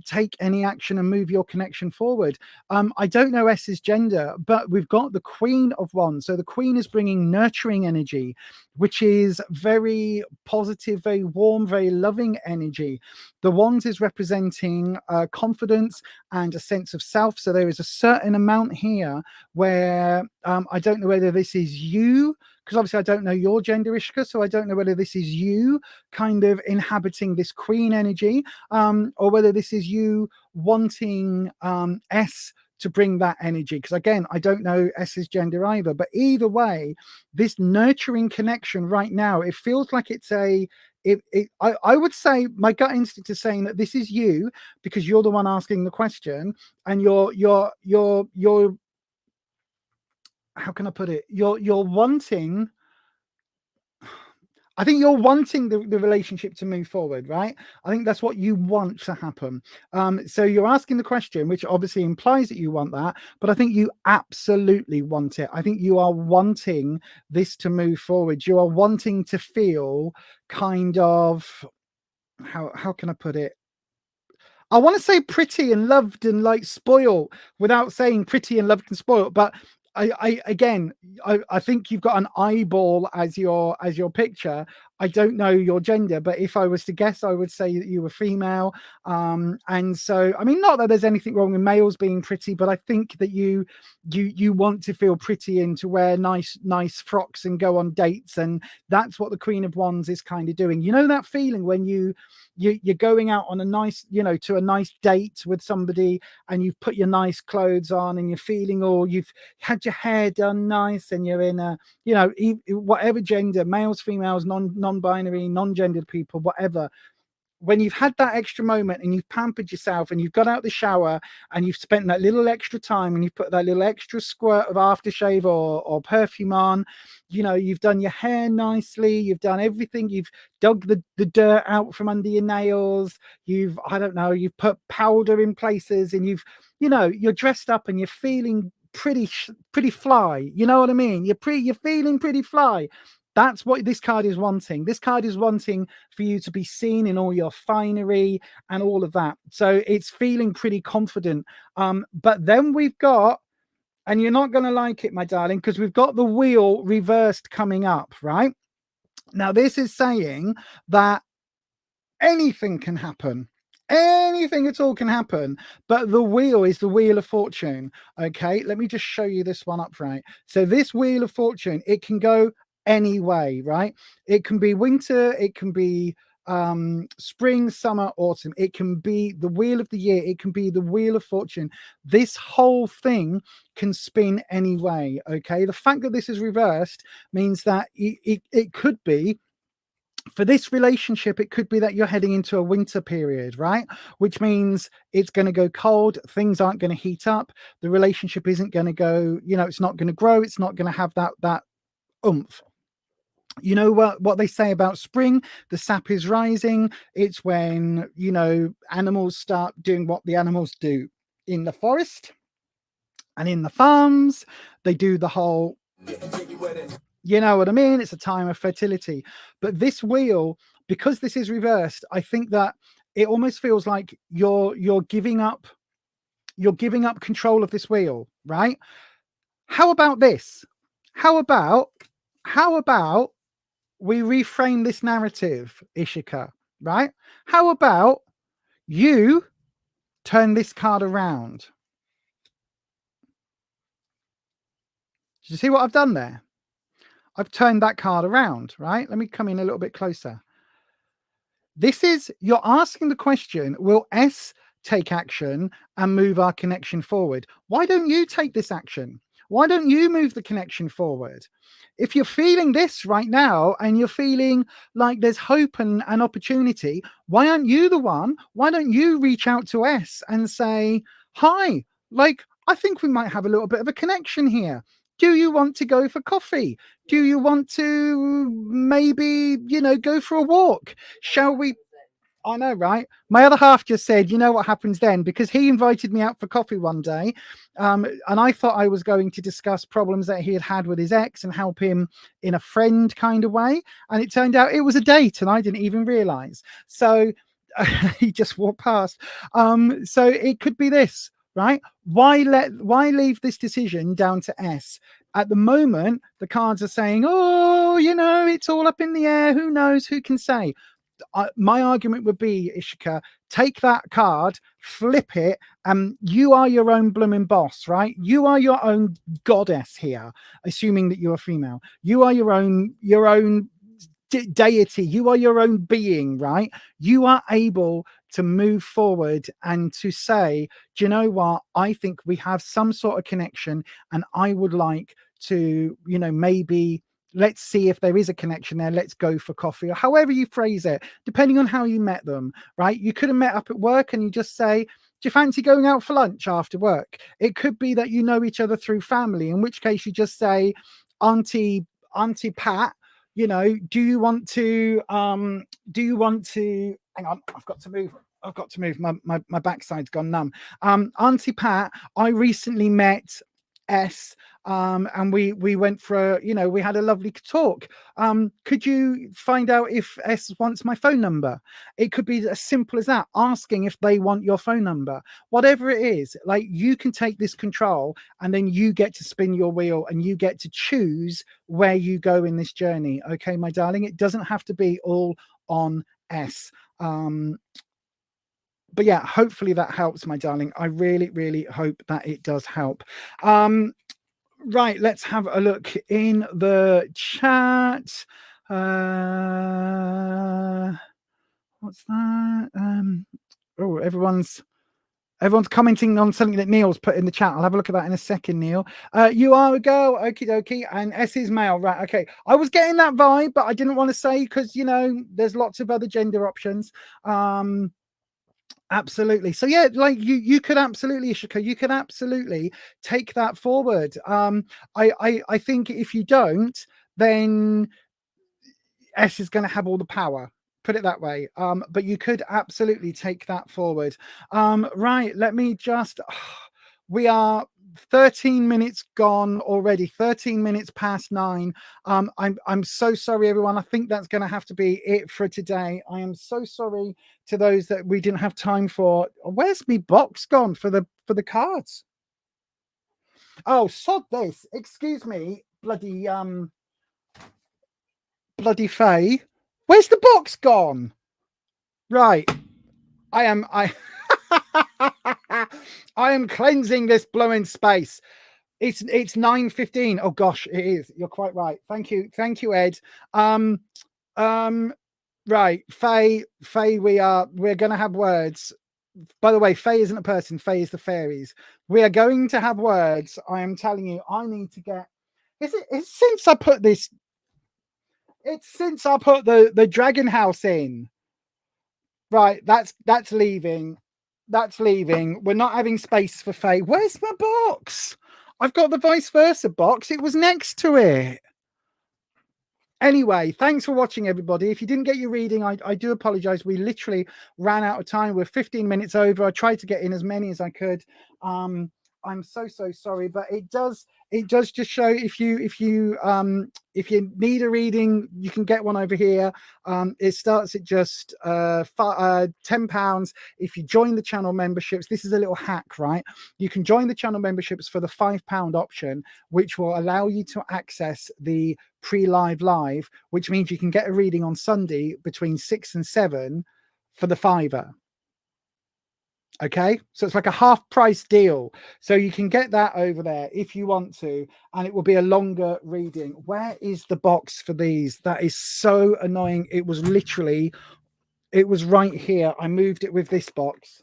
take any action and move your connection forward? I don't know S's gender, but we've got the Queen of Wands. So the Queen is bringing nurturing energy, which is very positive, very warm, very loving energy. The Wands is representing confidence and a sense of self. So there is a certain amount here where I don't know whether this is you, because obviously I don't know your gender, Ishka, so I don't know whether this is you kind of inhabiting this queen energy, or whether this is you wanting S to bring that energy, because again, I don't know S's gender either. But either way, this nurturing connection right now, it feels like it's I would say my gut instinct is saying that this is you, because you're the one asking the question, and you're how can I put it? You're wanting, I think you're wanting the relationship to move forward, right? I think that's what you want to happen. So you're asking the question, which obviously implies that you want that, but I think you absolutely want it. I think you are wanting this to move forward. You are wanting to feel kind of, how can I put it? I want to say pretty and loved and like spoiled without saying pretty and loved and spoiled, but I think you've got an eyeball as your picture. I don't know your gender, but if I was to guess, I would say that you were female. And so, I mean, not that there's anything wrong with males being pretty, but I think that you want to feel pretty and to wear nice frocks and go on dates, and that's what the Queen of Wands is kind of doing. You know that feeling when you're going out on a nice, you know, to a nice date with somebody, and you've put your nice clothes on, and you're feeling, or you've had your hair done nice, and you're in a, you know, whatever gender, males, females, non-binary, non-gendered people, whatever. When you've had that extra moment and you've pampered yourself and you've got out the shower and you've spent that little extra time and you've put that little extra squirt of aftershave or perfume on, you know, you've done your hair nicely, you've done everything, you've dug the dirt out from under your nails, you've, I don't know, you've put powder in places, and you've, you know, you're dressed up and you're feeling pretty fly. You know what I mean? You're feeling pretty fly. That's what this card is wanting. This card is wanting for you to be seen in all your finery and all of that. So it's feeling pretty confident. But then we've got, and you're not going to like it, my darling, because we've got the wheel reversed coming up, right? Now, this is saying that anything can happen. Anything at all can happen, but the wheel is the wheel of fortune. Okay, let me just show you this one upright. So this wheel of fortune, it can go any way, right? It can be winter, it can be spring, summer, autumn. It can be the wheel of the year. It can be the wheel of fortune. This whole thing can spin any way. Okay, the fact that this is reversed means that it could be, for this relationship, it could be that you're heading into a winter period, right? Which means it's going to go cold. Things aren't going to heat up. The relationship isn't going to go, it's not going to grow. It's not going to have that oomph. You know what they say about spring? The sap is rising. It's when, animals start doing what the animals do in the forest and in the farms. They do the whole, you know what I mean? It's a time of fertility. But this wheel, because this is reversed, I think that it almost feels like you're giving up control of this wheel, right? How about this? How about we reframe this narrative, Ishika, right? How about you turn this card around? Did you see what I've done there? I've turned that card around, right? Let me come in a little bit closer. This is, you're asking the question, will S take action and move our connection forward? Why don't you take this action? Why don't you move the connection forward? If you're feeling this right now and you're feeling like there's hope and opportunity, why aren't you the one? Why don't you reach out to S and say, hi, I think we might have a little bit of a connection here. Do you want to go for coffee? Do you want to maybe, go for a walk? Shall we? I know, right? My other half just said, you know what happens then? Because he invited me out for coffee one day. And I thought I was going to discuss problems that he had with his ex and help him in a friend kind of way. And it turned out it was a date and I didn't even realize. So he just walked past. So it could be this. Right? Why leave this decision down to S? At the moment, the cards are saying, oh, it's all up in the air. Who knows? Who can say? My argument would be, Ishika, take that card, flip it, and you are your own blooming boss, right? You are your own goddess here, assuming that you're female. You are your own deity. You are your own being, right? You are able to move forward and to say, do you know what? I think we have some sort of connection and I would like to, maybe let's see if there is a connection there. Let's go for coffee, or however you phrase it, depending on how you met them, right? You could have met up at work and you just say, do you fancy going out for lunch after work? It could be that you know each other through family, in which case you just say, Auntie Pat, do you want to hang on, I've got to move. My backside's gone numb. Auntie Pat, I recently met S, and we went for we had a lovely talk. Could you find out if S wants my phone number? It could be as simple as that, asking if they want your phone number. Whatever it is, you can take this control and then you get to spin your wheel and you get to choose where you go in this journey. Okay, my darling, it doesn't have to be all on S. But yeah, hopefully that helps, my darling. I really, really hope that it does help. Right, let's have a look in the chat. What's that? Oh, everyone's commenting on something that Neil's put in the chat. I'll have a look at that in a second, Neil. You are a girl, okie dokie, and S is male, right? Okay, I was getting that vibe, but I didn't want to say because there's lots of other gender options. Absolutely. So yeah, you could absolutely, Ishika, you could absolutely take that forward. I think if you don't, then S is going to have all the power. Put it that way. But you could absolutely take that forward. Right. Let me just. We are 13 minutes gone already. 13 minutes past 9. I'm so sorry, everyone. I think that's going to have to be it for today. I am so sorry to those that we didn't have time for. Where's my box gone for the cards? Oh, sod this. Excuse me, bloody Faye. Where's the box gone? Right. I am cleansing this blowing space. It's 9:15. Oh gosh, it is. You're quite right. Thank you, Ed. Right, Faye, we're going to have words. By the way, Faye isn't a person. Faye is the fairies. We are going to have words. I am telling you, I need to get. It's since I put this. It's since I put the dragon house in. Right, that's leaving. That's leaving. We're not having space for Faye. Where's my box? I've got the vice versa box. It was next to it. Anyway, thanks for watching, everybody. If you didn't get your reading, I do apologize. We literally ran out of time. We're 15 minutes over. I tried to get in as many as I could. I'm so sorry, but it does just show if you need a reading, you can get one over here. It starts at just £10. If you join the channel memberships, this is a little hack, right? You can join the channel memberships for the £5 option, which will allow you to access the pre-live live, which means you can get a reading on Sunday between 6 and 7 for the £5. Okay, so it's like a half price deal, so you can get that over there if you want to, and it will be a longer reading. Where is the box for these? That is so annoying. It was right here. I moved it with this box.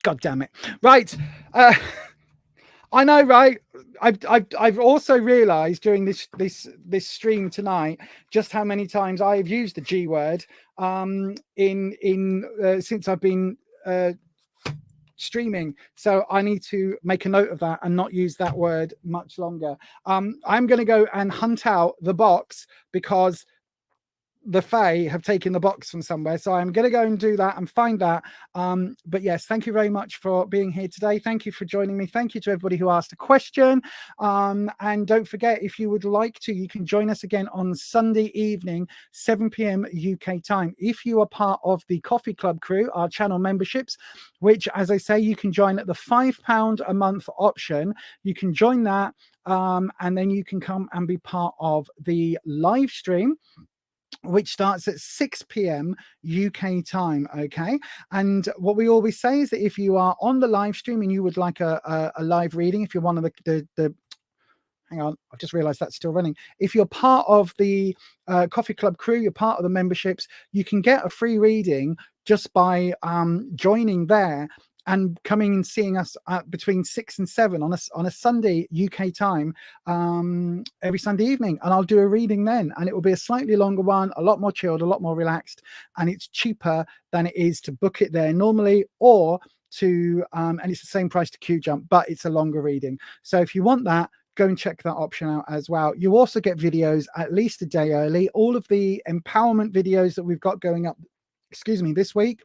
God damn it. Right. I know, right? I've also realized during this stream tonight just how many times I've used the G word since I've been streaming. So I need to make a note of that and not use that word much longer. I'm going to go and hunt out the box because the Fae have taken the box from somewhere, so I'm going to go and do that and find that. But yes, thank you very much for being here today. Thank you for joining me. Thank you to everybody who asked a question, and don't forget, if you would like to, you can join us again on Sunday evening, 7 p.m. UK time. If you are part of the Coffee Club crew, our channel memberships, which, as I say, you can join at the £5 a month option. You can join that, and then you can come and be part of the live stream, which starts at 6 p.m. UK time. Okay, and what we always say is that if you are on the live stream and you would like a live reading, if you're one of the hang on, I've just realized that's still running. If you're part of the Coffee Club crew, you're part of the memberships, you can get a free reading just by joining there and coming and seeing us between 6 and 7 on a Sunday UK time, every Sunday evening, and I'll do a reading then, and it will be a slightly longer one, a lot more chilled, a lot more relaxed, and it's cheaper than it is to book it there normally, or to and it's the same price to Qjump, but it's a longer reading. So if you want that, go and check that option out as well. You also get videos at least a day early. All of the empowerment videos that we've got going up, this week,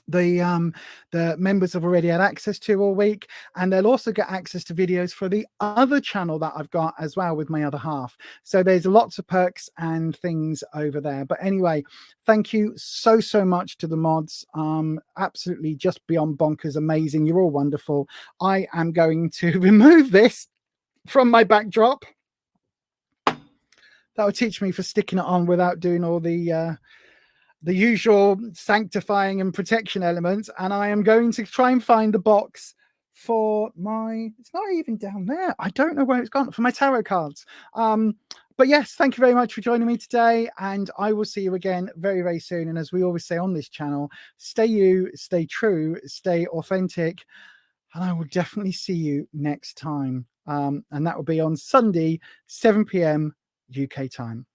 the members have already had access to all week, and they'll also get access to videos for the other channel that I've got as well with my other half. So there's lots of perks and things over there. But anyway, thank you so much to the mods. Absolutely just beyond bonkers amazing. You're all wonderful. I am going to remove this from my backdrop. That will teach me for sticking it on without doing all the usual sanctifying and protection elements, and I am going to try and find the box for my, it's not even down there, I don't know where it's gone, for my tarot cards. But yes, thank you very much for joining me today, and I will see you again very soon. And as we always say on this channel, stay you, stay true, stay authentic, and I will definitely see you next time, and that will be on Sunday, 7 p.m. UK time.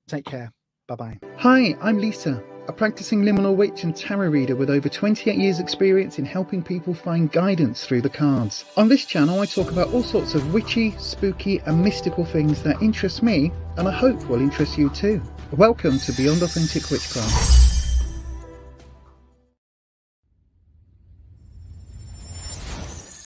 Take care. Bye-bye. Hi, I'm Lisa, a practicing liminal witch and tarot reader with over 28 years experience in helping people find guidance through the cards. On this channel, I talk about all sorts of witchy, spooky and mystical things that interest me, and I hope will interest you too. Welcome to Beyond Authentic Witchcraft.